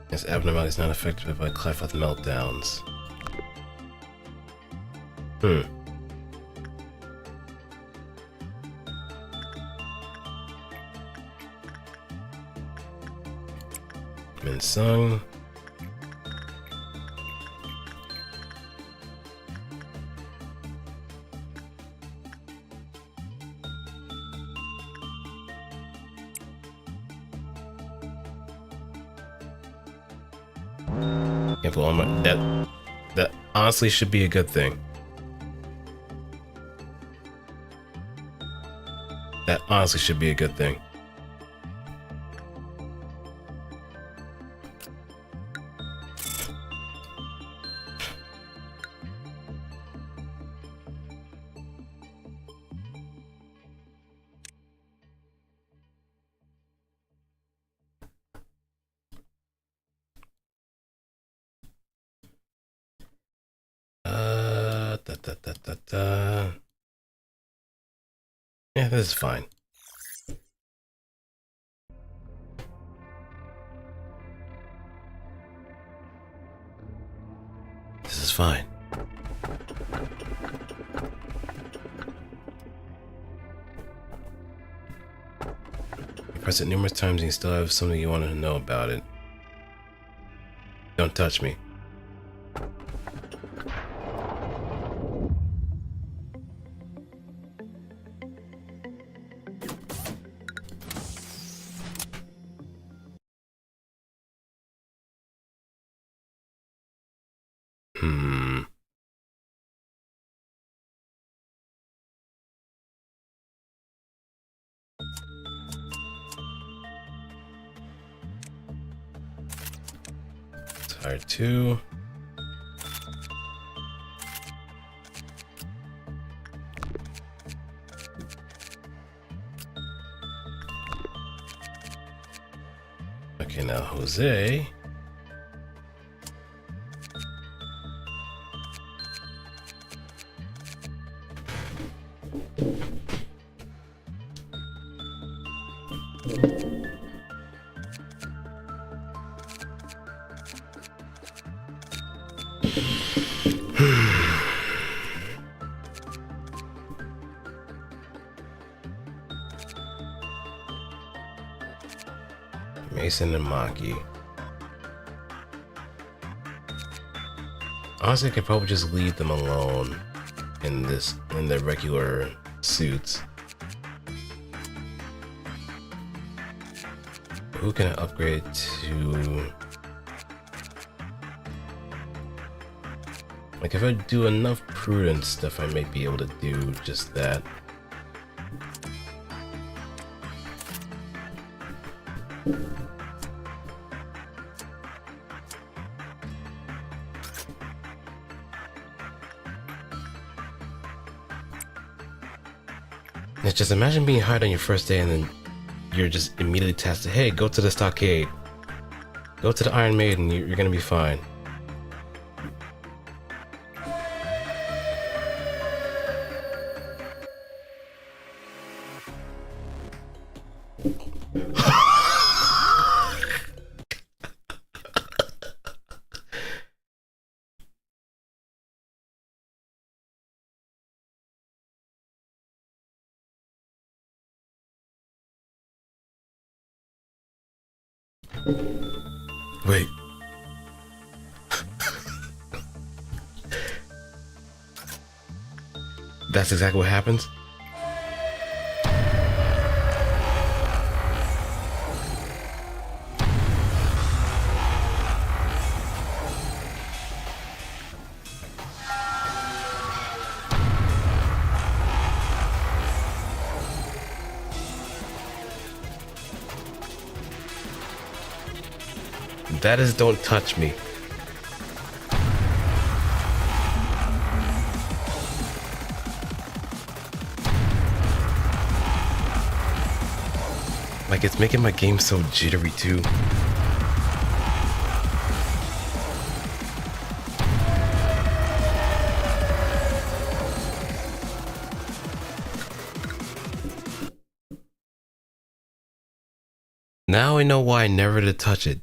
This abnormality is not affected by Clyfeth meltdowns. Minsung. Yeah, but that honestly should be a good thing. That honestly should be a good thing. Yeah, this is fine. This is fine. You press it numerous times and you still have something you want to know about it. Don't touch me. Tire 2. Okay, now Jose. Mason and Maki. Honestly, I could probably just leave them alone in their regular suits. Who can I upgrade to? Like, if I do enough prudence stuff, I might be able to do just that. It's just, imagine being hired on your first day and then you're just immediately tasked to, hey, go to the stockade. Go to the Iron Maiden, you're gonna be fine. Wait. That's exactly what happens? That is, don't touch me. Like, it's making my game so jittery too. Now I know why never to touch it.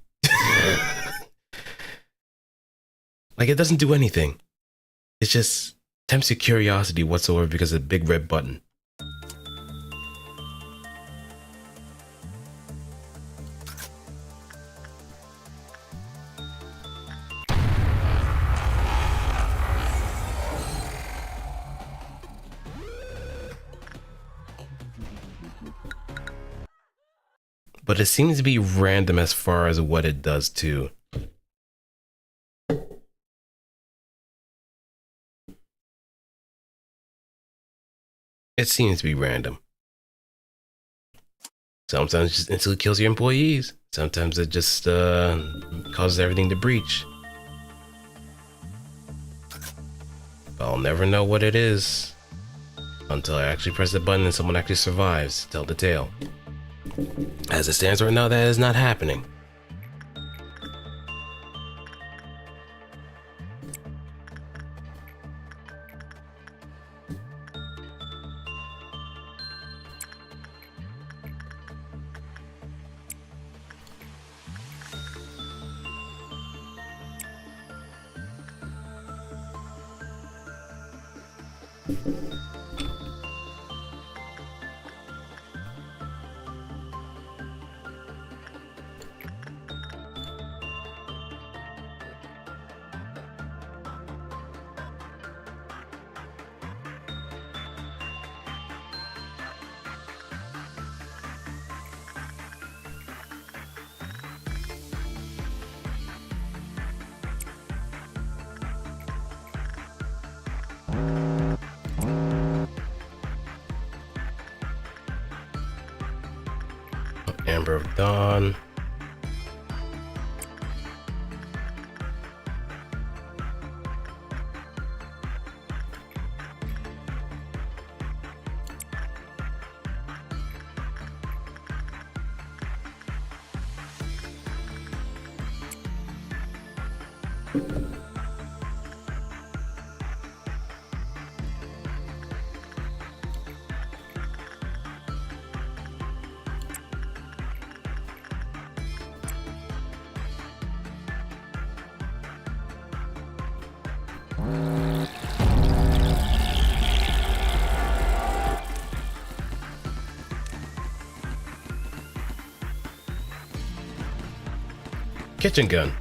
Like, it doesn't do anything. It just tempts your curiosity whatsoever because of the big red button. But it seems to be random as far as what it does too. It seems to be random. Sometimes it just instantly kills your employees. Sometimes it just causes everything to breach. But I'll never know what it is until I actually press the button and someone actually survives to tell the tale. As it stands right now, that is not happening. Amber of Dawn. Kitchen gun.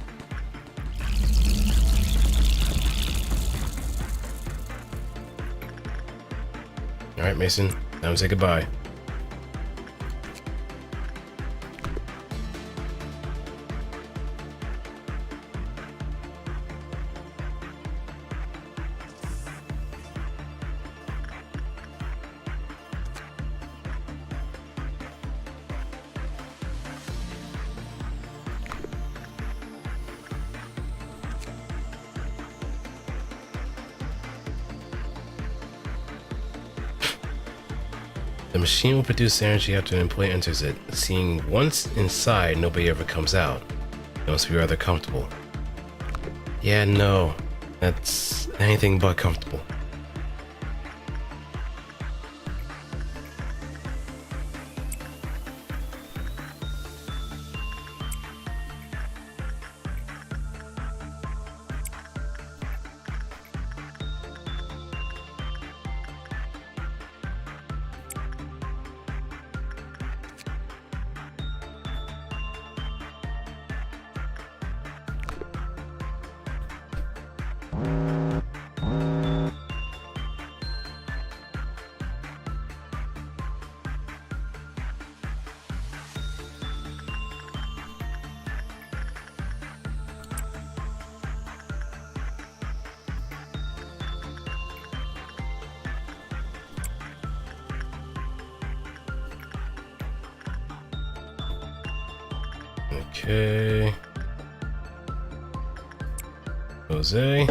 All right, Mason, time to say goodbye. The machine will produce energy after an employee enters it. Seeing once inside, nobody ever comes out. It must be rather comfortable. Yeah, no. That's anything but comfortable. Okay. Jose.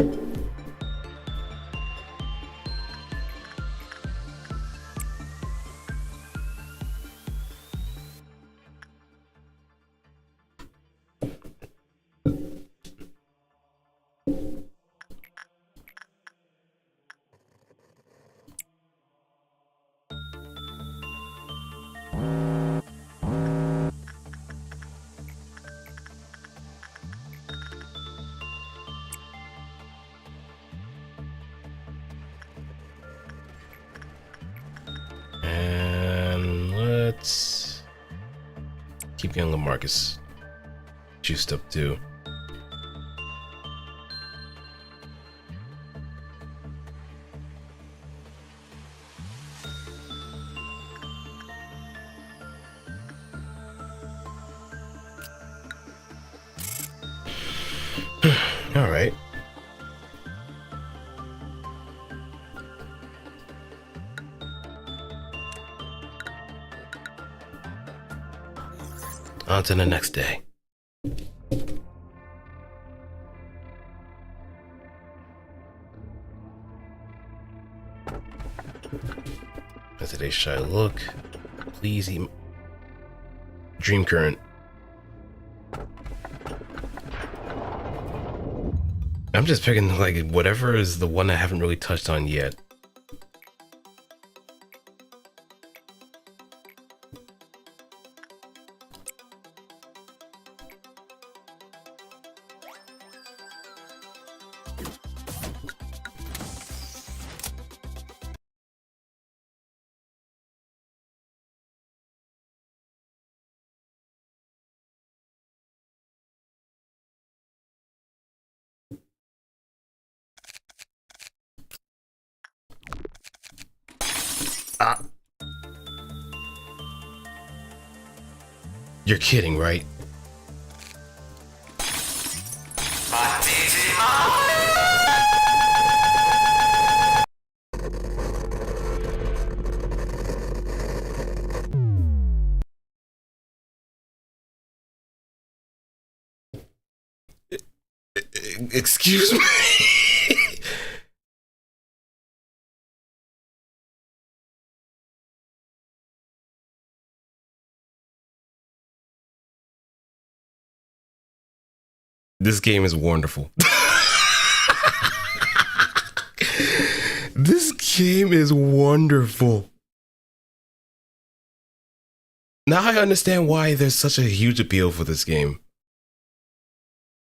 And let's keep young Lamarcus juiced up too. All right. On to the next day. At today's shy look, please eat Dream Current. I'm just picking like whatever is the one I haven't really touched on yet. Ah, you're kidding, right? Excuse me. This game is wonderful. This game is wonderful. Now I understand why there's such a huge appeal for this game.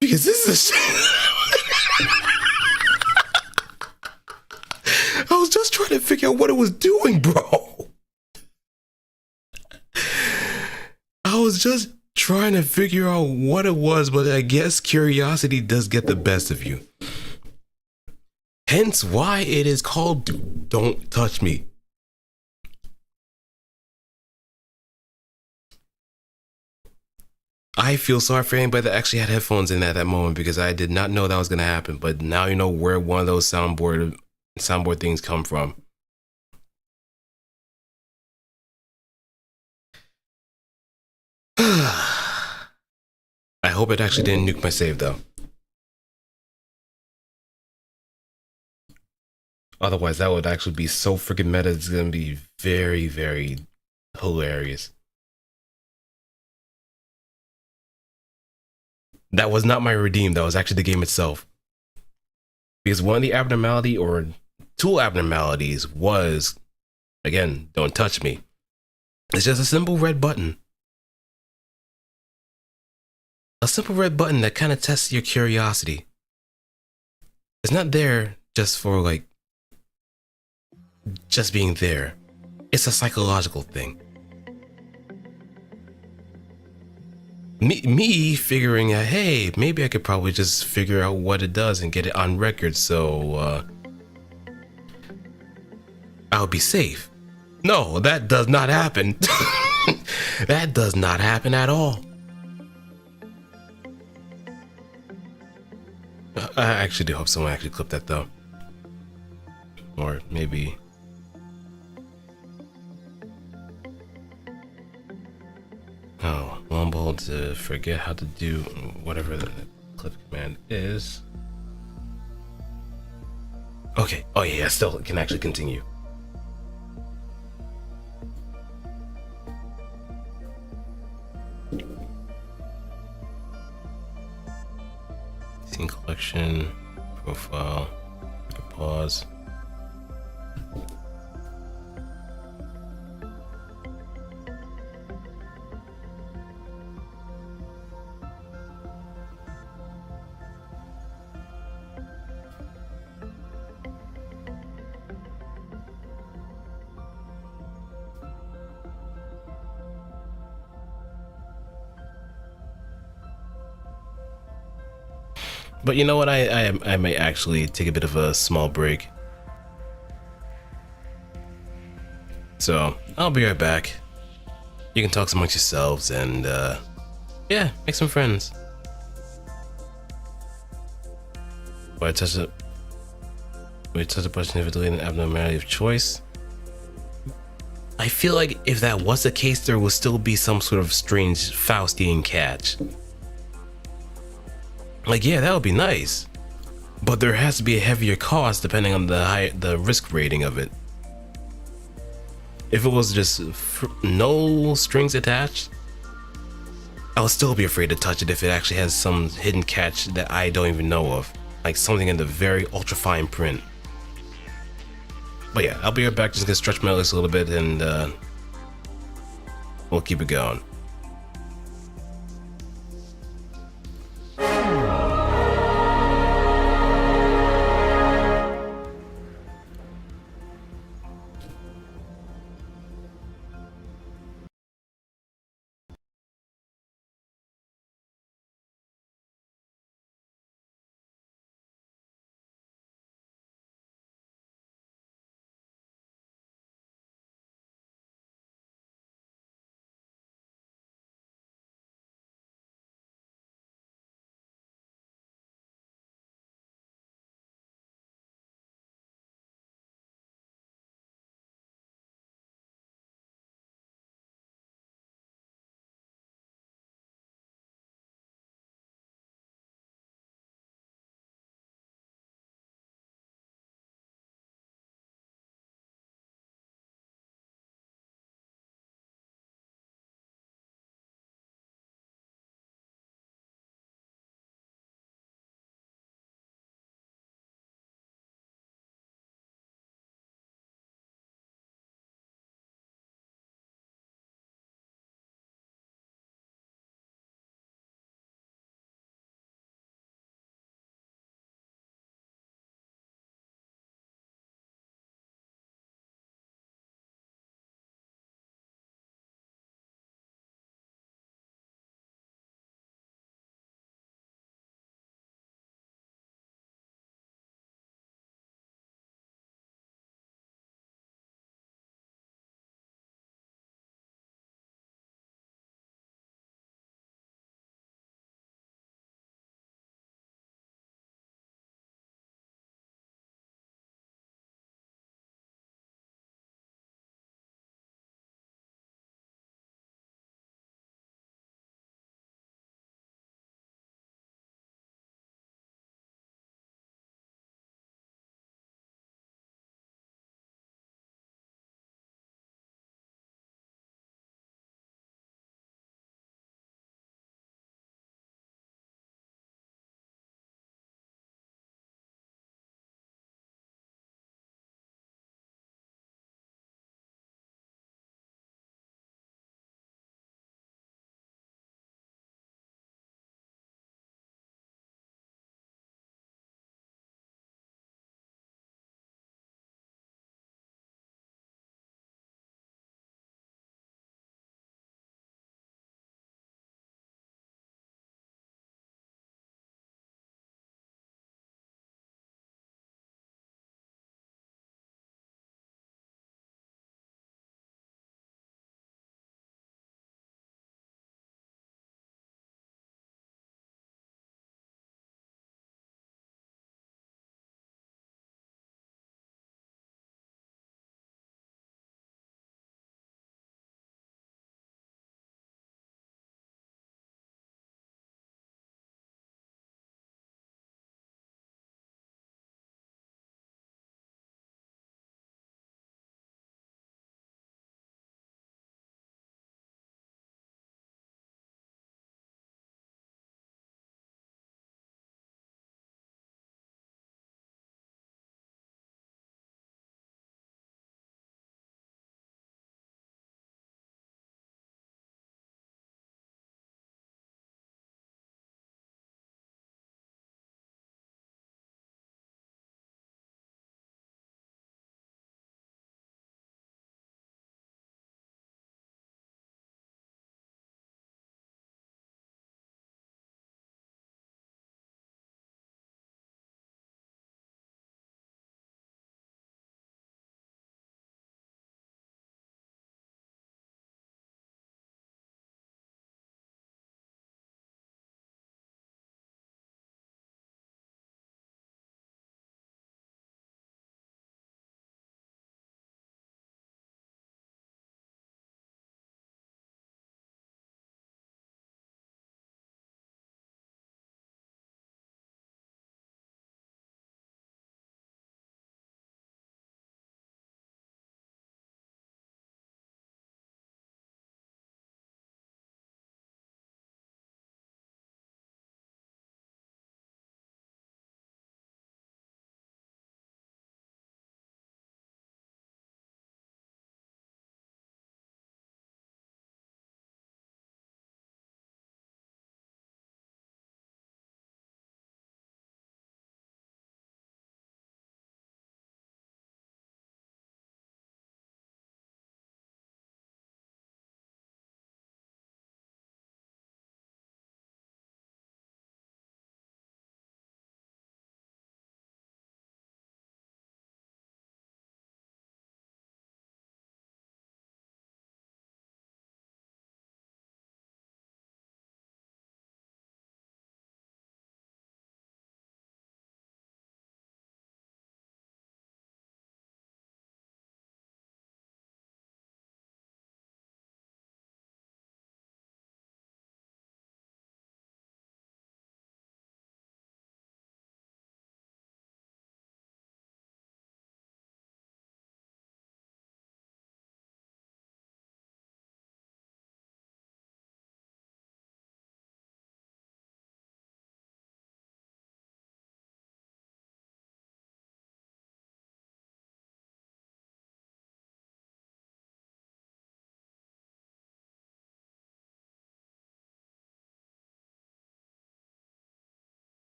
Because this is I was just trying to figure out what it was doing, bro. I was just trying to figure out what it was, but I guess curiosity does get the best of you. Hence why it is called Don't Touch Me. I feel sorry for anybody that actually had headphones in at that moment because I did not know that was going to happen. But now you know where one of those soundboard things come from. I hope it actually didn't nuke my save though. Otherwise, that would actually be so freaking meta. It's going to be very, very hilarious. That was not my redeem. That was actually the game itself. Because one of the abnormality or two abnormalities was, again, don't touch me. It's just a simple red button. A simple red button that kind of tests your curiosity. It's not there just for like, just being there. It's a psychological thing. Me figuring out, hey, maybe I could probably just figure out what it does and get it on record so I'll be safe. No, that does not happen. That does not happen at all. I actually do hope someone actually clipped that though. Or maybe... Oh, mumble to forget how to do whatever the clip command is. Okay, oh yeah, still can actually continue. Scene collection, profile, pause. But you know what? I may actually take a bit of a small break. So I'll be right back. You can talk amongst yourselves and yeah, make some friends. Why touch it? Wait, touch a button if deleting an abnormality of choice. I feel like if that was the case, there would still be some sort of strange Faustian catch. Like, yeah, that would be nice, but there has to be a heavier cost depending on the risk rating of it. If it was just no strings attached, I would still be afraid to touch it if it actually has some hidden catch that I don't even know of, like something in the very ultra fine print. But yeah, I'll be right back. Just gonna stretch my legs a little bit and we'll keep it going.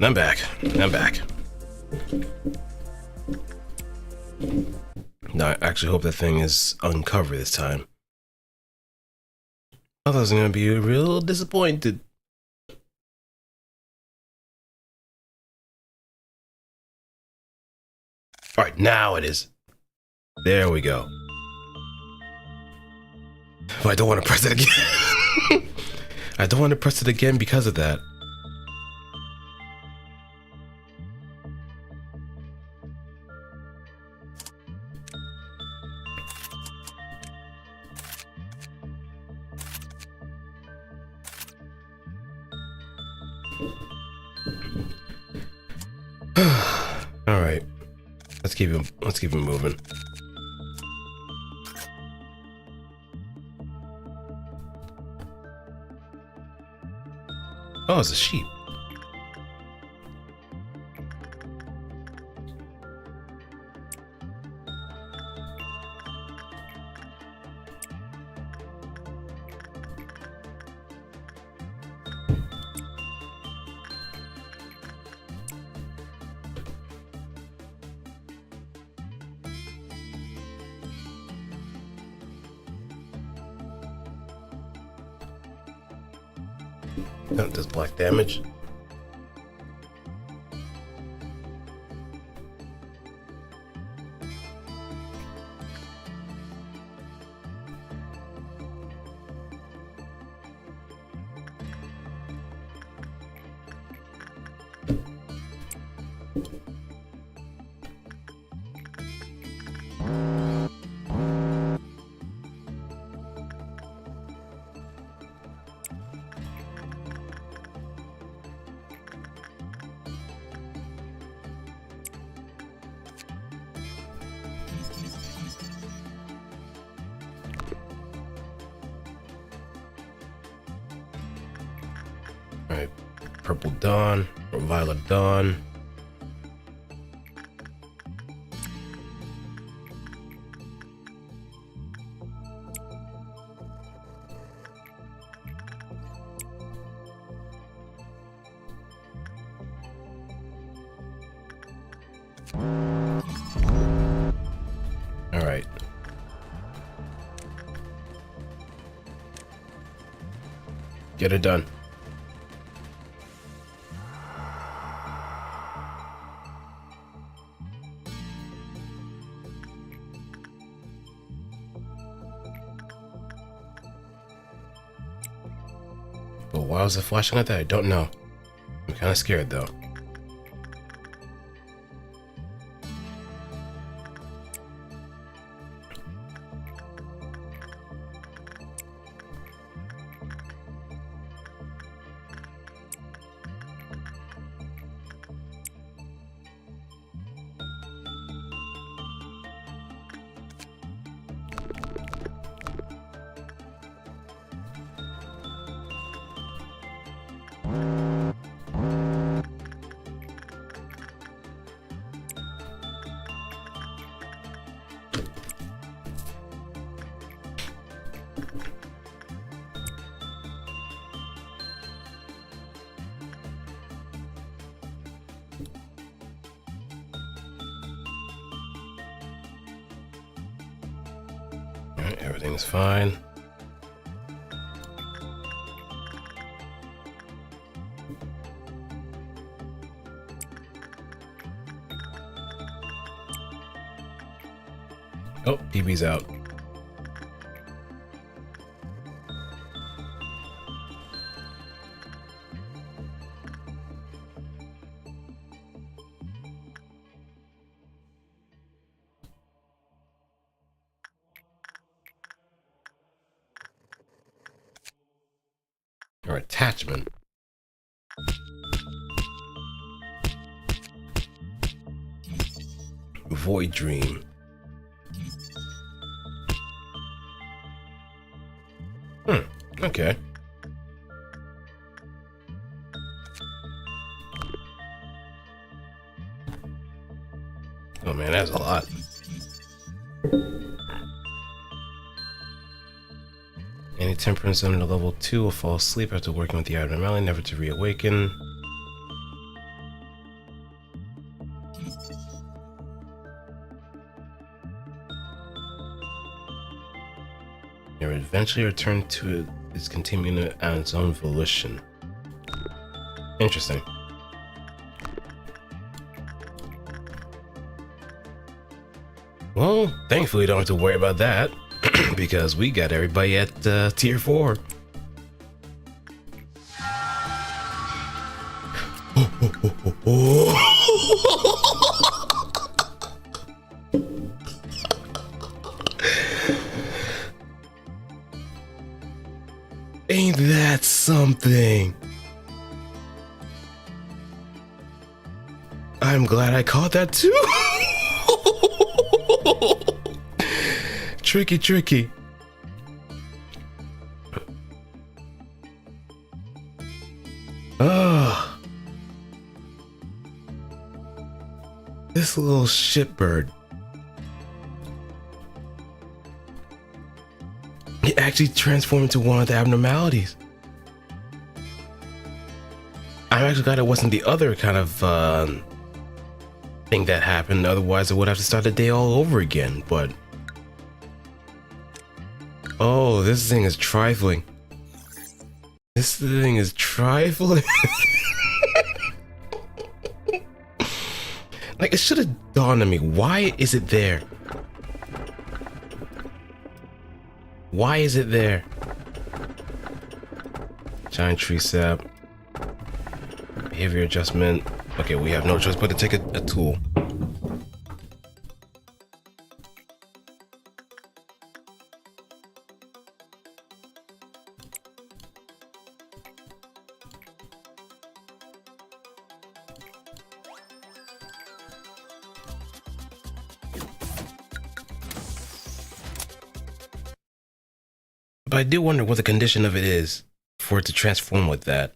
I'm back. I'm back. No, I actually hope that thing is uncovered this time. I was gonna be real disappointed. Alright, now it is. There we go. But I don't want to press it again. I don't want to press it again because of that. All right, let's keep it moving. Oh, it's a sheep. That does black damage. Alright, Purple Dawn, or Violet Dawn. Alright. Get it done. But why was it flashing like that? I don't know. I'm kind of scared though. Alright, everything's fine. Oh, PB's out. Or attachment. Void Dream. Okay. Oh man, that's a lot. Any temperance under level 2 will fall asleep after working with the abnormality, never to reawaken. eventually return to its continuing on its own volition. Interesting. Well, thankfully, don't have to worry about that because we got everybody at tier 4. Ain't that something? I'm glad I caught that too. Tricky, tricky. Ah, this little shitbird. It actually transformed into one of the abnormalities. I'm actually glad it wasn't the other kind of thing that happened. Otherwise, I would have to start the day all over again. But oh, this thing is trifling. This thing is trifling. Like, it should have dawned on me. Why is it there? Why is it there? Giant tree sap. Behavior adjustment. Okay, we have no choice but to take a tool. But I do wonder what the condition of it is for it to transform like that.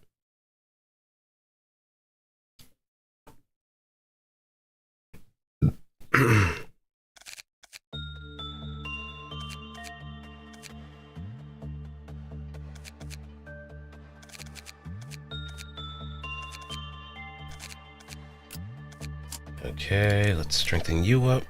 Okay, let's strengthen you up.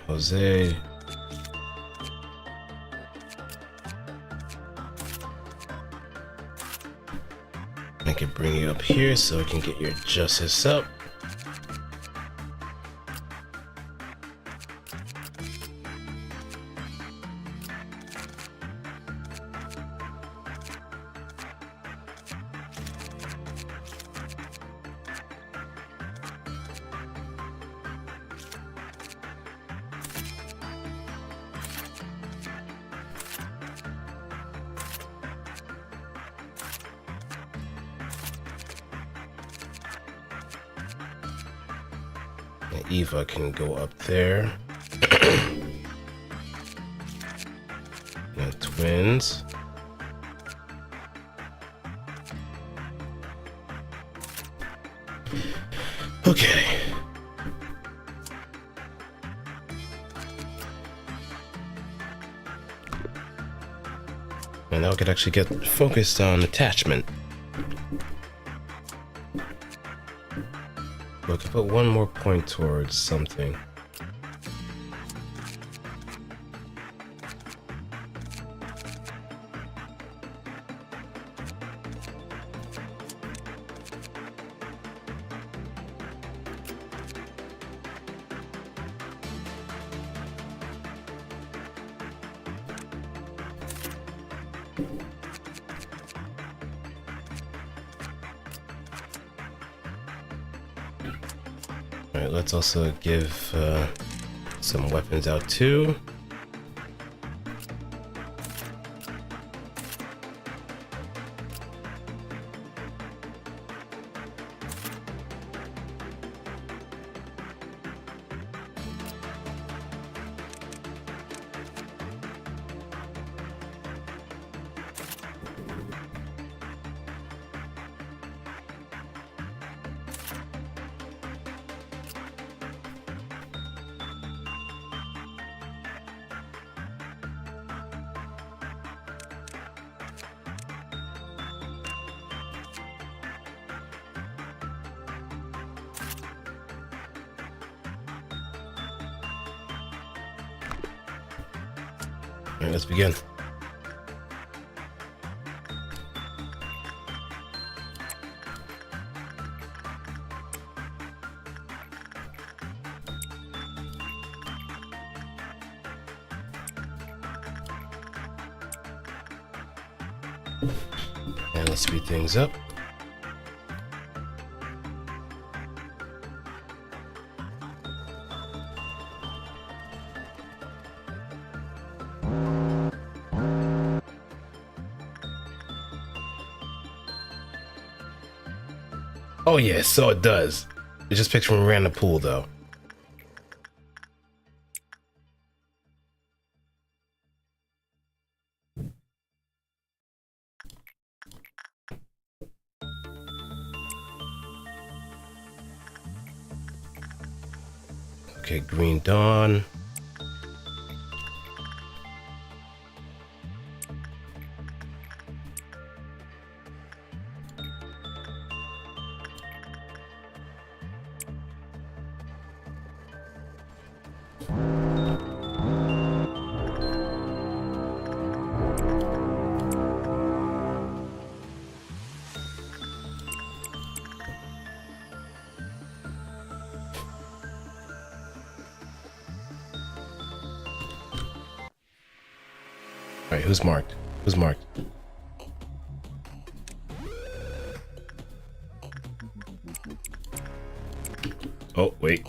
Jose. I can bring you up here so I can get your justice up. Eva can go up there. And twins. Okay. And now I could actually get focused on attachment. We can put one more point towards something. Alright, let's also give some weapons out too. Alright, let's begin. And let's speed things up. Oh yeah, so it does. It just picks from a random pool though. Okay, Green Dawn. Alright, who's marked? Who's marked? Oh, wait.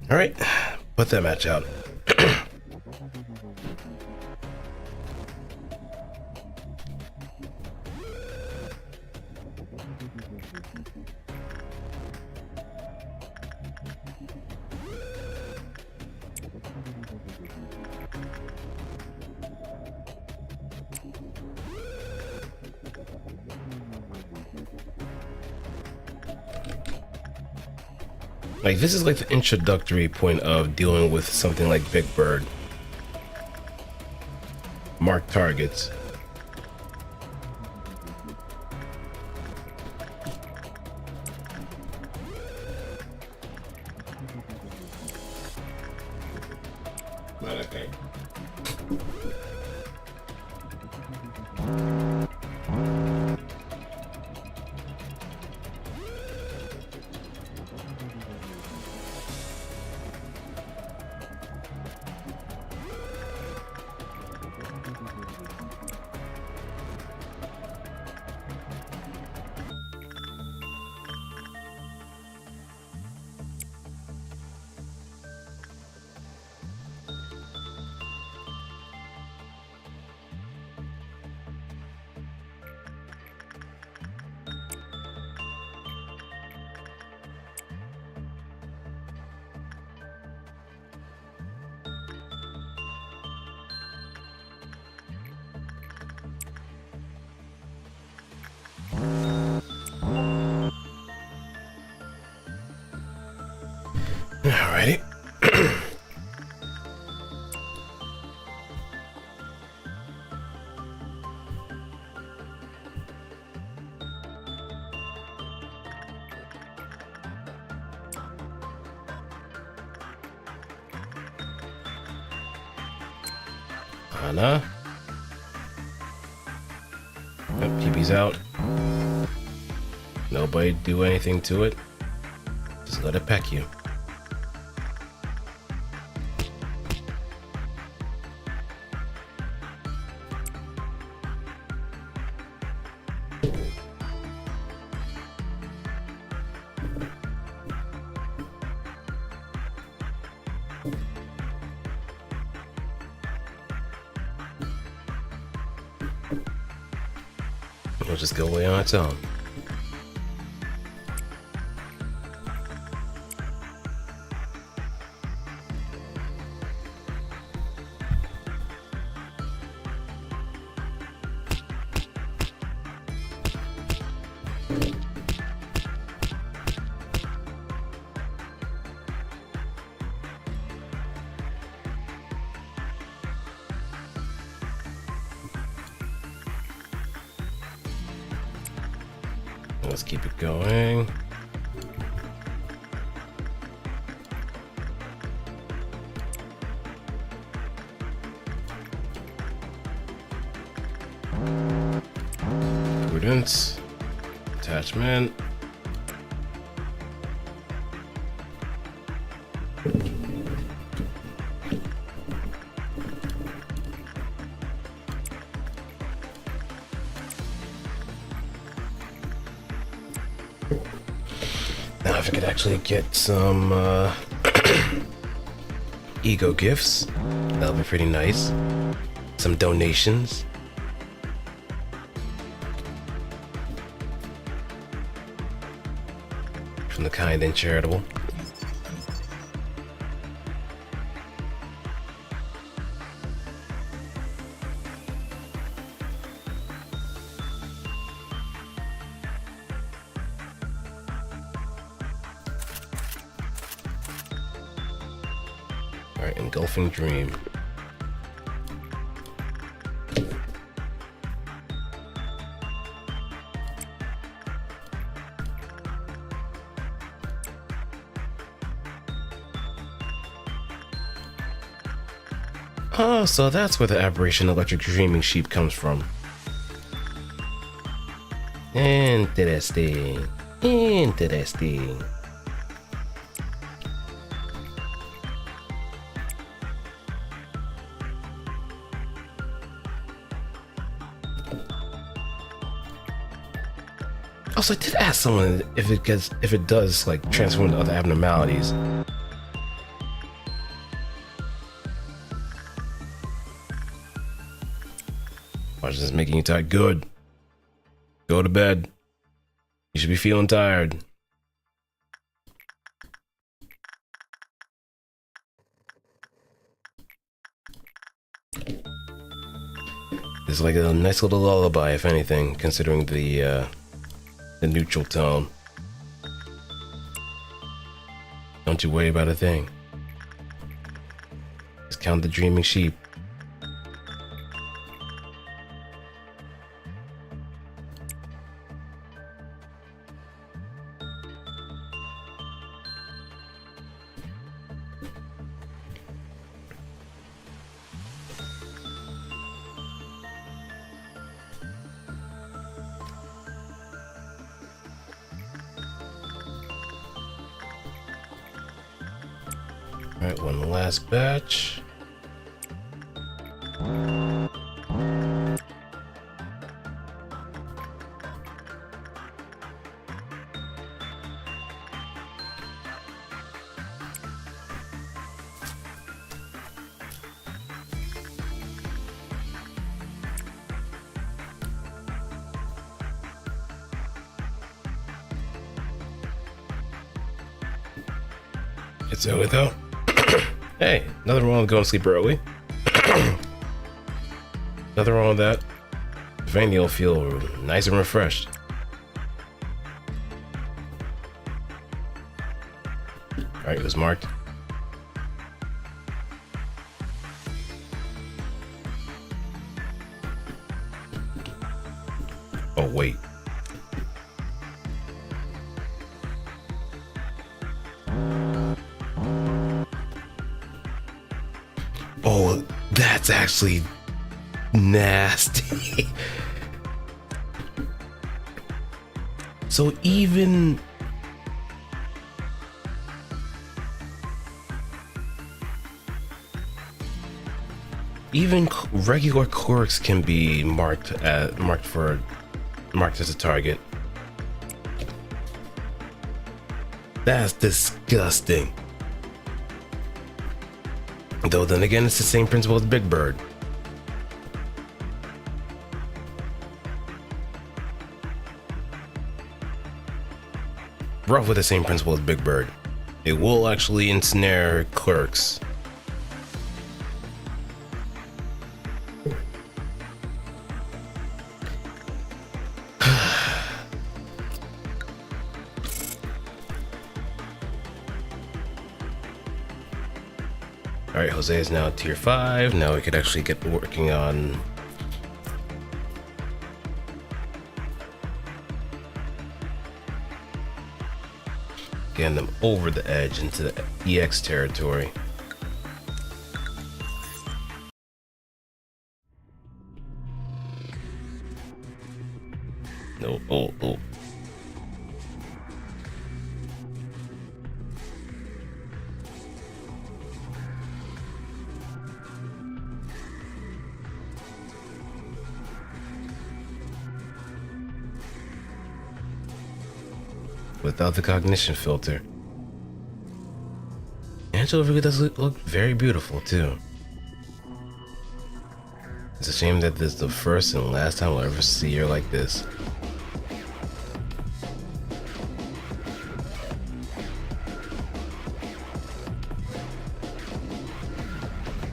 Alright, put that match out. Like, this is like the introductory point of dealing with something like Big Bird. Mark targets. But okay. Alrighty. Anna. Yep, PB's out. Nobody do anything to it. Just let it peck you. It'll just go away on its own. Let's keep it going. Prudence. Attachment. Now if I could actually get some ego gifts, that'll be pretty nice. Some donations. From the kind and charitable. Alright, engulfing dream. Oh, so that's where the aberration electric dreaming sheep comes from. Interesting. Interesting. Also, I did ask someone if it does like transform into other abnormalities. Watch this making you tired. Good. Go to bed. You should be feeling tired. It's like a nice little lullaby, if anything, considering the neutral tone. Don't you worry about a thing. Just count the dreaming sheep. Alright, one last batch. It's over though. Hey, nothing wrong with going to sleep early. Nothing wrong with that. If anything, you'll feel nice and refreshed. Alright, it was marked. Oh, wait. Oh, that's actually nasty. So even regular clerks can be marked as a target. That's disgusting. Though then again, it's the same principle as Big Bird. Roughly the same principle as Big Bird. It will actually ensnare clerks. Alright, Jose is now tier 5. Now we could actually get working on getting them over the edge into the EX territory. No, oh. Without the cognition filter. Angela really does look very beautiful too. It's a shame that this is the first and last time I'll ever see her like this.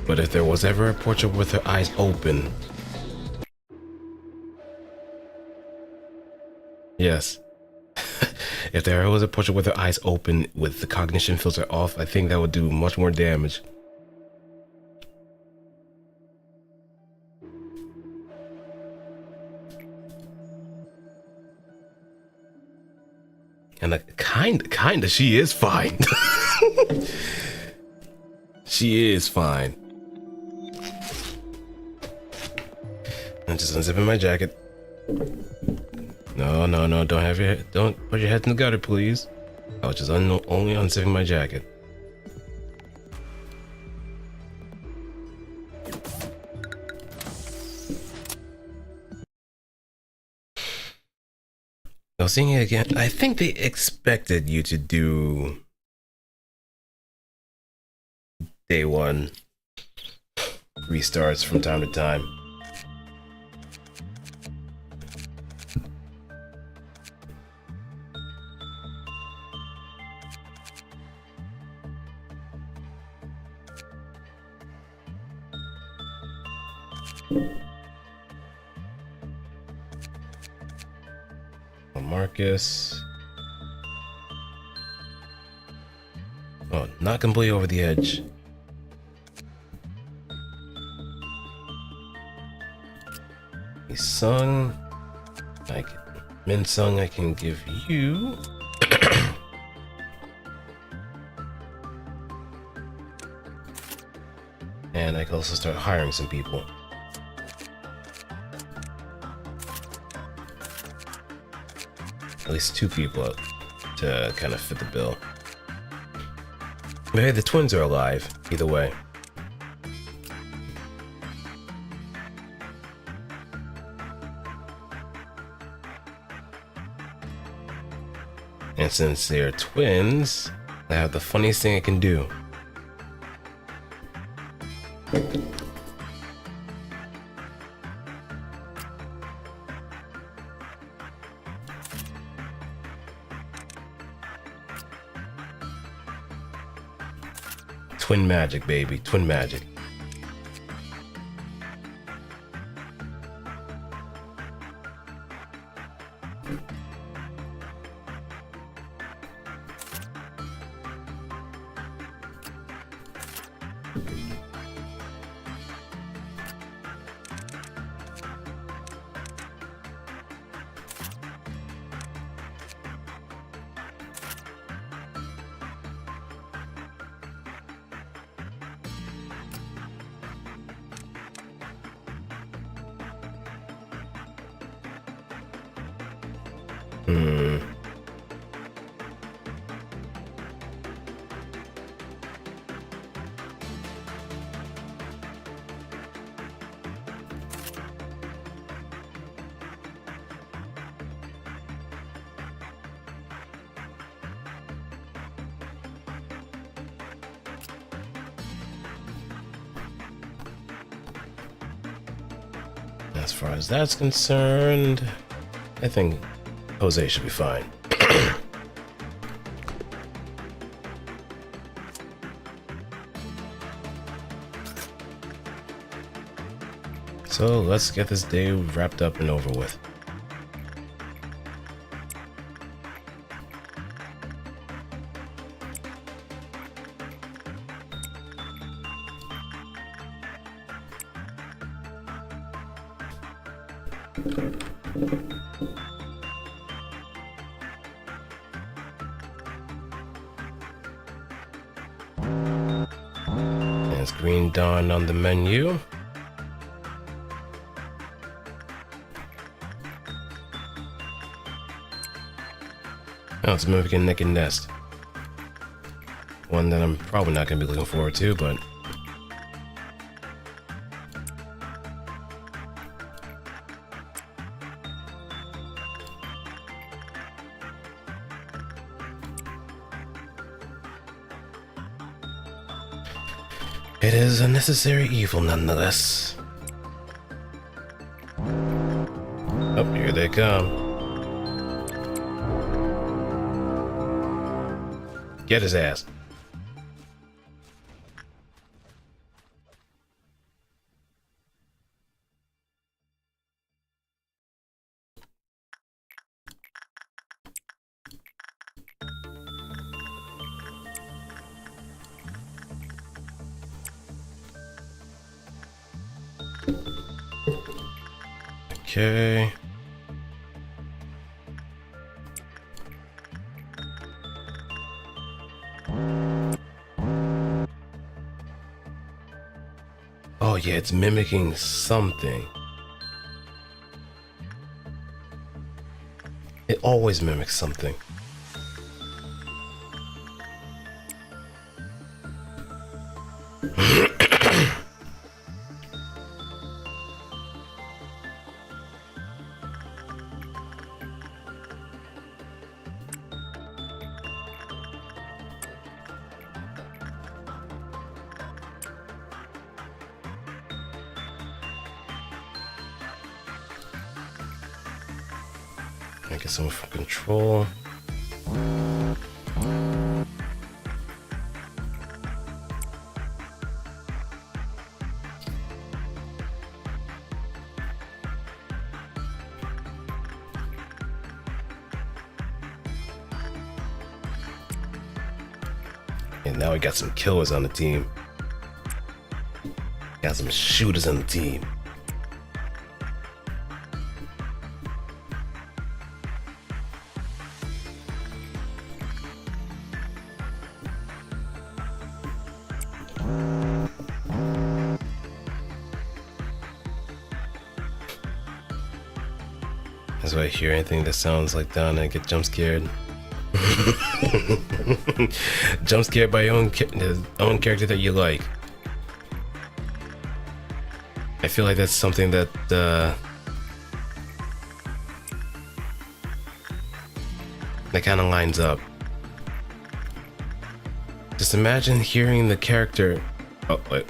But if there was ever a portrait with her eyes open... Yes. If there was a portrait with her eyes open with the cognition filter off, I think that would do much more damage. And kinda, she is fine. She is fine. I'm just unzipping my jacket. No, don't put your head in the gutter, please. I was just only unzipping my jacket. Now, seeing it again, I think they expected you to do day one restarts from time to time. Marcus. Oh, not completely over the edge. He's sung. Min Sung, I can give you. And I can also start hiring some people. At least 2 people to kind of fit the bill. But hey, the twins are alive, either way. And since they're twins, I have the funniest thing I can do. Twin magic, baby. Twin magic. As far as that's concerned, I think Jose should be fine. So let's get this day wrapped up and over with. And it's Green Dawn on the menu. Oh, it's mimicking Neck and Nest. One that I'm probably not going to be looking forward to, but... it is a necessary evil nonetheless. Oh, here they come. Get his ass. Okay. Oh yeah, it's mimicking something. It always mimics something. I get someone from control. And now we got some killers on the team. Got some shooters on the team. That's why I hear anything that sounds like that and I get jump scared. Jump scared by your own character that you like. I feel like that's something that that kind of lines up. Just imagine hearing the character. Oh wait.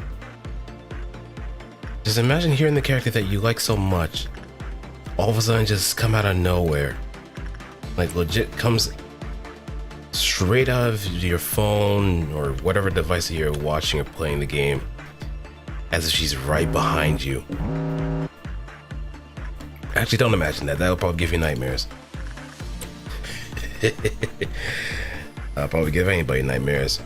Just imagine hearing the character that you like so much, all of a sudden just come out of nowhere. Like legit comes straight out of your phone or whatever device that you're watching or playing the game, as if she's right behind you. Actually, don't imagine that. That'll probably give you nightmares. I'll probably give anybody nightmares.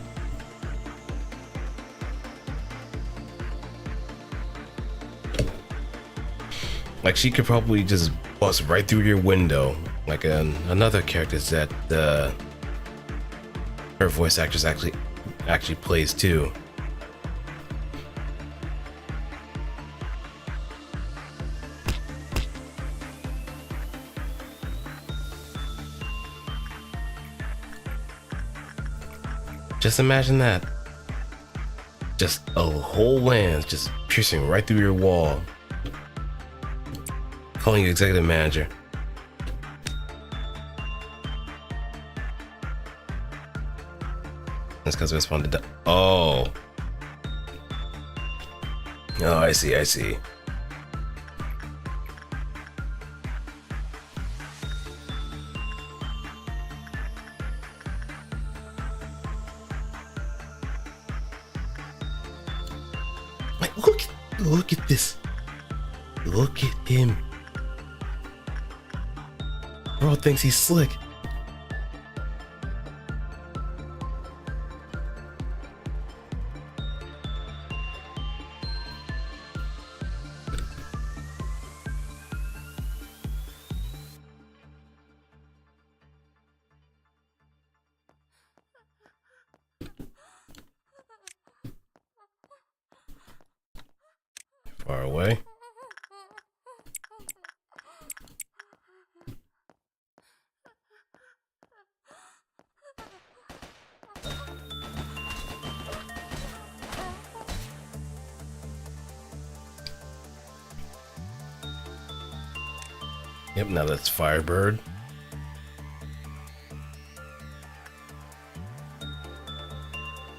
Like she could probably just bust right through your window, like another character that her voice actress actually plays too. Just imagine that. Just a whole lens just piercing right through your wall. Calling you executive manager. That's because I responded to. Oh. Oh, I see, I see. Like, look at this. Look at him. Bro thinks he's slick. far away. Yep, now that's Firebird.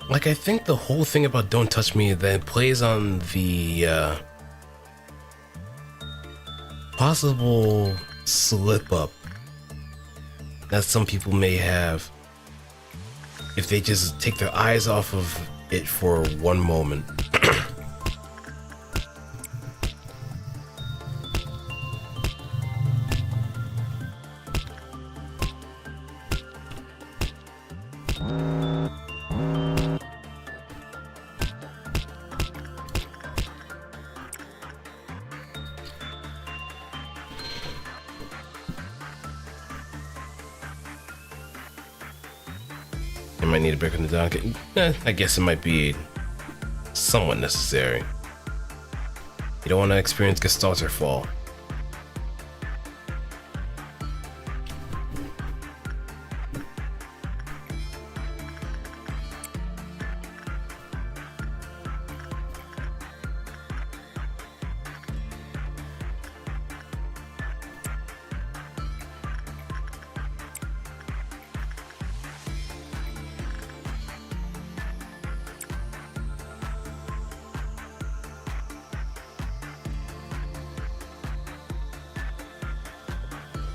Like, I think the whole thing about Don't Touch Me that plays on the possible slip up that some people may have if they just take their eyes off of it for one moment. You might need a break on the donkey. I guess it might be somewhat necessary. You don't want to experience Gestalter fall.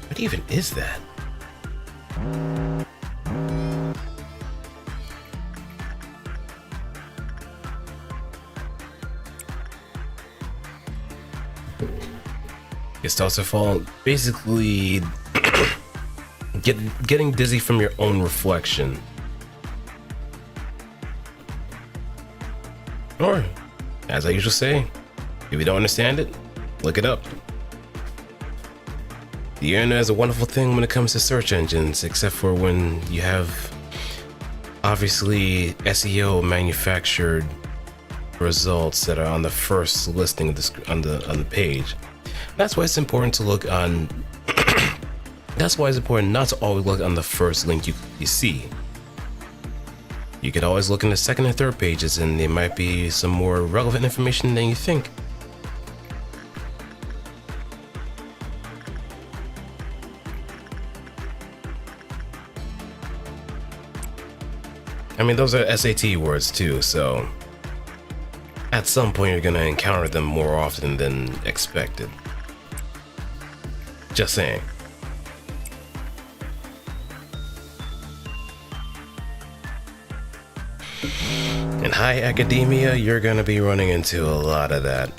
What even is that? Gestalter fall, basically getting dizzy from your own reflection. Or, as I usually say, if you don't understand it, look it up. The internet is a wonderful thing when it comes to search engines, except for when you have obviously SEO manufactured results that are on the first listing of on the page. That's why it's important to look on. That's why it's important not to always look on the first link you see. You could always look in the second and third pages, and there might be some more relevant information than you think. I mean, those are SAT words too, so at some point you're gonna encounter them more often than expected. Just saying. In high academia, you're gonna be running into a lot of that.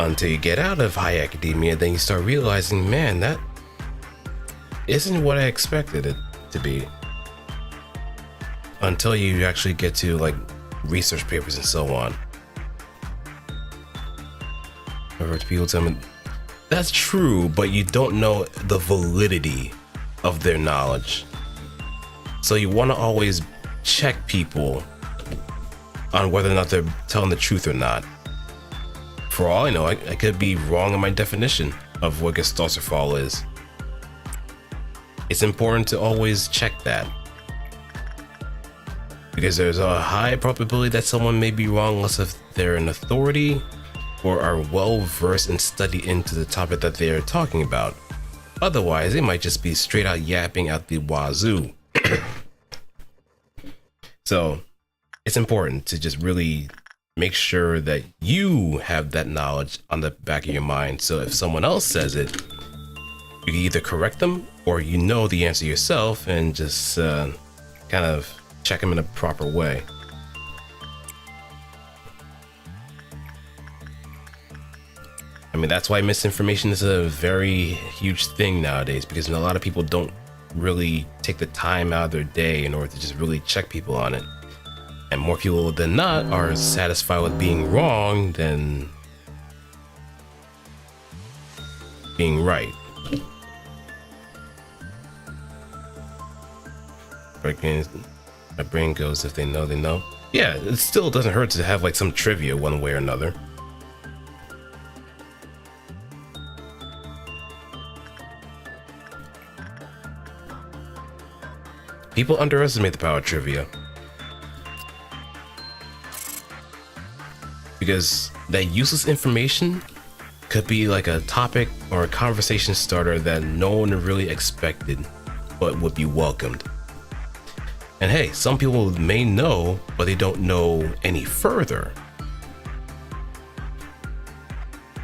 Until you get out of high academia, then you start realizing, man, that isn't what I expected it to be. Until you actually get to like research papers and so on. I've heard people tell me that's true, but you don't know the validity of their knowledge. So you want to always check people on whether or not they're telling the truth or not. For all I know, I could be wrong in my definition of what Gestalter fall is. It's important to always check that, because there's a high probability that someone may be wrong unless if they're an authority or are well versed and studied into the topic that they're talking about. Otherwise, they might just be straight out yapping out the wazoo. So it's important to just really make sure that you have that knowledge on the back of your mind. So if someone else says it, you can either correct them or you know the answer yourself and just kind of check them in a proper way. I mean, that's why misinformation is a very huge thing nowadays, because a lot of people don't really take the time out of their day in order to just really check people on it. And more people than not are satisfied with being wrong than being right. My brain goes, if they know, they know. Yeah, it still doesn't hurt to have like some trivia one way or another. People underestimate the power of trivia. Because that useless information could be like a topic or a conversation starter that no one really expected, but would be welcomed. And hey, some people may know, but they don't know any further.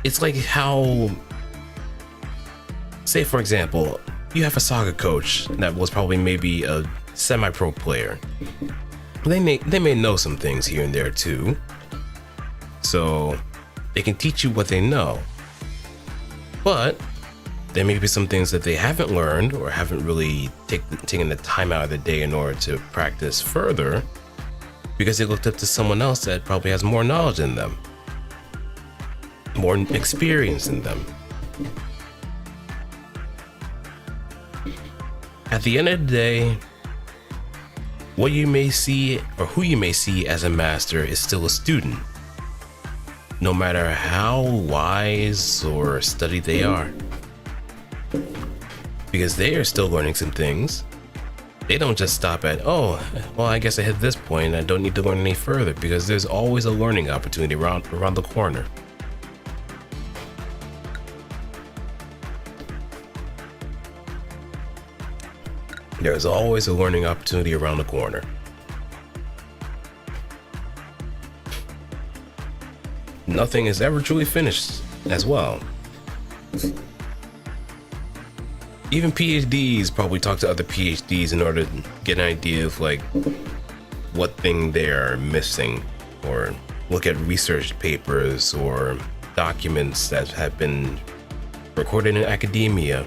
It's like how, say for example, you have a soccer coach that was probably maybe a semi-pro player. They may know some things here and there too. So they can teach you what they know. But there may be some things that they haven't learned or haven't really taken the time out of the day in order to practice further, because they looked up to someone else that probably has more knowledge than them, more experience than them. At the end of the day, what you may see or who you may see as a master is still a student, no matter how wise or studied they are. Because they are still learning some things. They don't just stop at, oh, well, I guess I hit this point and I don't need to learn any further, because there's always a learning opportunity around the corner. There's always a learning opportunity around the corner. Nothing is ever truly finished as well. Even PhDs probably talk to other PhDs in order to get an idea of like what thing they're missing, or look at research papers or documents that have been recorded in academia.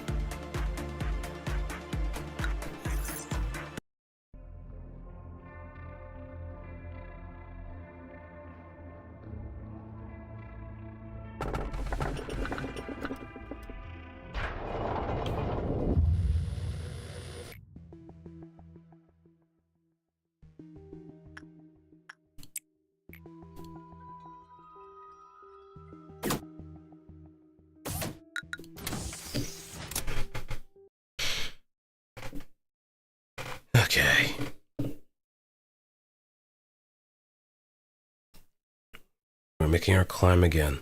Okay. We're making our climb again.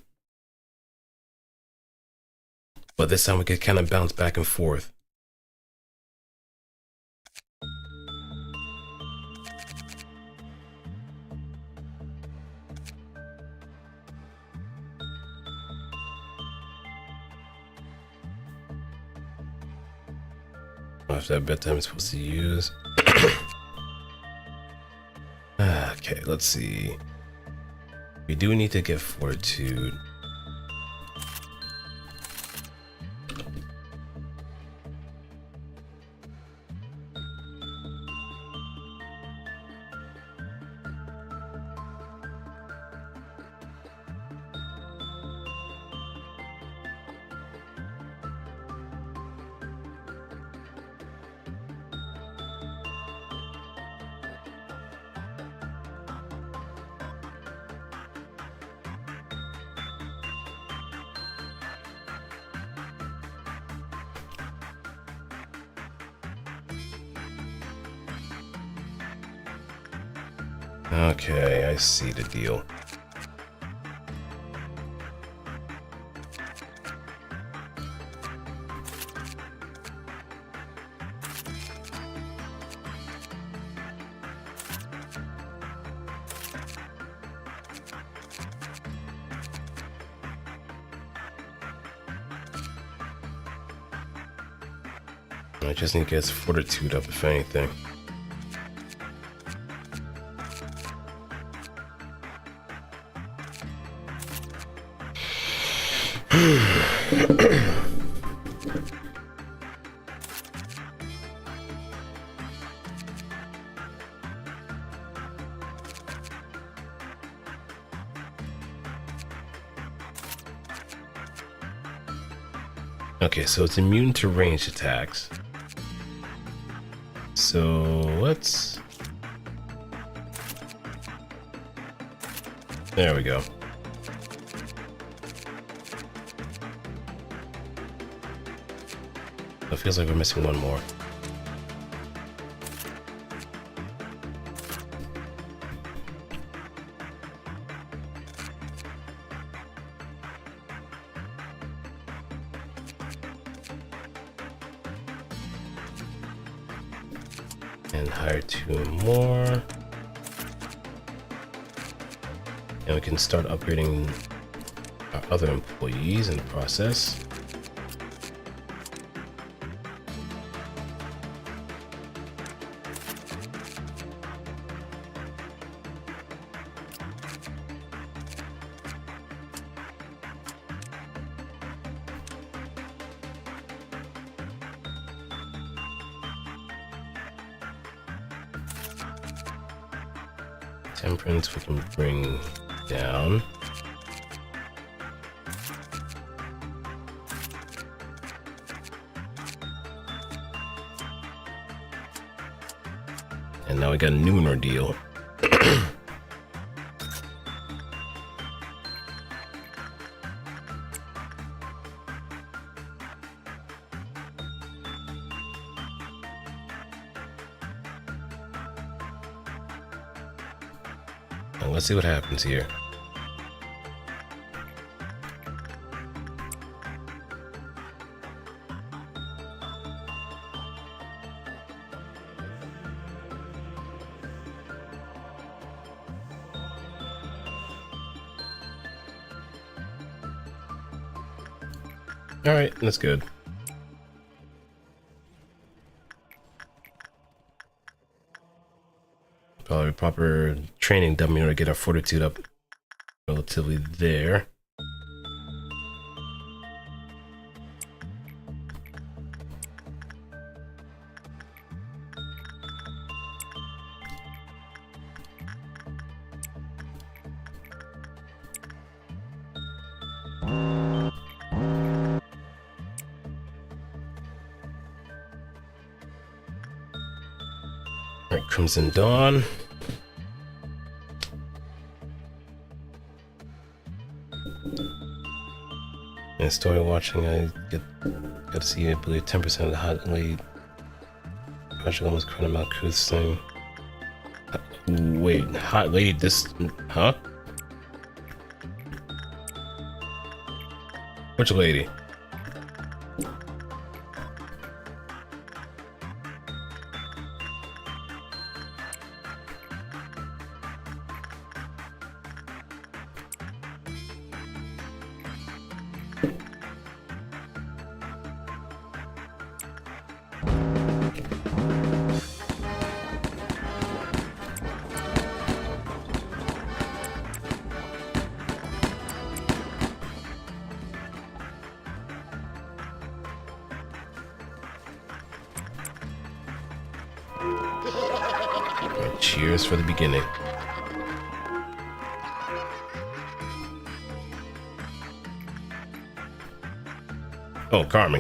But this time we could kind of bounce back and forth. After that bedtime is supposed to use. Okay, let's see. We do need to get fortitude. Okay, I see the deal. I just need to get his fortitude up, if anything. Okay, so it's immune to ranged attacks. So let's... There we go. It feels like we're missing one more. And hire 2 more. And we can start upgrading our other employees in the process. Temperance we can bring down. And now we got a new ordeal. Now let's see what happens here. All right, that's good. Probably proper training done in order to get our fortitude up relatively there. Alright, Crimson Dawn. In story watching, I got to see, I believe, 10% of the Hot Lady Project almost Chrono Malkuth's thing. Wait, Hot Lady, this, huh? Which lady? Cheers for the beginning. Oh, Carmen.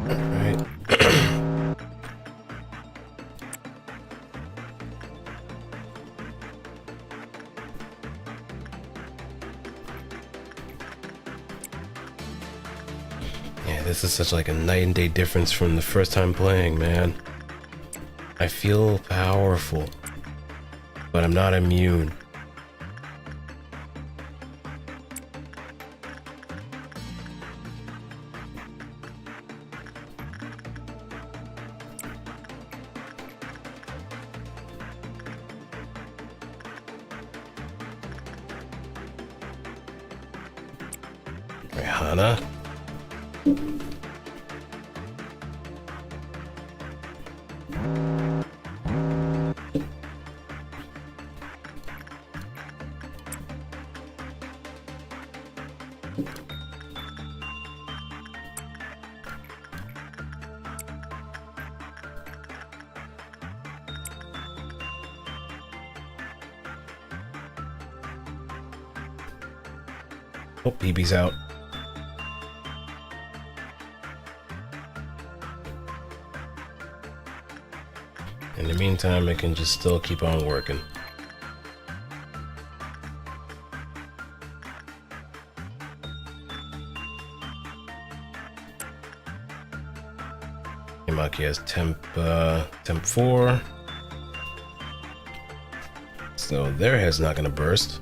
Alright. Yeah, this is such like a night and day difference from the first time playing, man. I feel powerful, but I'm not immune. Hana. Oh, BB's out. In the meantime, I can just still keep on working. Maki has temp 4. So their head's not gonna burst.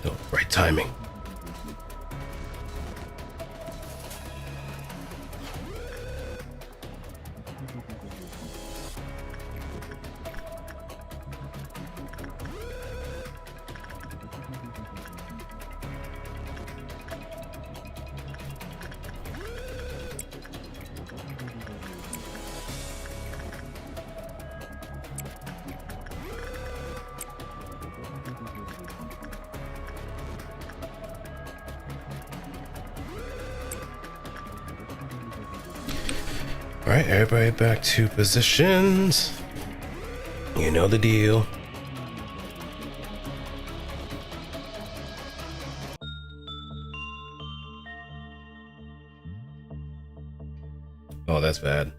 Oh, right timing. Alright, everybody back to positions. You know the deal. Oh, that's bad.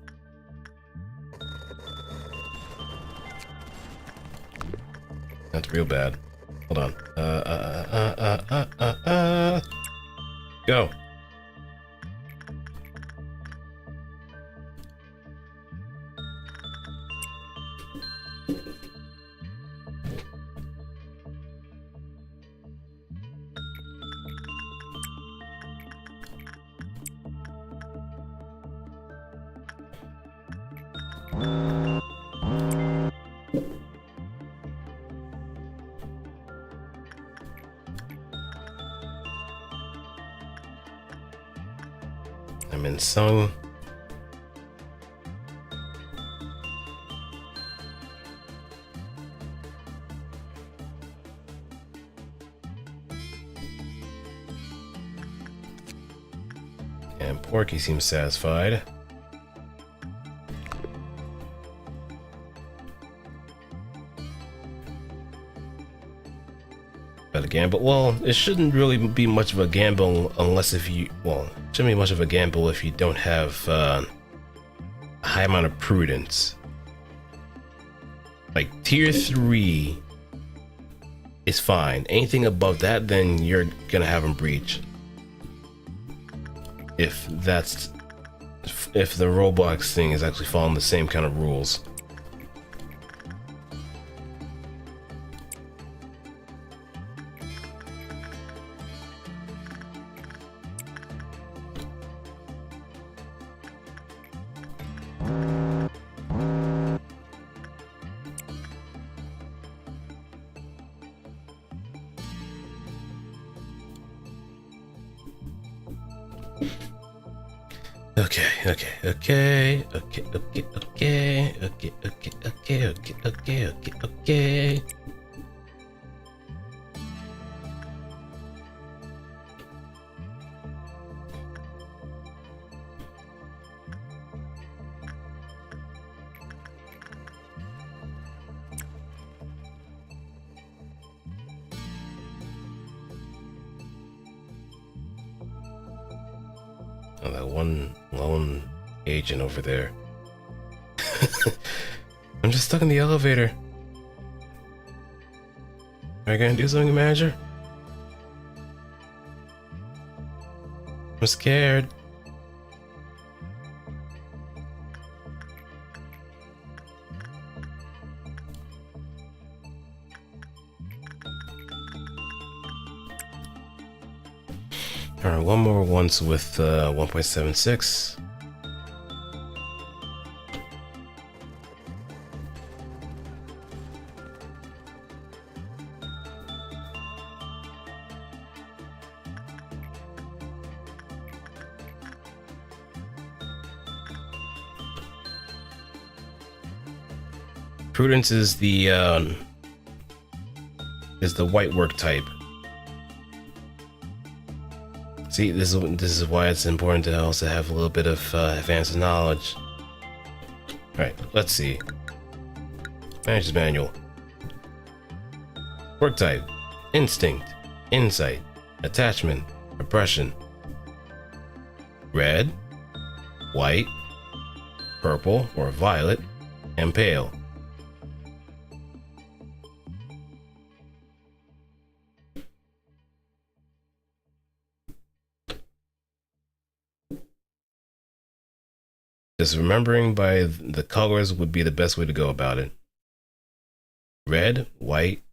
That's real bad. Hold on. Go. I'm in sung. And Porky seems satisfied. But a gamble, well, it shouldn't really be much of a gamble unless if you, well, it shouldn't be much of a gamble if you don't have a high amount of prudence. Like tier 3 is fine. Anything above that, then you're gonna have him breach. If the Roblox thing is actually following the same kind of rules. Okay. Oh, that one lone agent over there. I'm just stuck in the elevator. Are you gonna do something, manager? I'm scared. Alright, one more once with 1.76. Prudence is the white work type. See, this is why it's important to also have a little bit of advanced knowledge. Alright, let's see. Manager's manual. Work type: instinct, insight, attachment, repression. Red, white, purple or violet, and pale. Just remembering by the colors would be the best way to go about it. Red, white,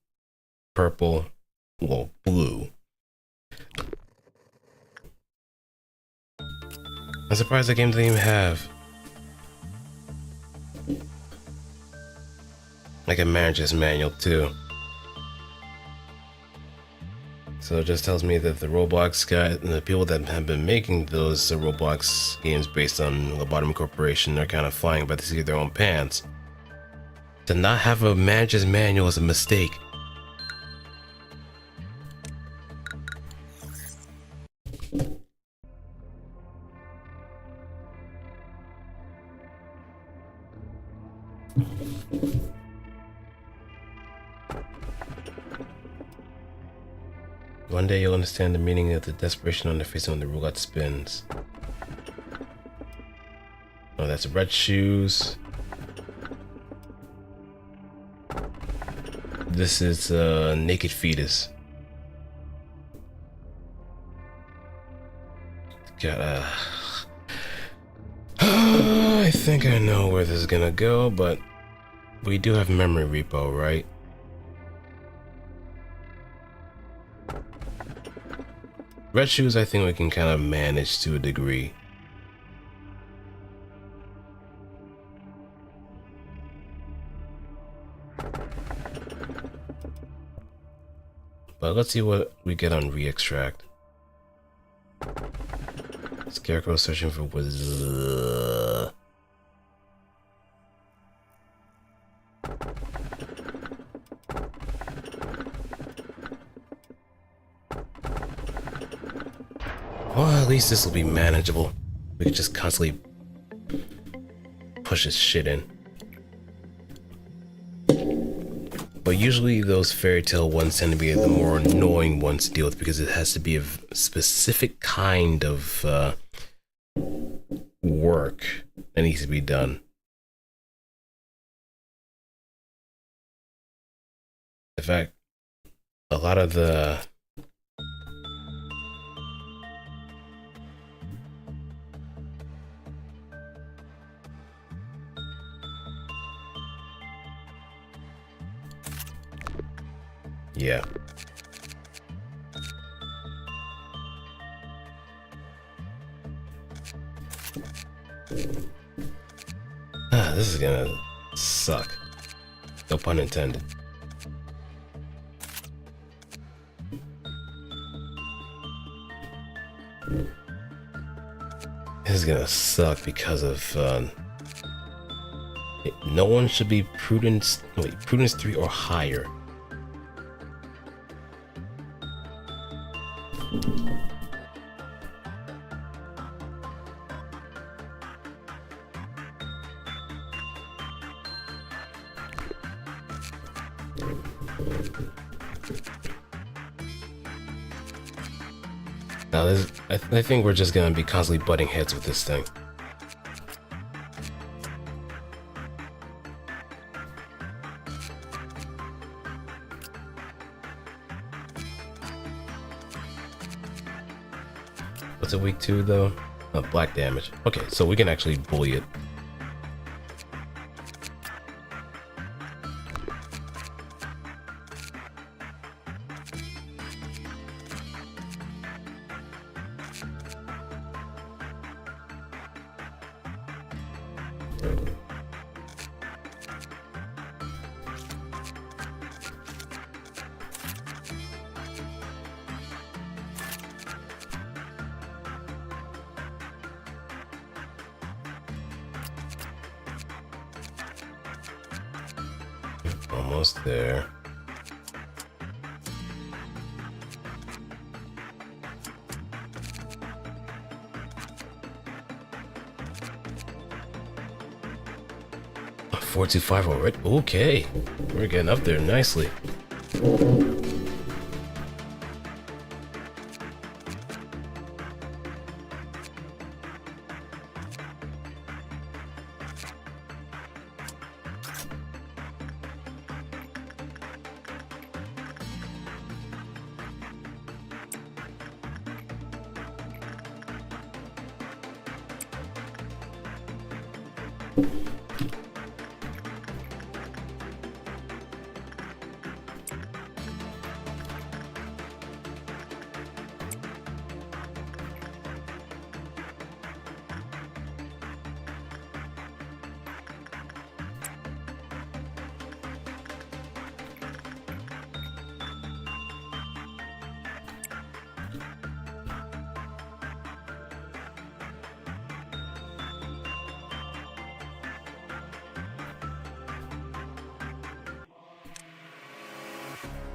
purple, well, blue. I'm surprised that game didn't even have like a manager's manual too. So it just tells me that the Roblox guy, the people that have been making those Roblox games based on Lobotomy Corporation are kind of flying by the seat of their own pants. To not have a manager's manual is a mistake. One day you'll understand the meaning of the desperation on the face when the roulette spins. Oh, that's red shoes. This is naked fetus. God, I think I know where this is gonna go, but we do have memory repo, right? Red shoes, I think we can kind of manage to a degree. But let's see what we get on re-extract. Scarecrow searching for was. Well, at least this will be manageable. We can just constantly push this shit in. But usually those fairy tale ones tend to be the more annoying ones to deal with because it has to be a specific kind of work that needs to be done. In fact, a lot of the yeah. This is gonna suck. No pun intended. This is gonna suck because of no one should be prudence 3 or higher. Now, I think we're just gonna be constantly butting heads with this thing. What's it weak to, though? Black damage. Okay, so we can actually bully it. Almost there. A 425 already. Okay, we're getting up there nicely.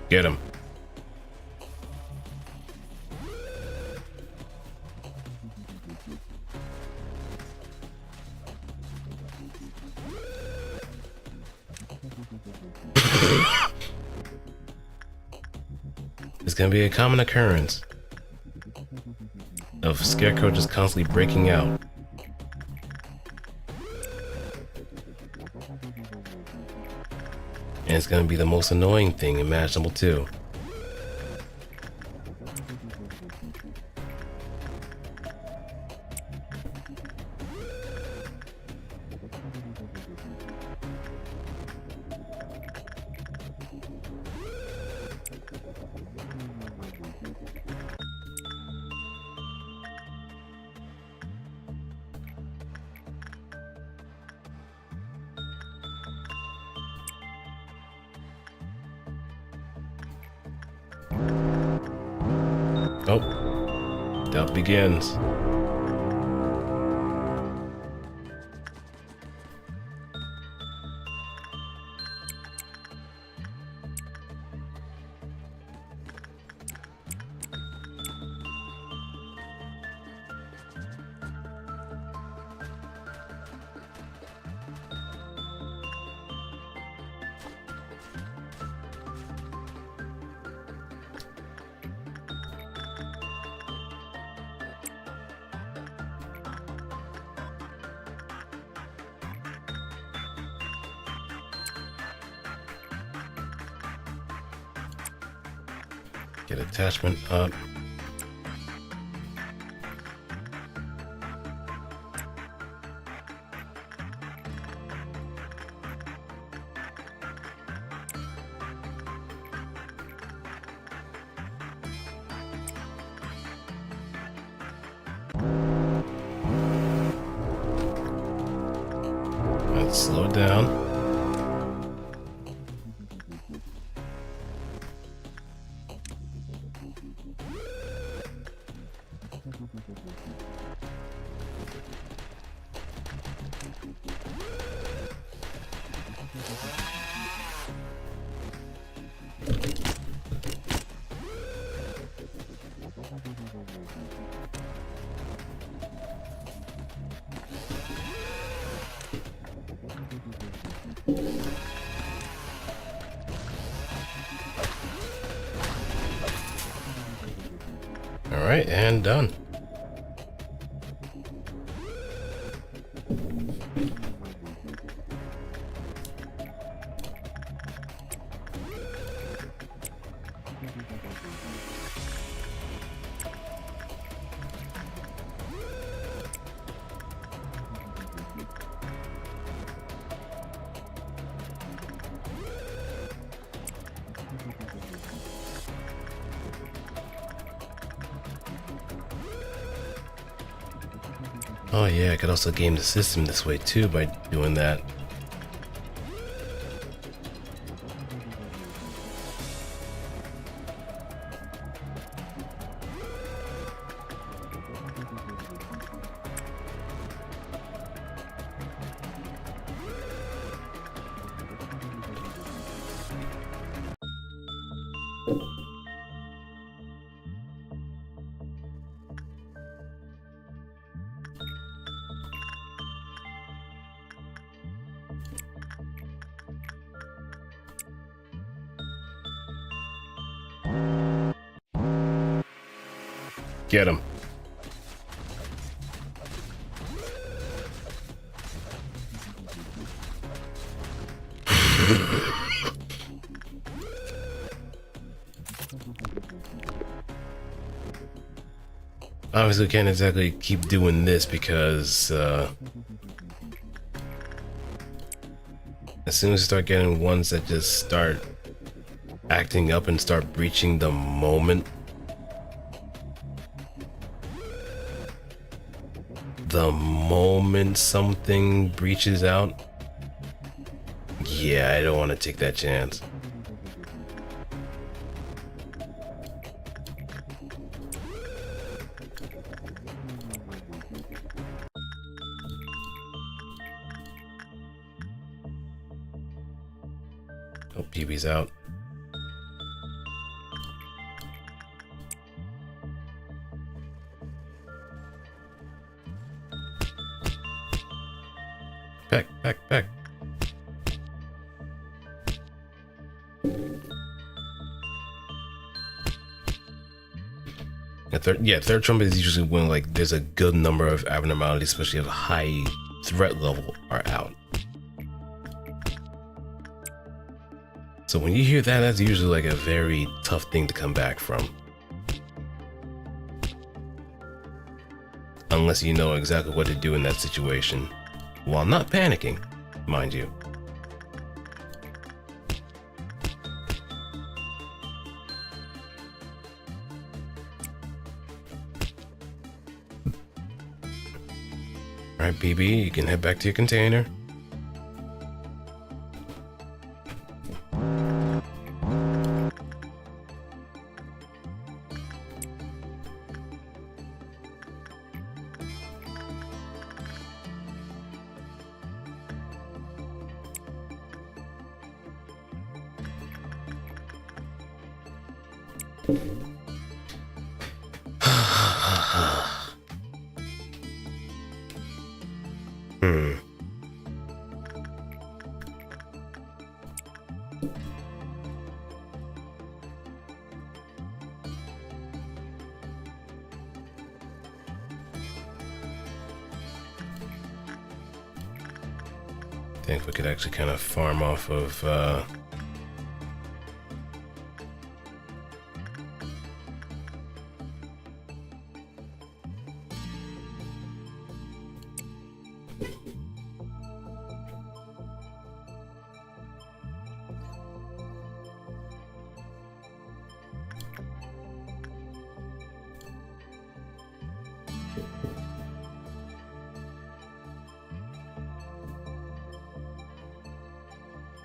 Get him. It's gonna be a common occurrence of Scarecrow just constantly breaking out. And it's gonna be the most annoying thing imaginable too. Oh, doubt begins. Get attachment up. Let's slow down. Alright, and done. Oh yeah, I could also game the system this way too by doing that. Get him. Obviously, we can't exactly keep doing this because as soon as we start getting ones that just start acting up and start breaching the moment something breaches out, yeah, I don't want to take that chance. Oh, PB's out. Back. Third trumpet is usually when like there's a good number of abnormalities, especially of high threat level, are out. So when you hear that, that's usually like a very tough thing to come back from. Unless you know exactly what to do in that situation, while not panicking, mind you. Alright, BB, you can head back to your container. I think we could actually kind of farm off of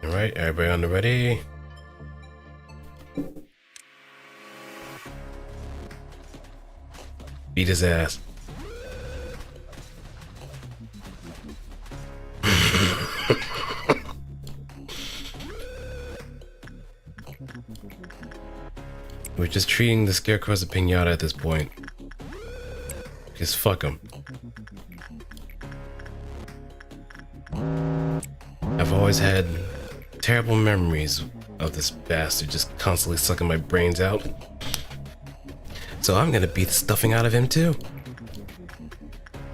Alright, everybody on the ready? Beat his ass. We're just treating the scarecrow as a piñata at this point. Because fuck him. I've always had terrible memories of this bastard just constantly sucking my brains out. So I'm gonna beat the stuffing out of him too.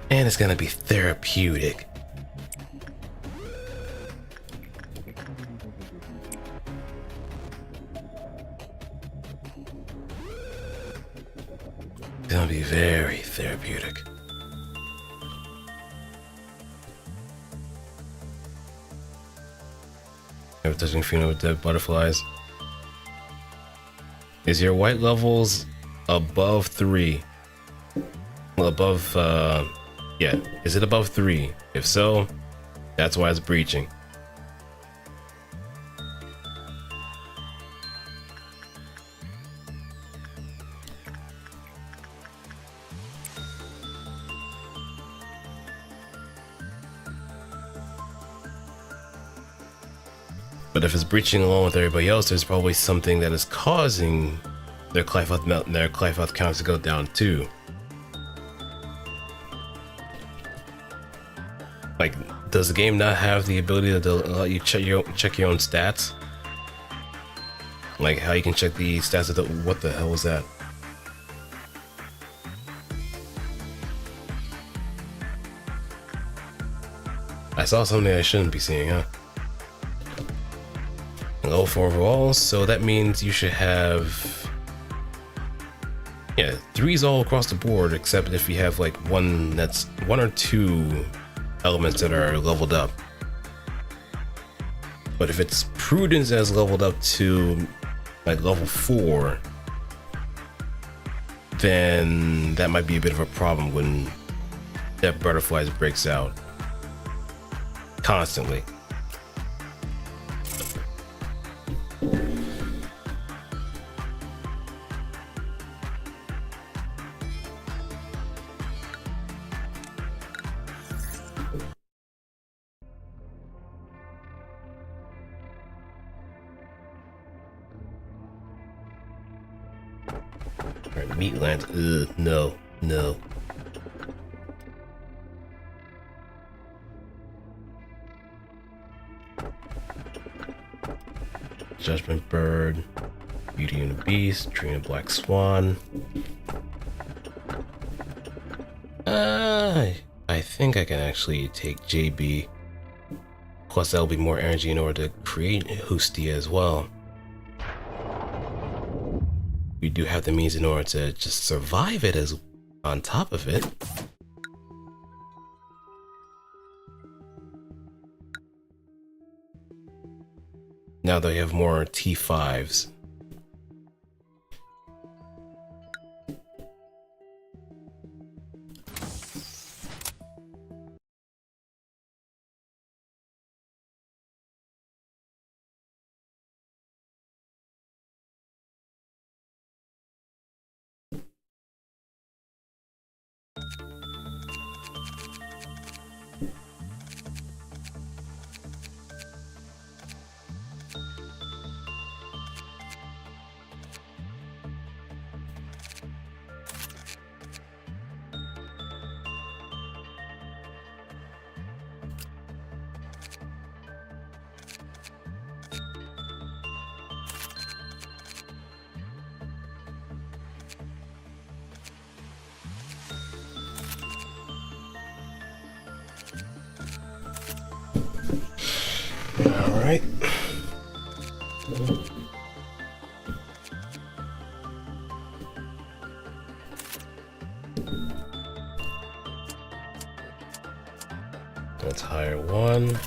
And it's gonna be therapeutic. It's gonna be very therapeutic. Never touching funeral with dead butterflies. Is your white levels above 3? Well, above, yeah. Is it above 3? If so, that's why it's breaching. But if it's breaching along with everybody else, there's probably something that is causing their Clyfoth melt and their Clyfoth counts to go down too. Like, does the game not have the ability to let you check your own stats? Like how you can check the stats of the, what the hell was that? I saw something I shouldn't be seeing, huh? Level 4 overall, so that means you should have, yeah, 3s all across the board, except if you have like one or two elements that are leveled up. But if it's Prudence that's leveled up to like level 4, then that might be a bit of a problem when that Butterflies breaks out constantly. Alright, Meatland. Ugh, no, no. Judgment Bird, Beauty and the Beast, Tree and Black Swan. I think I can actually take JB. Plus that'll be more energy in order to create Hustia as well. We do have the means in order to just survive it as on top of it. Now they have more T5s. All right. Let's hire one.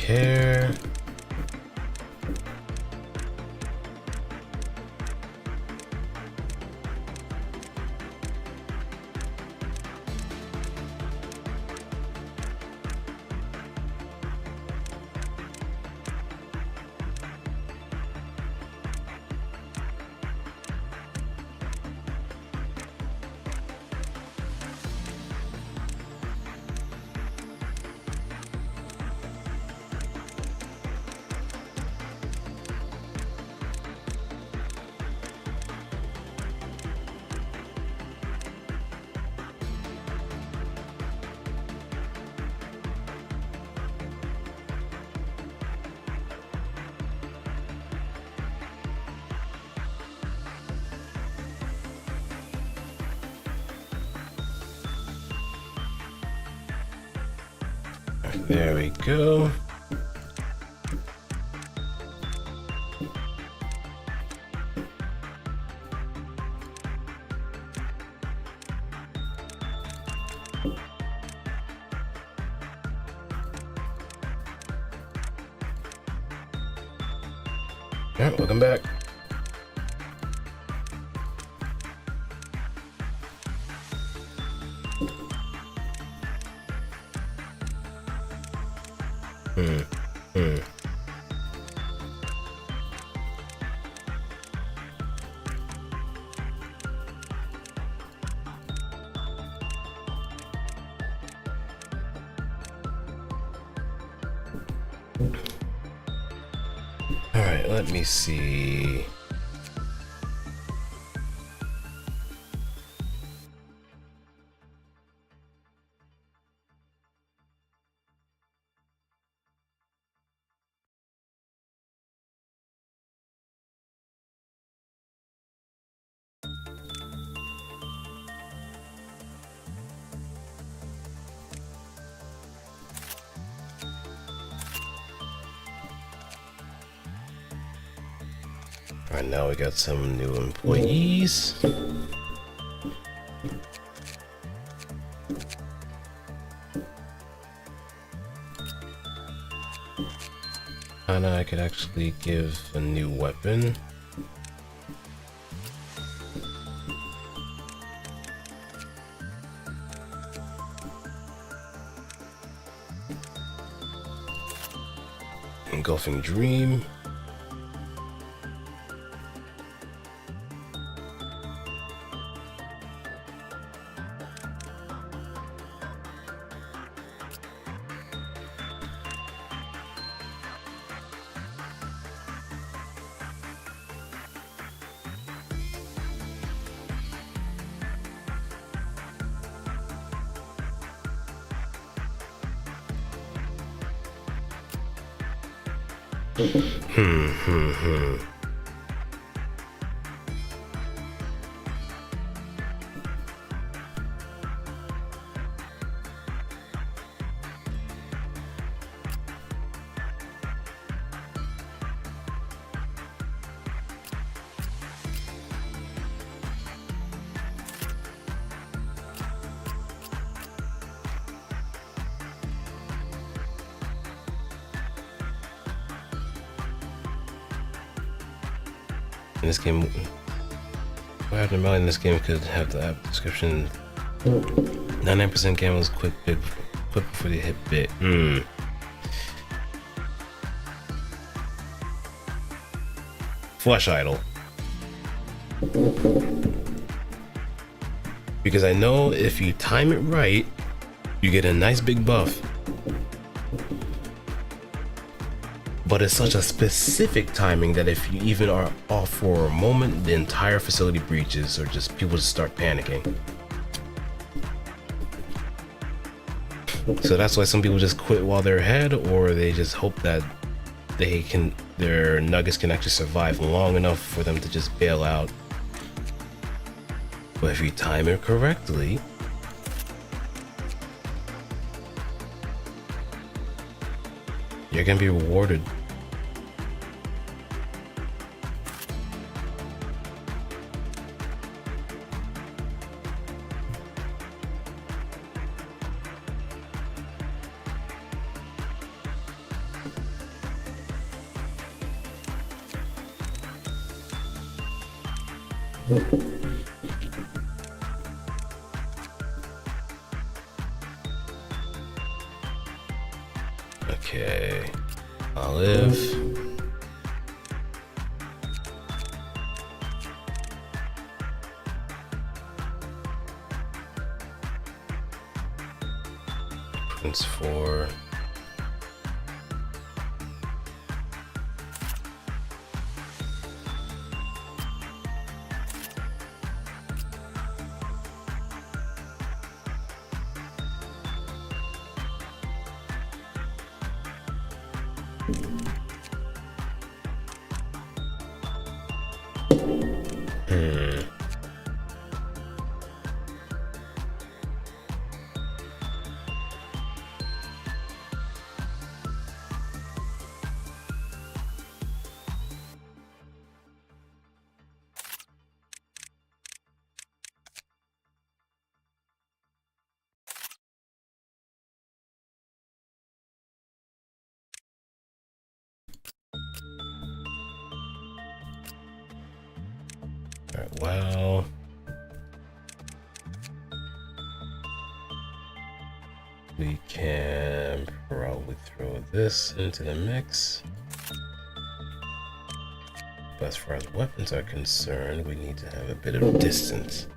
care. There we go. Alright, welcome back. Alright, let me see. Alright, now we got some new employees. And I could actually give a new weapon. Engulfing Dream. In this game, what abnormality in this game could have the app description? 99% gambles quick before they hit bit. Flesh idol. Because I know if you time it right, you get a nice big buff. But it's such a specific timing that if you even are off for a moment, the entire facility breaches, or just people just start panicking. So that's why some people just quit while they're ahead, or they just hope that their nuggets can actually survive long enough for them to just bail out. But if you time it correctly, you're gonna be rewarded. Okay, olive. Prince 4. Alright, well, we can probably throw this into the mix. But as far as weapons are concerned, we need to have a bit of distance.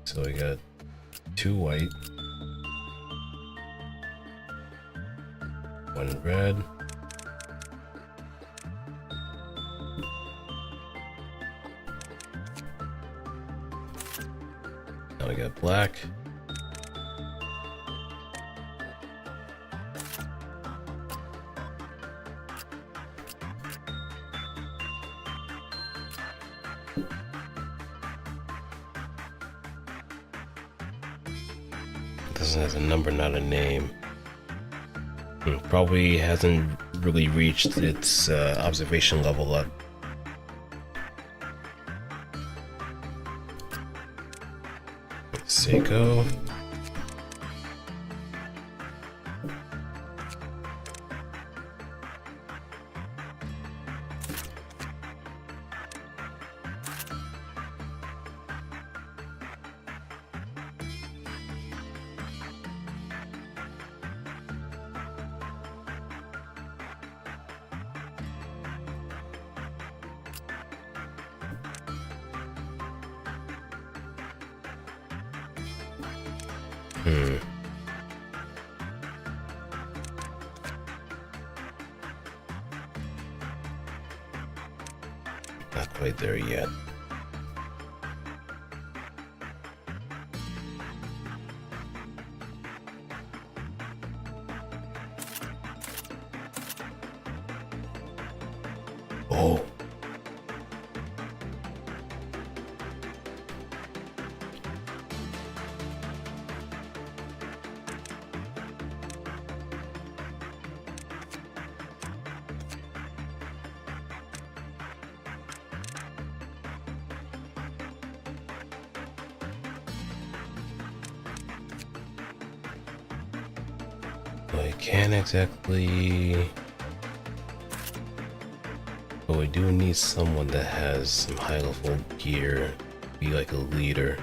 So we got 2 white, 1 red, now we got black, this has a number, not a name. Probably hasn't really reached its observation level up. Seiko. Not quite there yet. Oh. I can't exactly, but we do need someone that has some high level gear, be like a leader.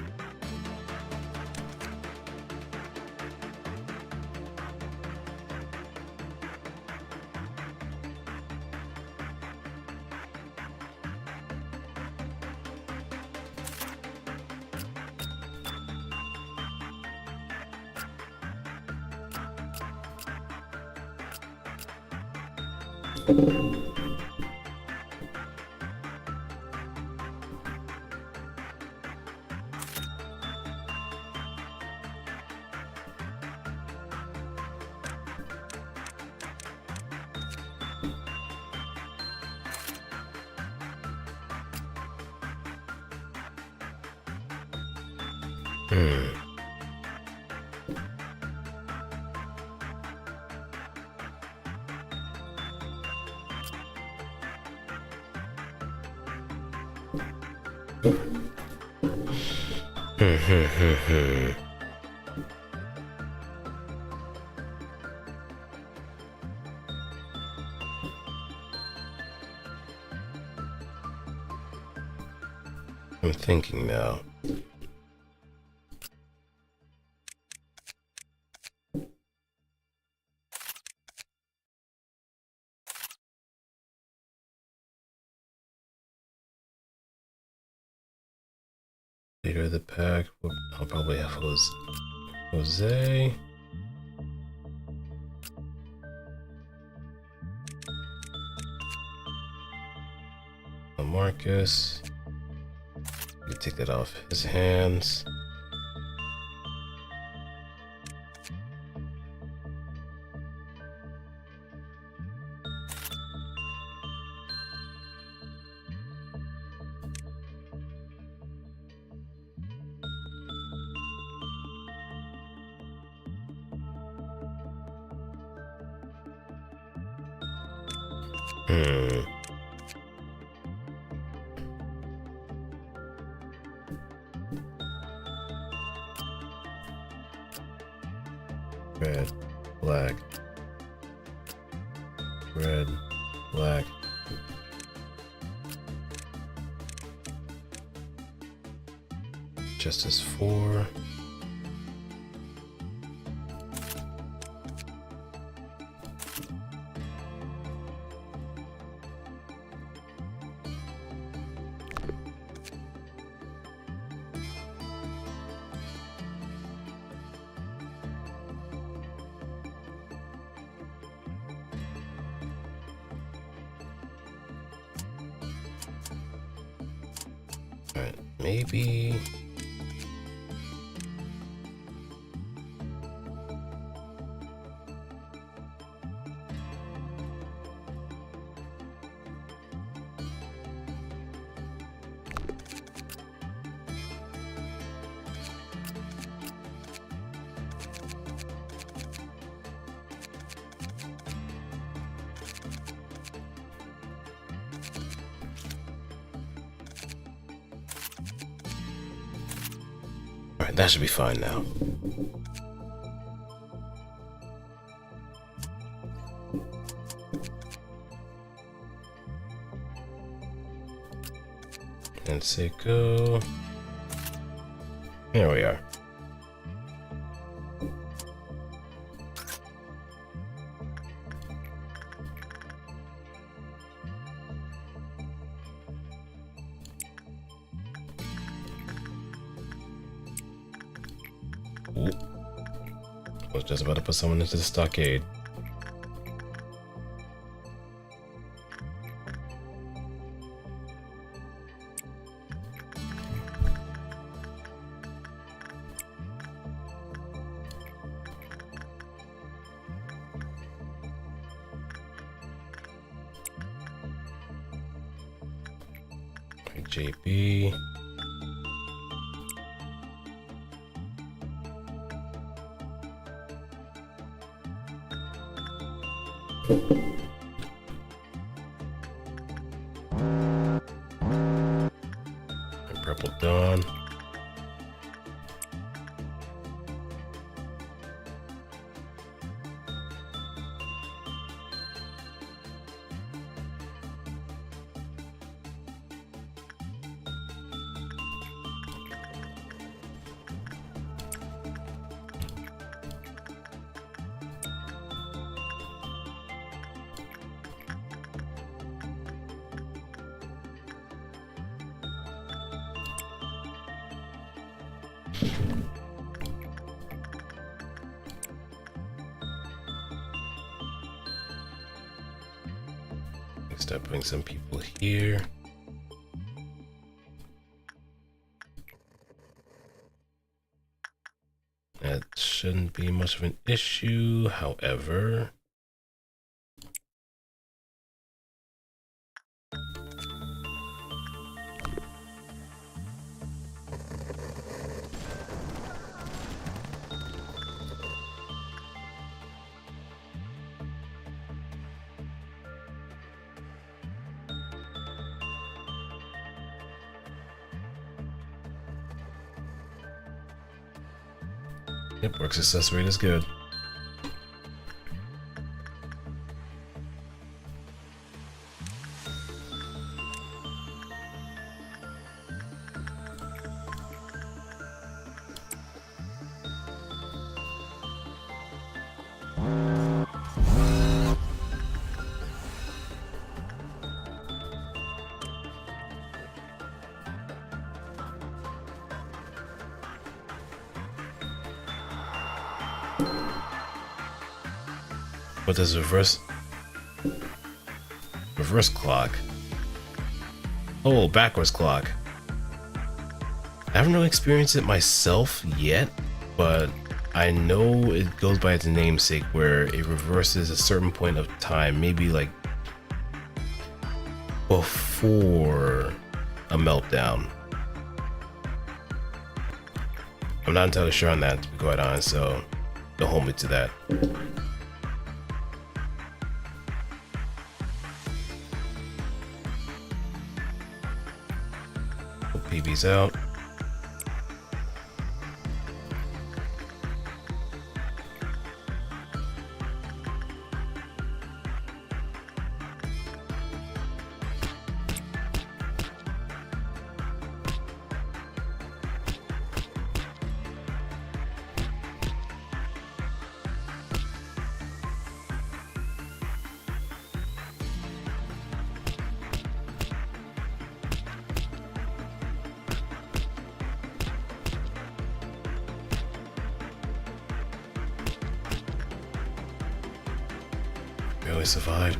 I'm thinking now. Leader of the pack. I'll probably have Jose. Marcus. You take that off his hands. Red, black, red, black. Justice 4. Alright, maybe. Alright, that should be fine now. And say go. Here we are. Ooh. I was just about to put someone into the stockade. JB. And Purple Dawn. Start putting some people here. That shouldn't be much of an issue, however. Yep, work success rate is good. What does reverse clock? Oh, backwards clock. I haven't really experienced it myself yet, but I know it goes by its namesake, where it reverses a certain point of time, maybe like before a meltdown. I'm not entirely sure on that, to be quite honest, so don't hold me to that. PB's out. Barely survived.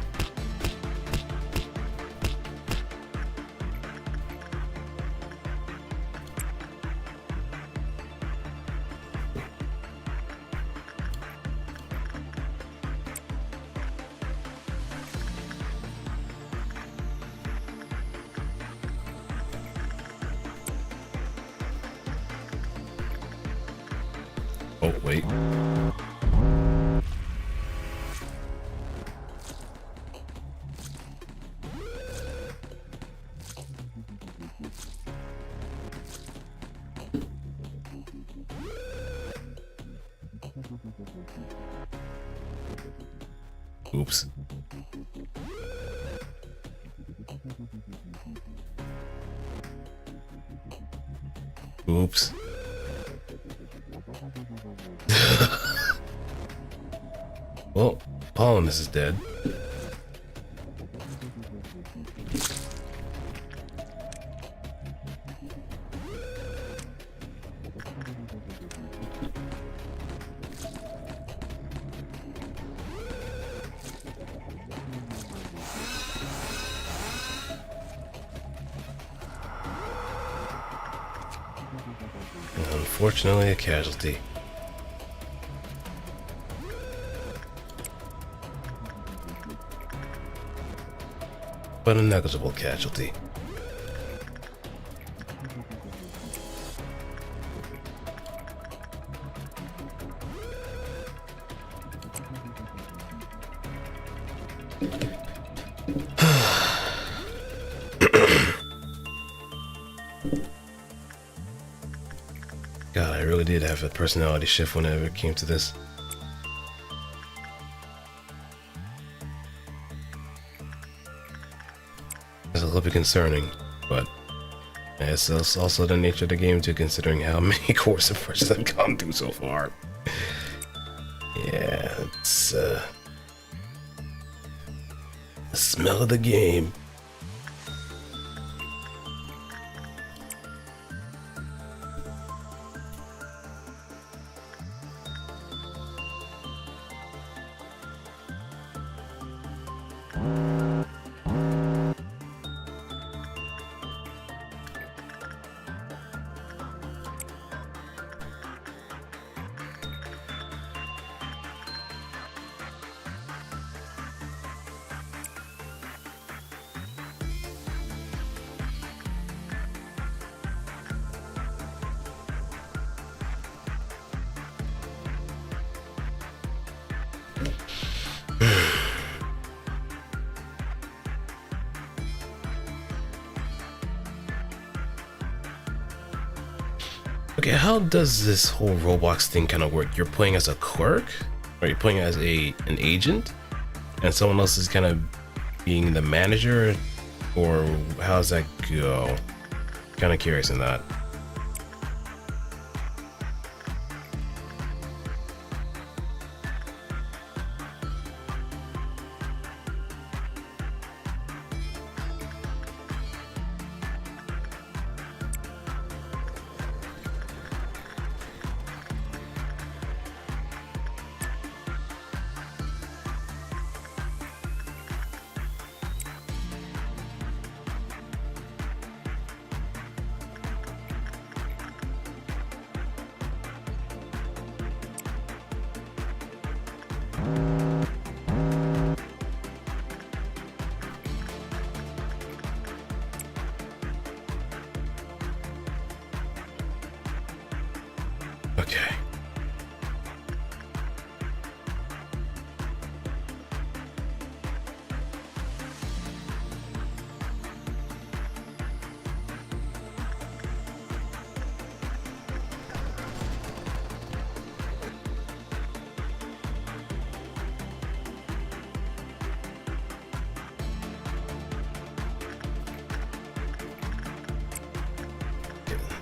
Oh, wait. Oops. Oops. Well, Pollinus is dead. Unfortunately, a casualty. But a negligible casualty. God, I really did have a personality shift whenever it came to this. It's a little bit concerning, but it's also the nature of the game too, considering how many course approaches I've gone through so far. Yeah, it's the smell of the game. Okay, how does this whole Roblox thing kind of work? You're playing as a clerk, or you're playing as an agent, and someone else is kind of being the manager, or how's that go? Kind of curious in that. Okay.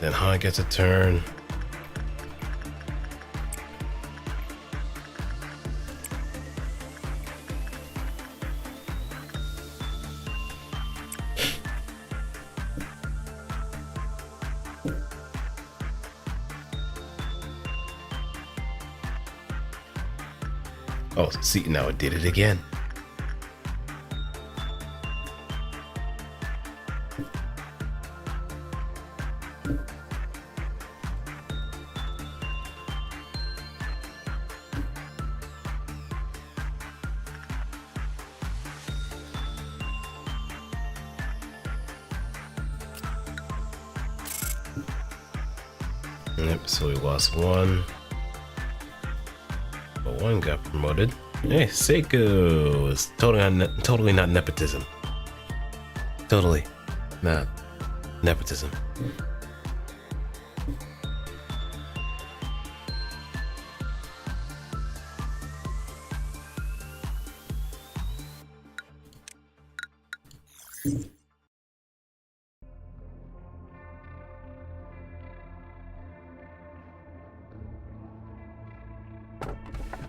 Then Han gets a turn. Oh, see, now it did it again. Yep, so we lost one. But one got promoted. Hey, Seiko! It's totally not nepotism. Totally not nepotism.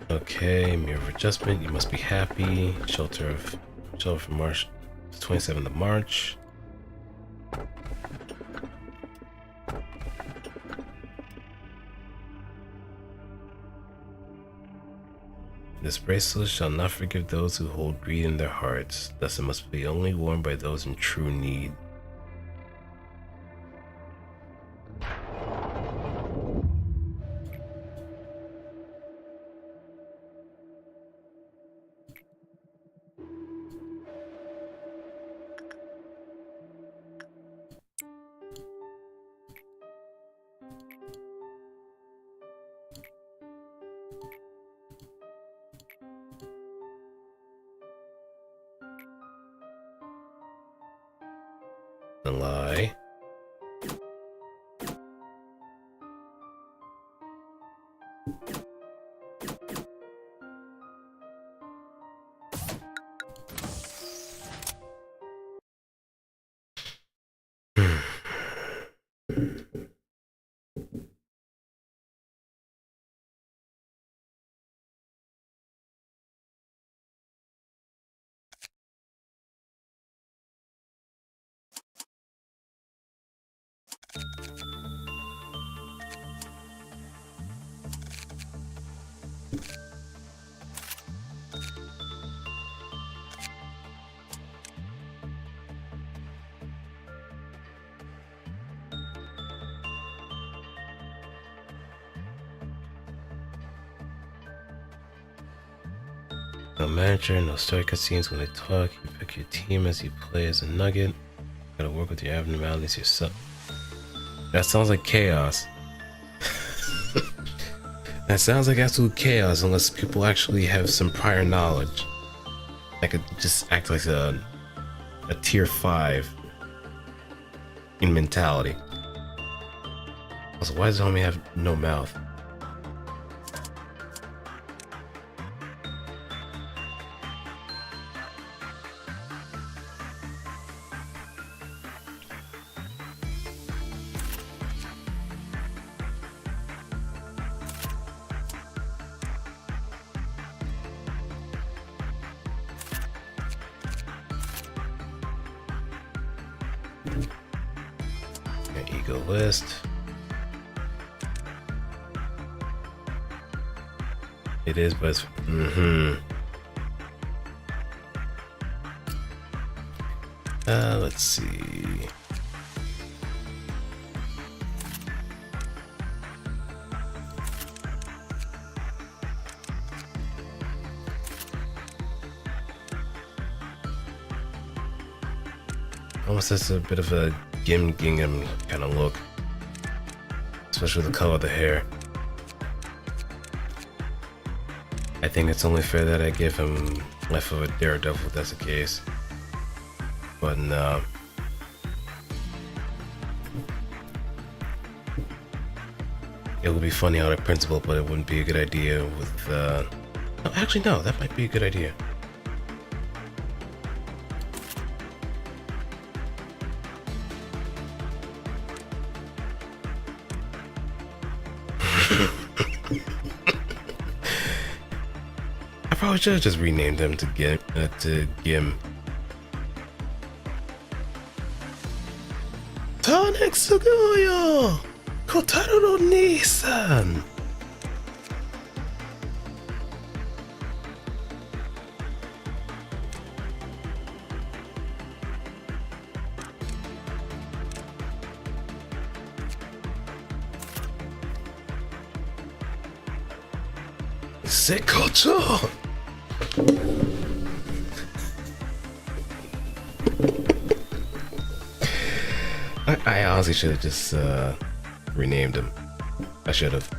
Okay, mirror of adjustment. You must be happy. Shelter from March, 27th of March. This bracelet shall not forgive those who hold greed in their hearts. Thus, it must be only worn by those in true need. A lie. No manager, no story cutscenes when they talk. You pick your team as you play as a nugget. You gotta work with your abnormalities yourself. That sounds like chaos. That sounds like absolute chaos unless people actually have some prior knowledge. I could just act like a tier 5 in mentality. Also, why does homie have no mouth? Ego list. It is, but it's, let's see. almost has a bit of a gingham kind of look, especially the color of the hair. I think it's only fair that I give him less of a Daredevil if that's the case. But no. It would be funny out of principle, but it wouldn't be a good idea with, no, actually no, that might be a good idea. I probably should have just renamed him to Gim. Tonic Suguyo! Kotaro no Nissan! Sekocho! I honestly should have just renamed him. I should have.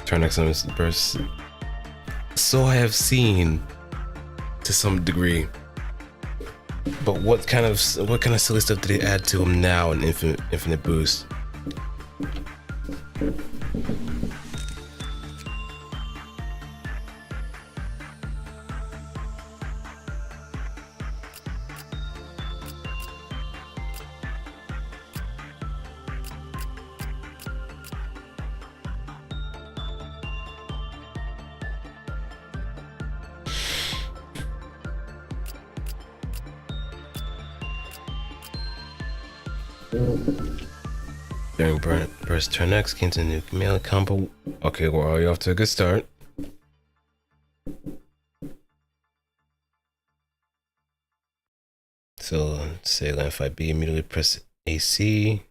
Turn next on burst. So I have seen to some degree. But what kind of silly stuff did they add to him now in Infinite Boost? During burst turn X, gains a new melee combo. Okay, we're already off to a good start. So say if I B, immediately press AC.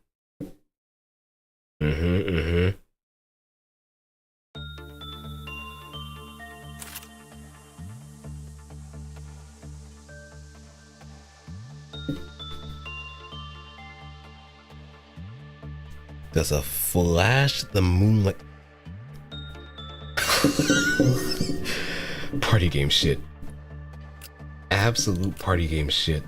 There's a flash the moonlight. Party game shit. Absolute party game shit.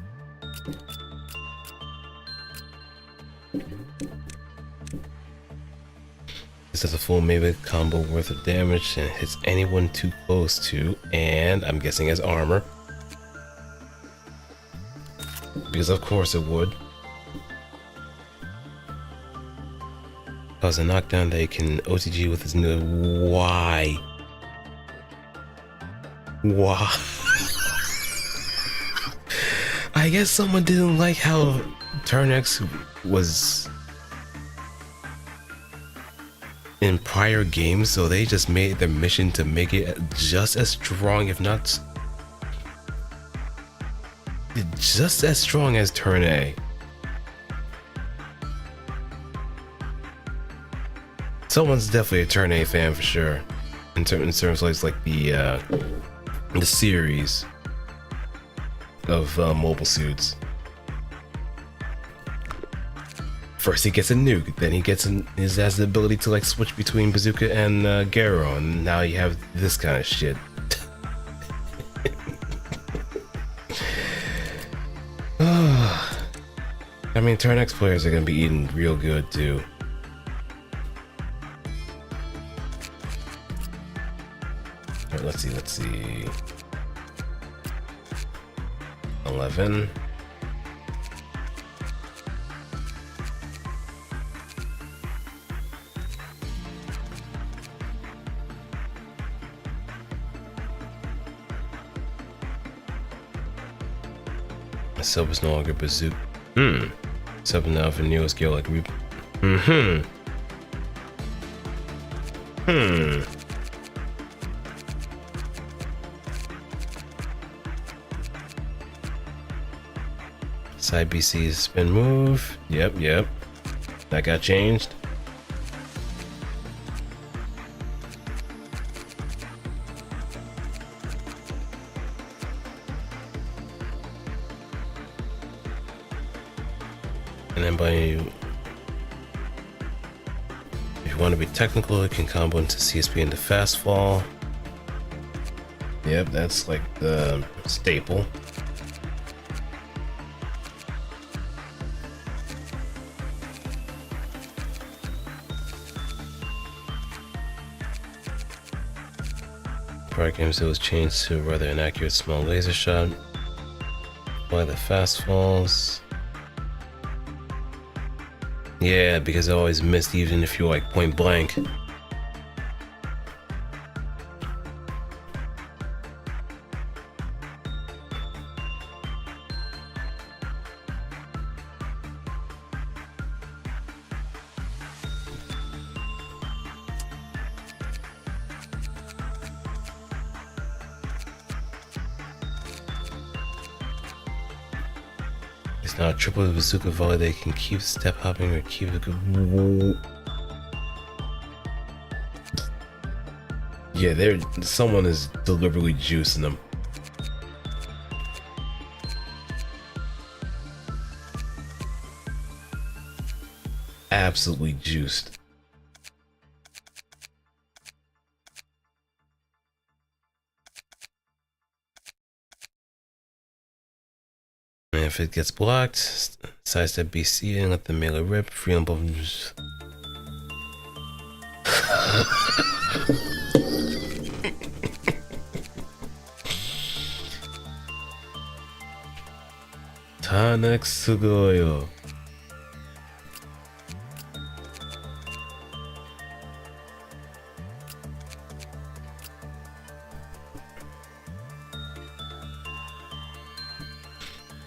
This is a full melee combo worth of damage and hits anyone too close to, and I'm guessing as armor. Because of course it would. Cause a knockdown that he can OTG with his new why? I guess someone didn't like how Turn X was in prior games, so they just made their mission to make it just as strong, if not just as strong as Turn A. Someone's definitely a Turn A fan for sure. In terms of like the series of mobile suits. First he gets a nuke, then he gets has the ability to like switch between Bazooka and Garo, and now you have this kind of shit. I mean, Turn X players are gonna be eating real good too. Let's see. 11. Sub is no longer Bazooka. Sub now for newest skill like we. Side BC's spin move. Yep. That got changed. And then if you want to be technical, it can combo into CSP into fast fall. Yep, that's like the staple. Prior games, it was changed to a rather inaccurate small laser shot. Apply the fast falls. Yeah, because I always missed even if you're like point blank. It's not a triple bazooka volley. They can keep step hopping or keep it. Yeah, someone is deliberately juicing them. Absolutely juiced. And if it gets blocked, sidestep BC and let the melee rip. Free on both. Tanek sugoyo.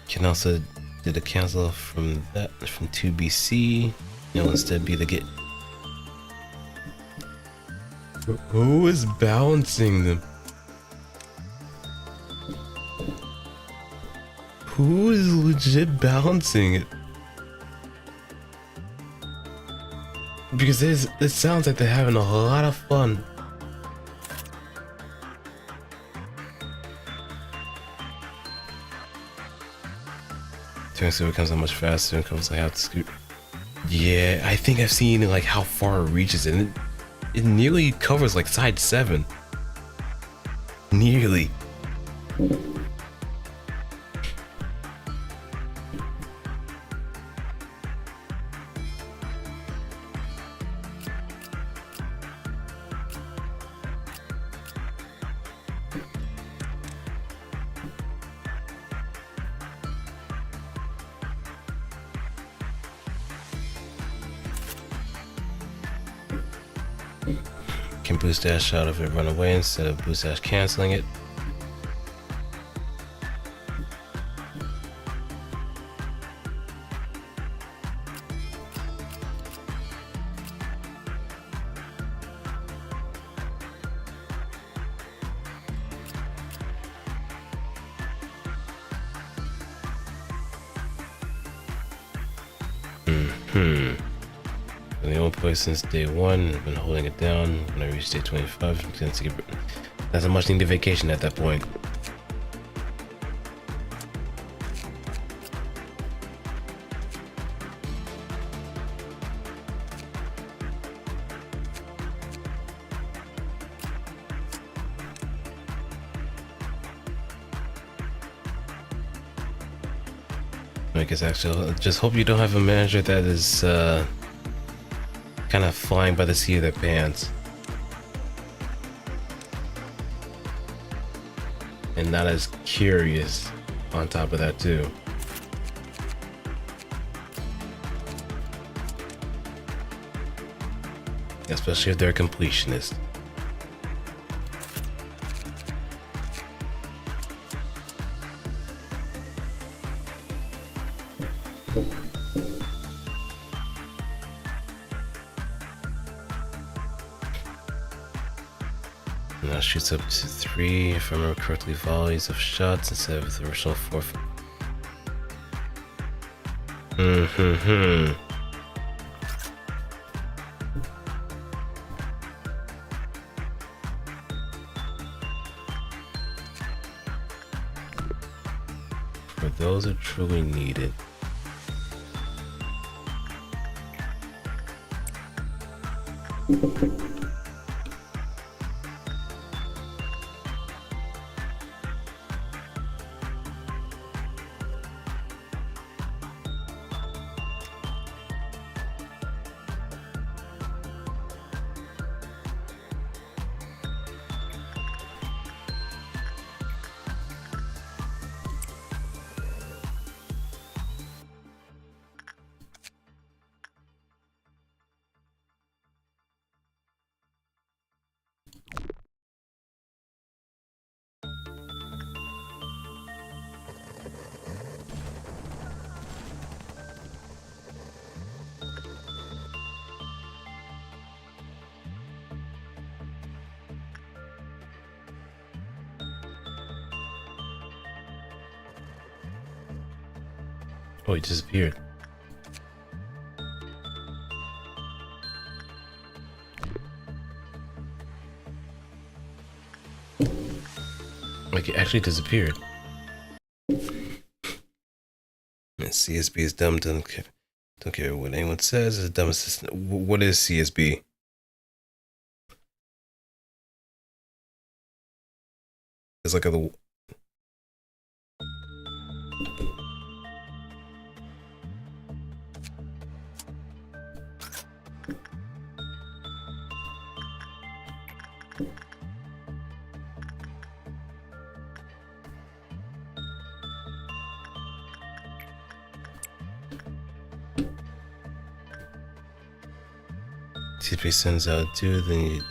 Can also do the cancel from 2BC. It'll instead be the get. Who is balancing them? Who is legit balancing it? Because it sounds like they're having a lot of fun. Turns to becomes so much faster and comes like how to scoot. Yeah, I think I've seen like how far it reaches, and it nearly covers like side 7. Nearly. Can boost dash out of it, run away instead of boost dash canceling it. The only play since day 1, I've been holding it down. When I reach day 25, I'm going to take that's a much needed vacation at that point. I guess actually, just hope you don't have a manager that is kind of flying by the seat of their pants. And not as curious on top of that too. Especially if they're a completionist. Now shoots up to 3, if I remember correctly, volleys of shots instead of the original 4. For those who truly need it. Oh, he disappeared. Like, he actually disappeared. And CSB is dumb, don't care what anyone says, it's the dumbest system. What is CSB? It's like a... CSB sends out dude, then you...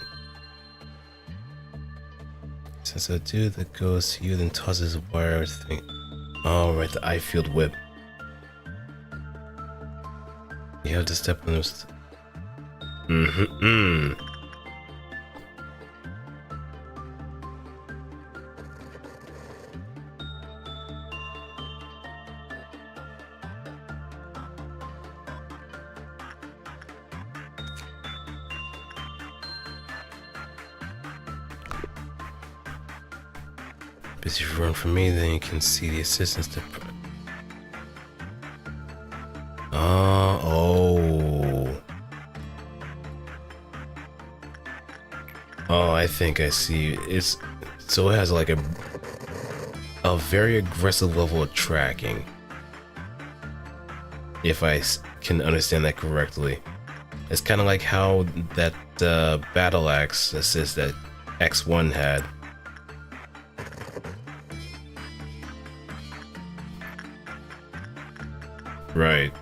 Sends out dude that goes to you, then tosses a wire thing. Oh, right, the eye field whip. You have to step on those... But if you run from me, then you can see the assistance to... Oh. Oh, I think I see. It's... So it has like a very aggressive level of tracking. If I can understand that correctly. It's kind of like how that battle axe assist that X1 had. Right.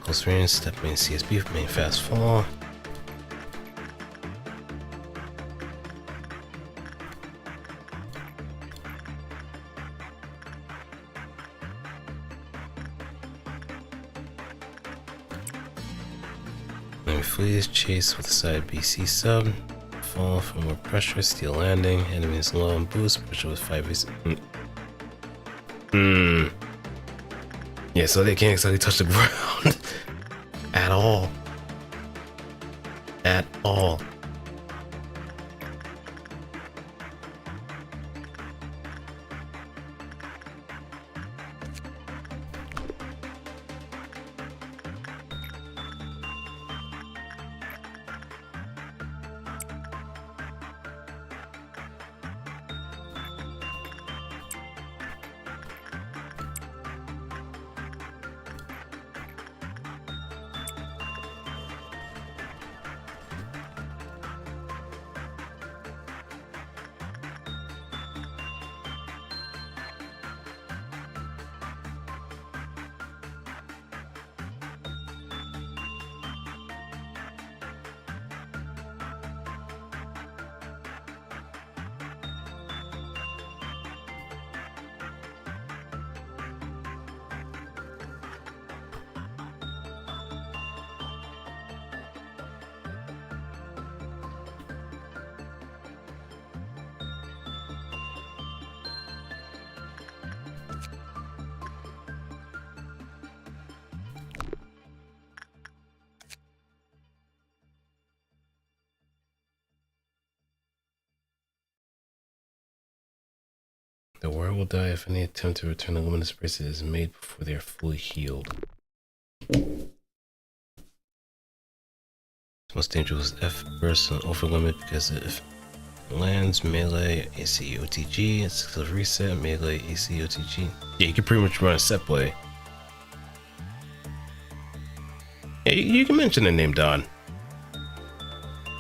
Close range, step main CSB, main fast fall. Enemy flees, chase with side BC sub. Fall for more pressure, steel landing. Enemy is low on boost, pressure with 5 BC. Yeah, so they can't exactly touch the ground. At all. At all. The world will die if any attempt to return the luminous bracelet is made before they are fully healed. Most dangerous F bursts on over limit because if lands melee ACOTG, it's successful reset melee ACOTG. Yeah, you can pretty much run a set play. Yeah, you can mention the name Don.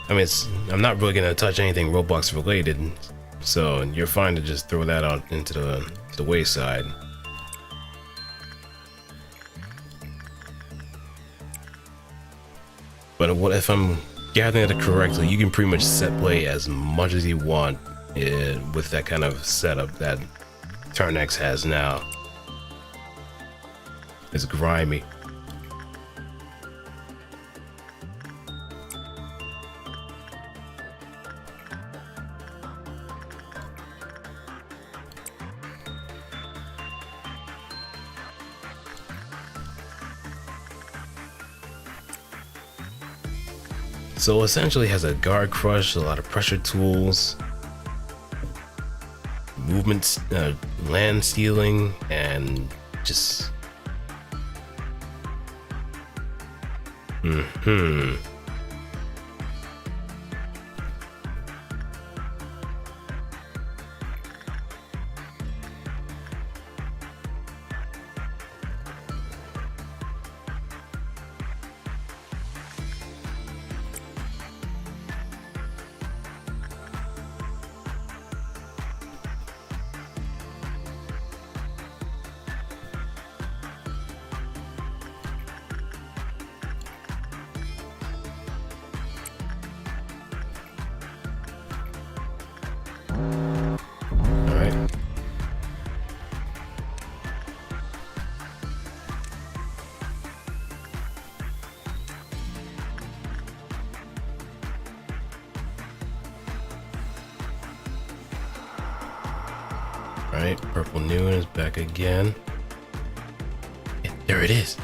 I mean, I'm not really gonna touch anything Roblox related, so you're fine to just throw that out into the wayside. But what if I'm gathering it correctly? You can pretty much set play as much as you want with that kind of setup that Turn X has now. It's grimy. So essentially has a guard crush, a lot of pressure tools, movement, land stealing, and just Right, Purple Noon is back again. Yeah, there it is.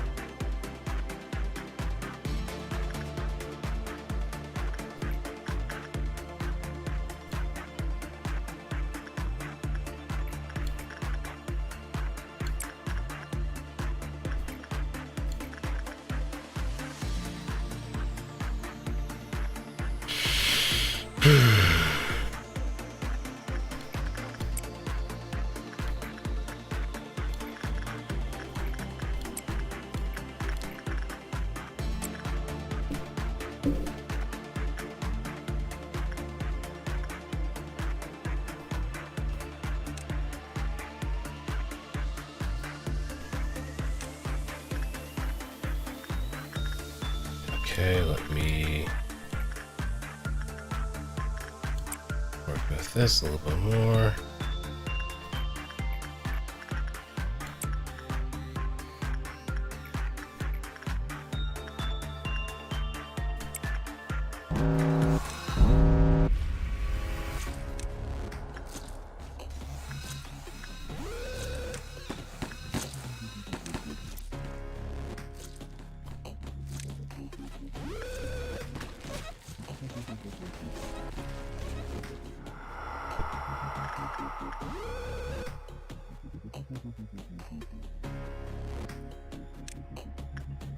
Okay, let me work with this a little bit more.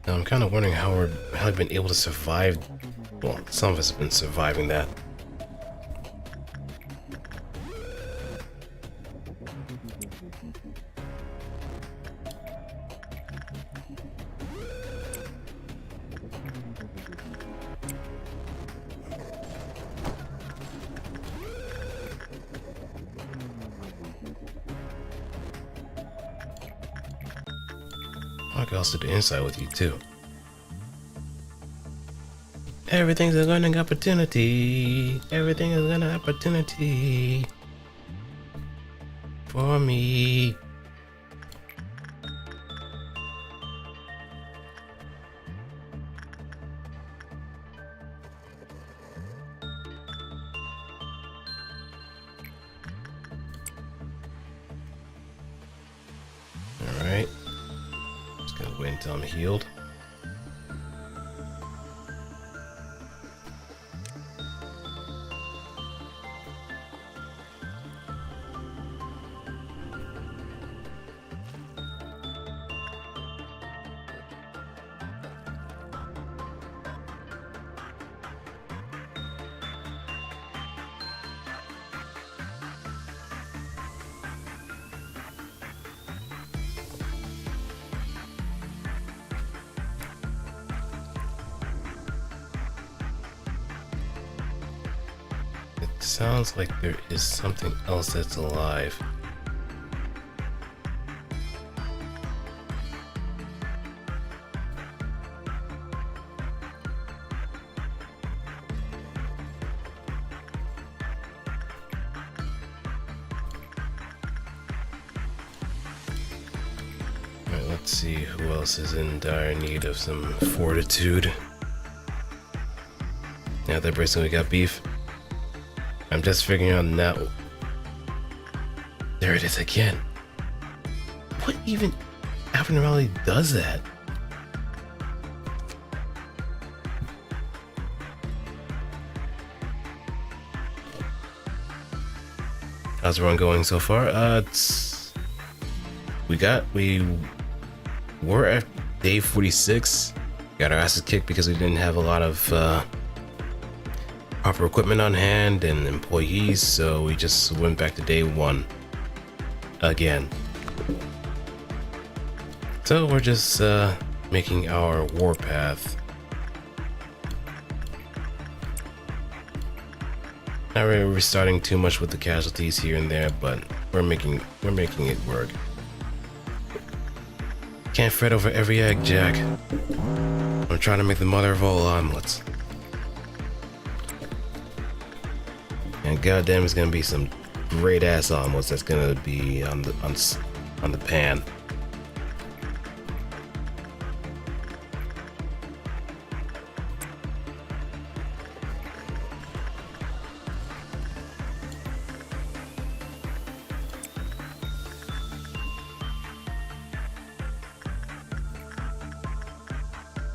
Now I'm kind of wondering how I've been able to survive. Well, some of us have been surviving that. I can also do inside with you too. Everything's a learning opportunity. Everything is an opportunity for me. All right. Just gonna wait until I'm healed. Sounds like there is something else that's alive. Alright, let's see who else is in dire need of some fortitude. Now that Bryson, we got beef. I'm just figuring out now. There it is again. What even abnormality does that? How's the run going so far? We were at day 46. Got our asses kicked because we didn't have a lot of proper equipment on hand and employees, so we just went back to day 1 again. So we're just making our warpath. Not really restarting too much with the casualties here and there, but we're making it work. Can't fret over every egg, Jack. I'm trying to make the mother of all omelets. And goddamn, it's gonna be some great ass omelets that's gonna be on the pan.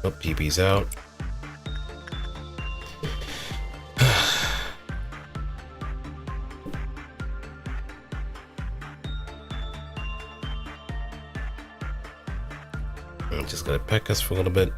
Oh, PP's out. I'm just gonna peck us for a little bit.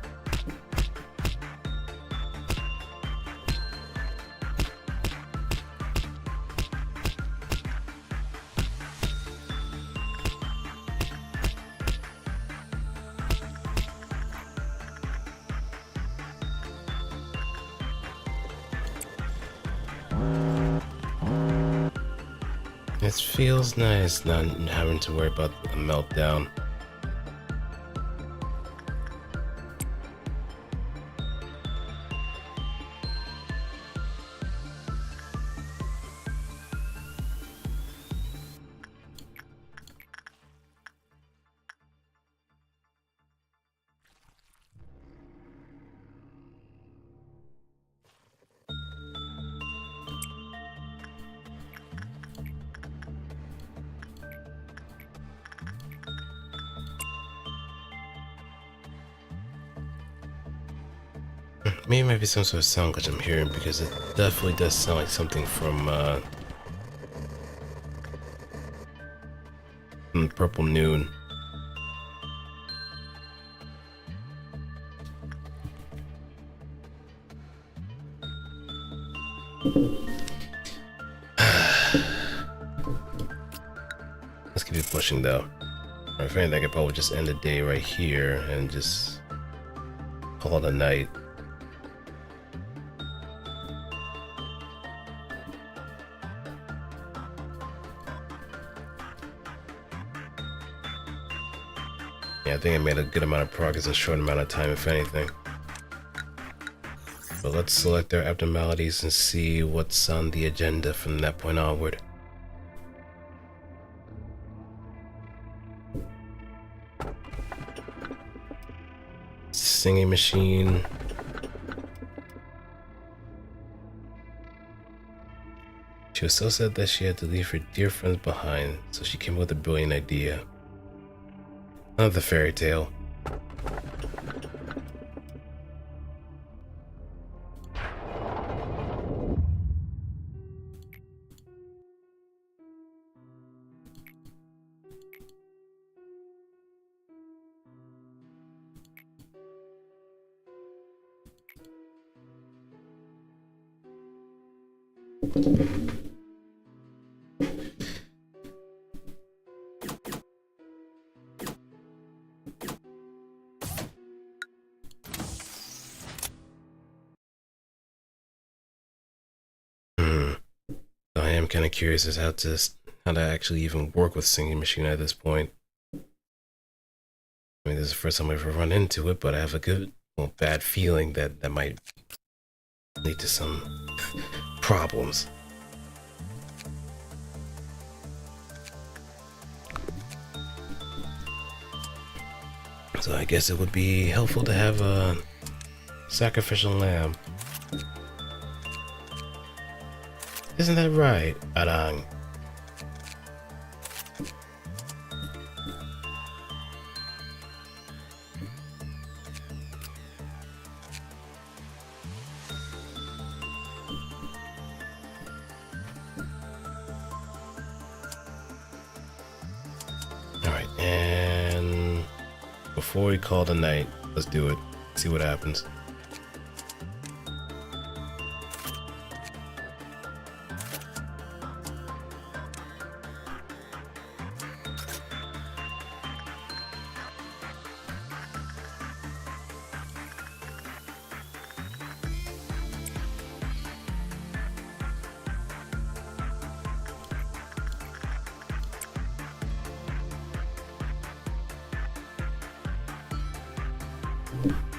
It feels nice not having to worry about a meltdown. Maybe it might be some sort of sound glitch I'm hearing, because it definitely does sound like something from Purple Noon. Let's keep it pushing though. Or if anything, I could probably just end the day right here and just call it a night. Yeah, I think I made a good amount of progress in a short amount of time, if anything. But let's select our abnormalities and see what's on the agenda from that point onward. Singing machine. She was so sad that she had to leave her dear friends behind, so she came up with a brilliant idea. Another fairy tale. I'm kind of curious as how to actually even work with singing machine at this point. I mean, this is the first time I've ever run into it, but I have a good, well, bad feeling that that might lead to some problems. So I guess it would be helpful to have a sacrificial lamb. Isn't that right, Arang? Alright, and before we call the night, let's do it. See what happens.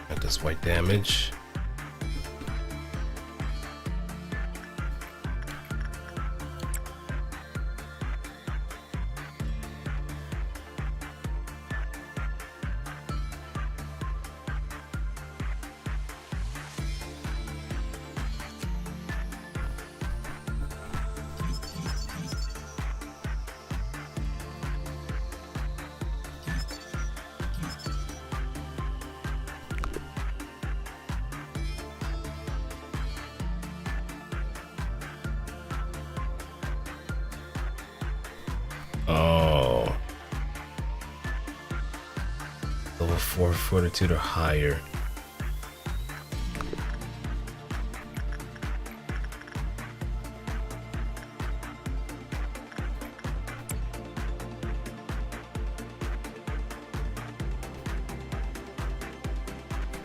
Got this white damage. Oh. Level 4 fortitude or higher.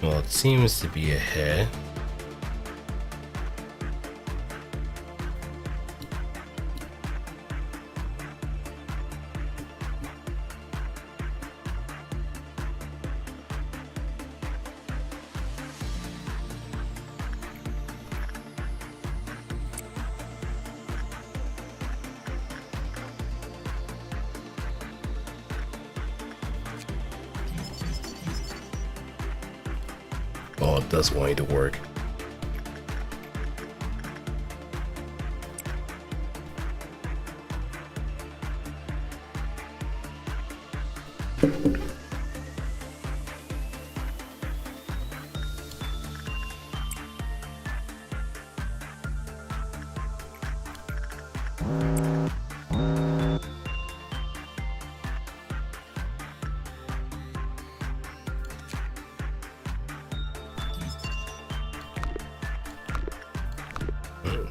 Well, it seems to be ahead. Oh, it does want you to work.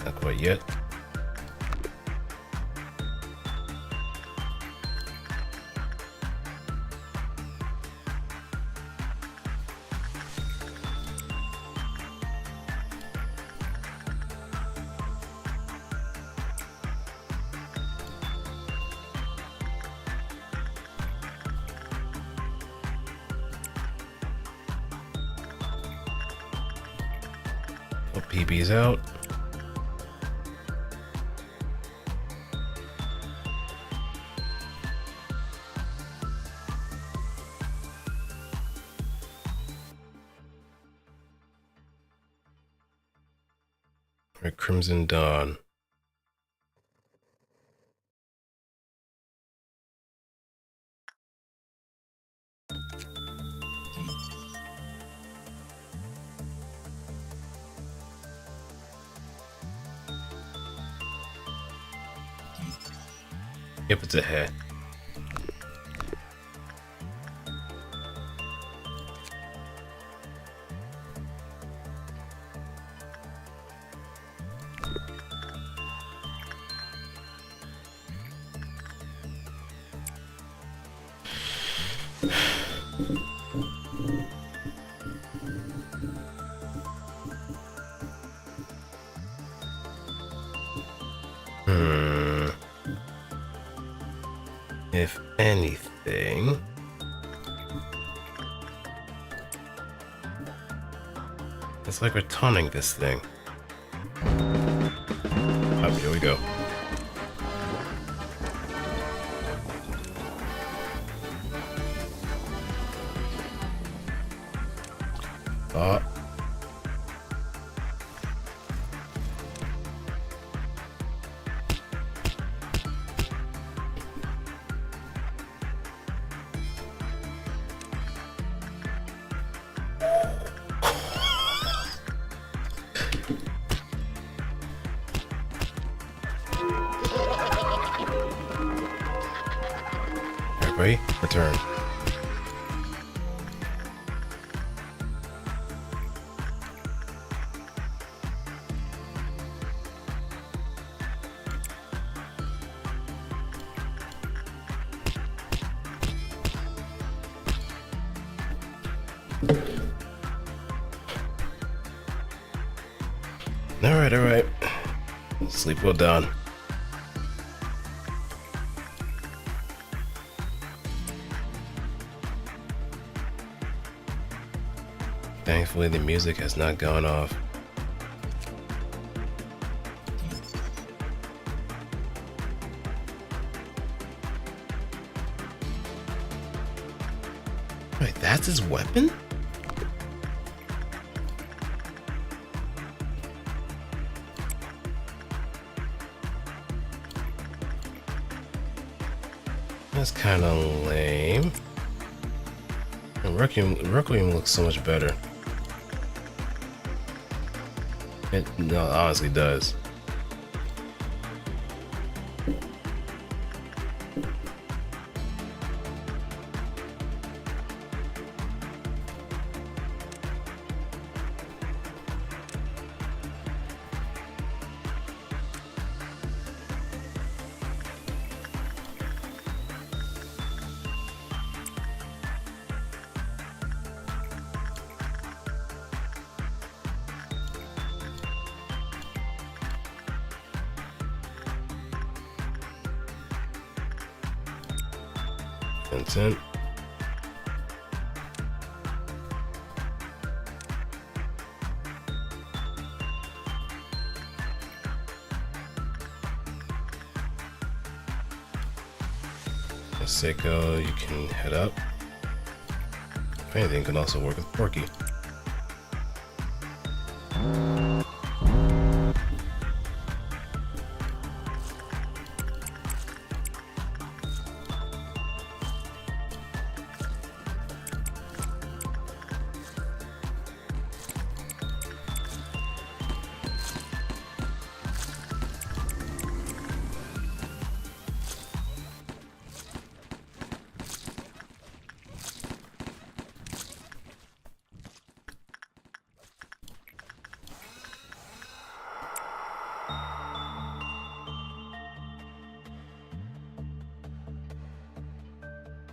Not quite yet. Oh, PB's out. Alright, Crimson Dawn. Yep, it's ahead. Hmm. If anything... It's like we're taunting this thing. Oh, here we go. Oh. Everybody, return. Alright, alright. Sleep well done. Thankfully, the music has not gone off. Wait, that's his weapon? That's kind of lame. And Requiem looks so much better. It honestly does. Vincent. Seiko, you can head up. If anything, can also work with Porky.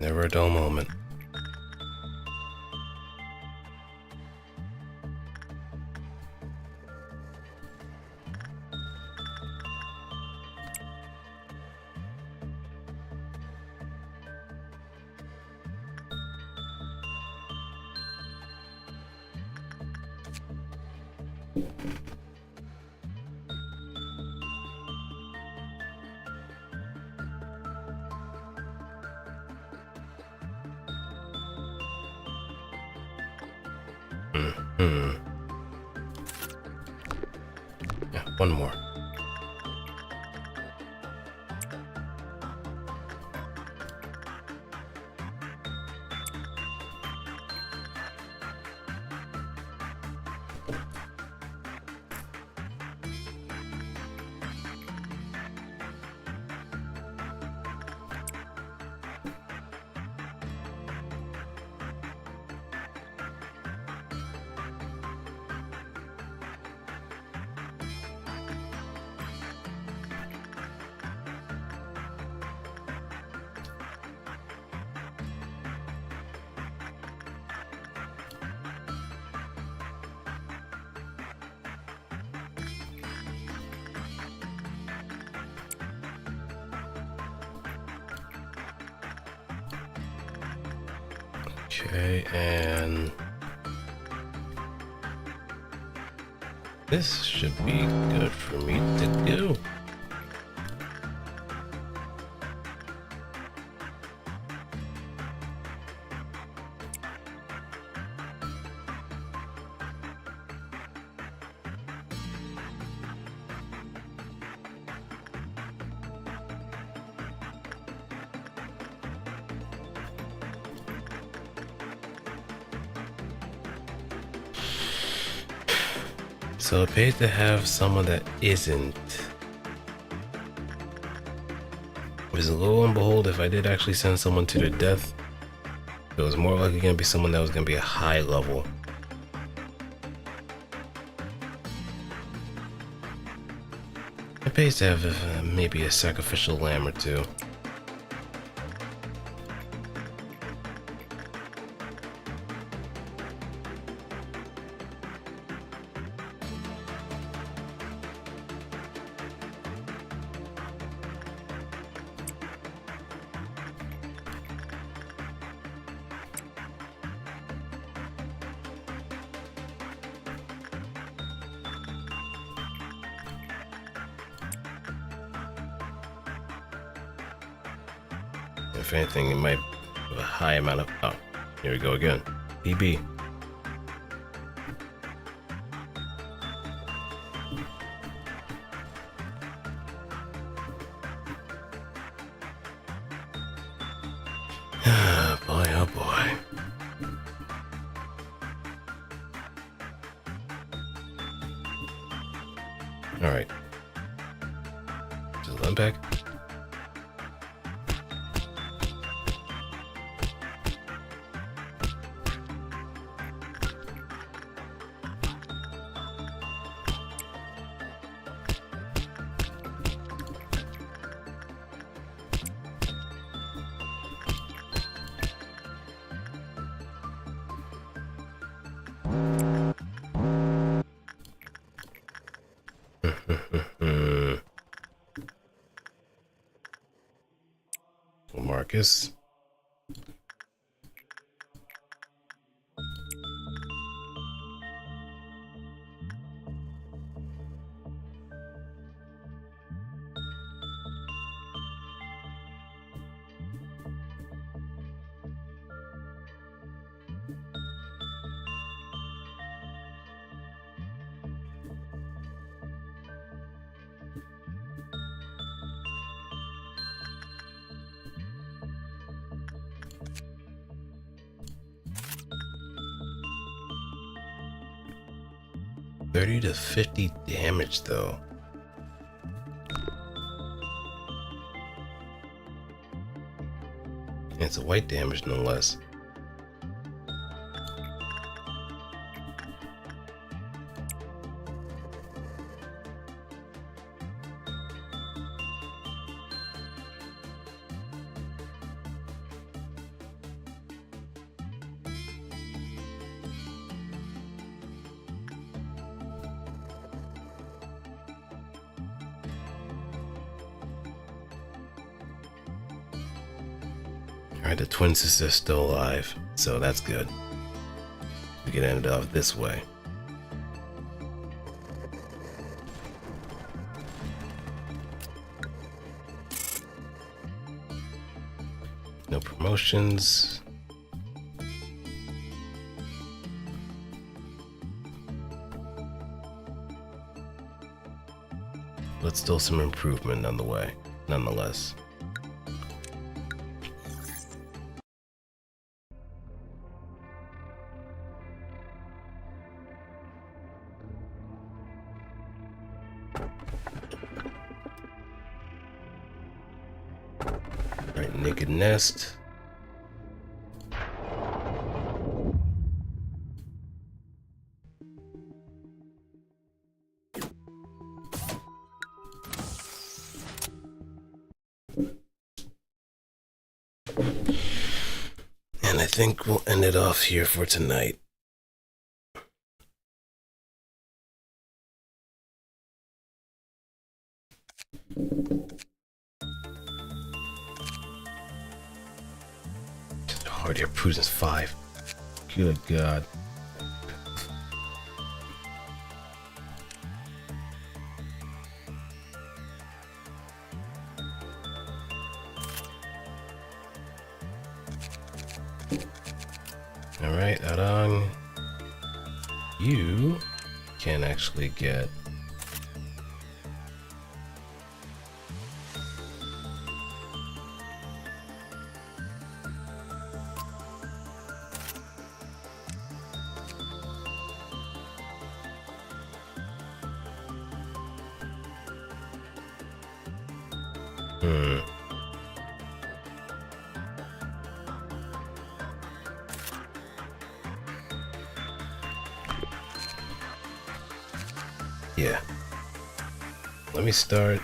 Never a dull moment. Yeah, one more. Okay, and this should be good for me to do. So it pays to have someone that isn't. Because lo and behold, if I did actually send someone to their death, it was more likely going to be someone that was going to be a high level. It pays to have maybe a sacrificial lamb or two. If anything, it might have a high amount of... Oh, here we go again. PB. Boy, oh boy. Alright. Just let him back. Marcus. $30 to $50 damage though. And it's a white damage no less. Alright, the twin sister's still alive, so that's good. We can end it off this way. No promotions. But still some improvement on the way, nonetheless. Right, naked nest. And I think we'll end it off here for tonight. Hardier Prudence 5. Good God. Alright, Adang. You can actually get yeah. Let me start.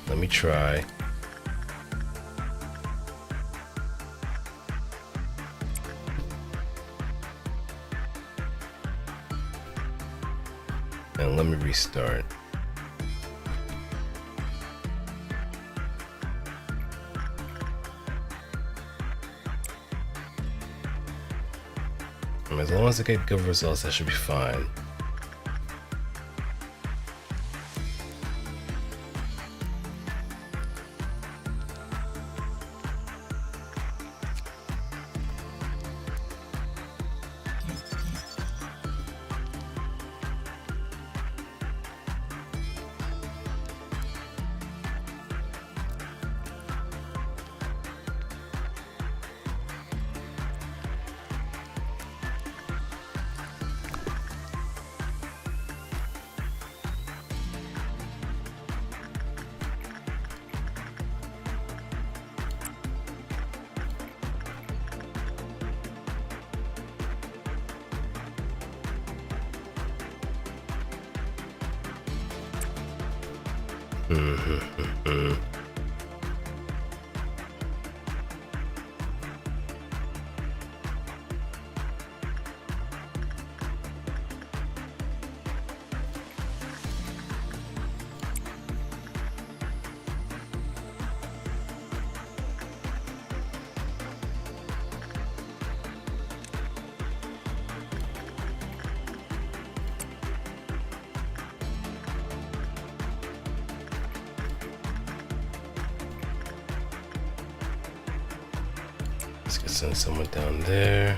Let me try. And let me restart. As long as I get good results, that should be fine. Let's get send someone down there.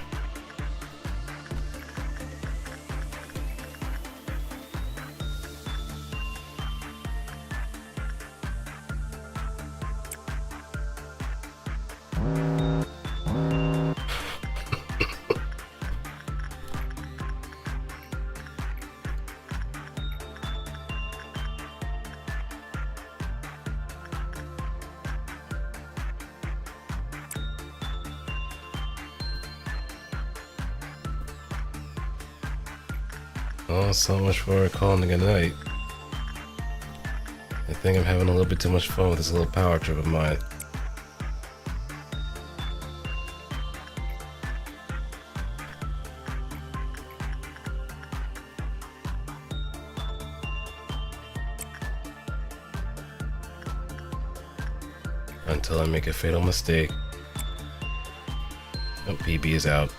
Oh, so much for calling it a night. I think I'm having a little bit too much fun with this little power trip of mine. Until I make a fatal mistake. Oh, PB is out.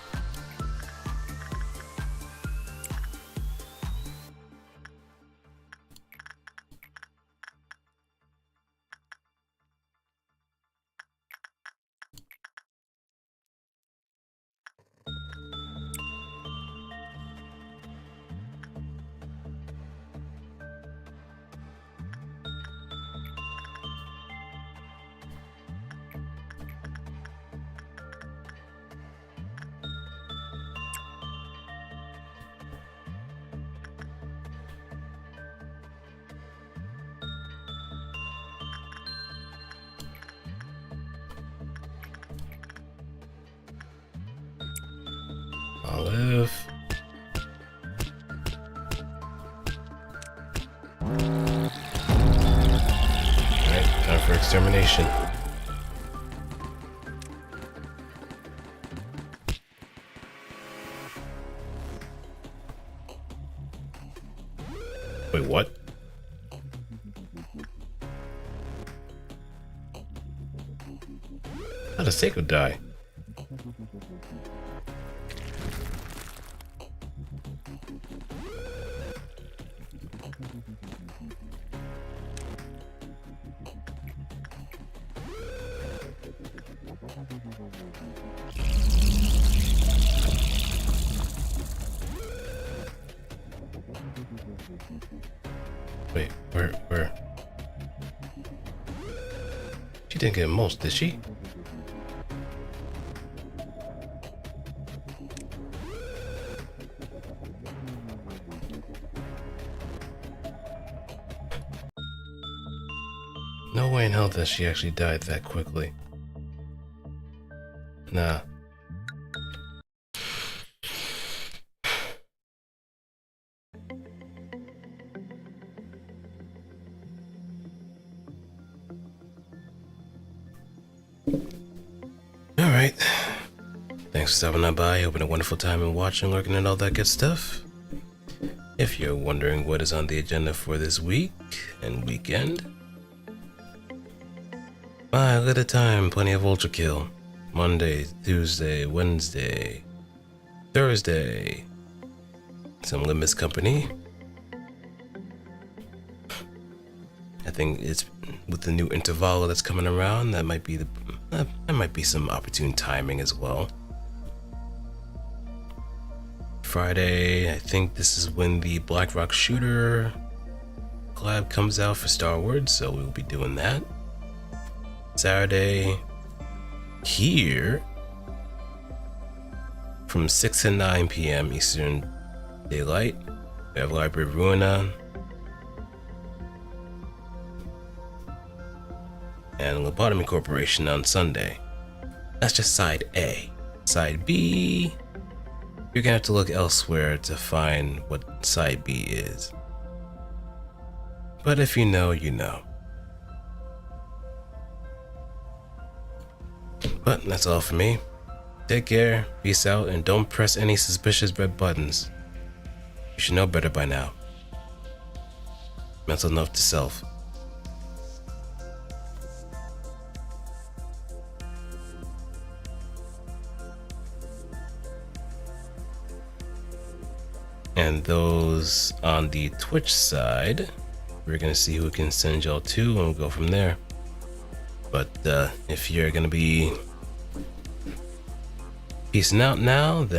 Olive. Alright, time for extermination. Wait, what? How does Seiko die? her. She didn't get most, did she? No way in hell that she actually died that quickly. Nah. Alright. Thanks for stopping by. Hope you had a wonderful time and watching, lurking, and all that good stuff. If you're wondering what is on the agenda for this week and weekend, look at the time, plenty of Ultra Kill. Monday, Tuesday, Wednesday, Thursday, some Limits Company. I think it's with the new interval that's coming around, that might be some opportune timing as well. Friday, I think this is when the Black Rock Shooter collab comes out for Star Wars, so we'll be doing that. Saturday, here, from 6 to 9 p.m. Eastern Daylight, we have Library Ruina and Lobotomy Corporation on Sunday. That's just side A. Side B, you're gonna have to look elsewhere to find what side B is. But if you know, you know. But that's all for me. Take care, peace out, and don't press any suspicious red buttons. You should know better by now. Mental note to self. And those on the Twitch side, we're gonna see who can send y'all to, and we'll go from there. But if you're gonna be peacing out now, then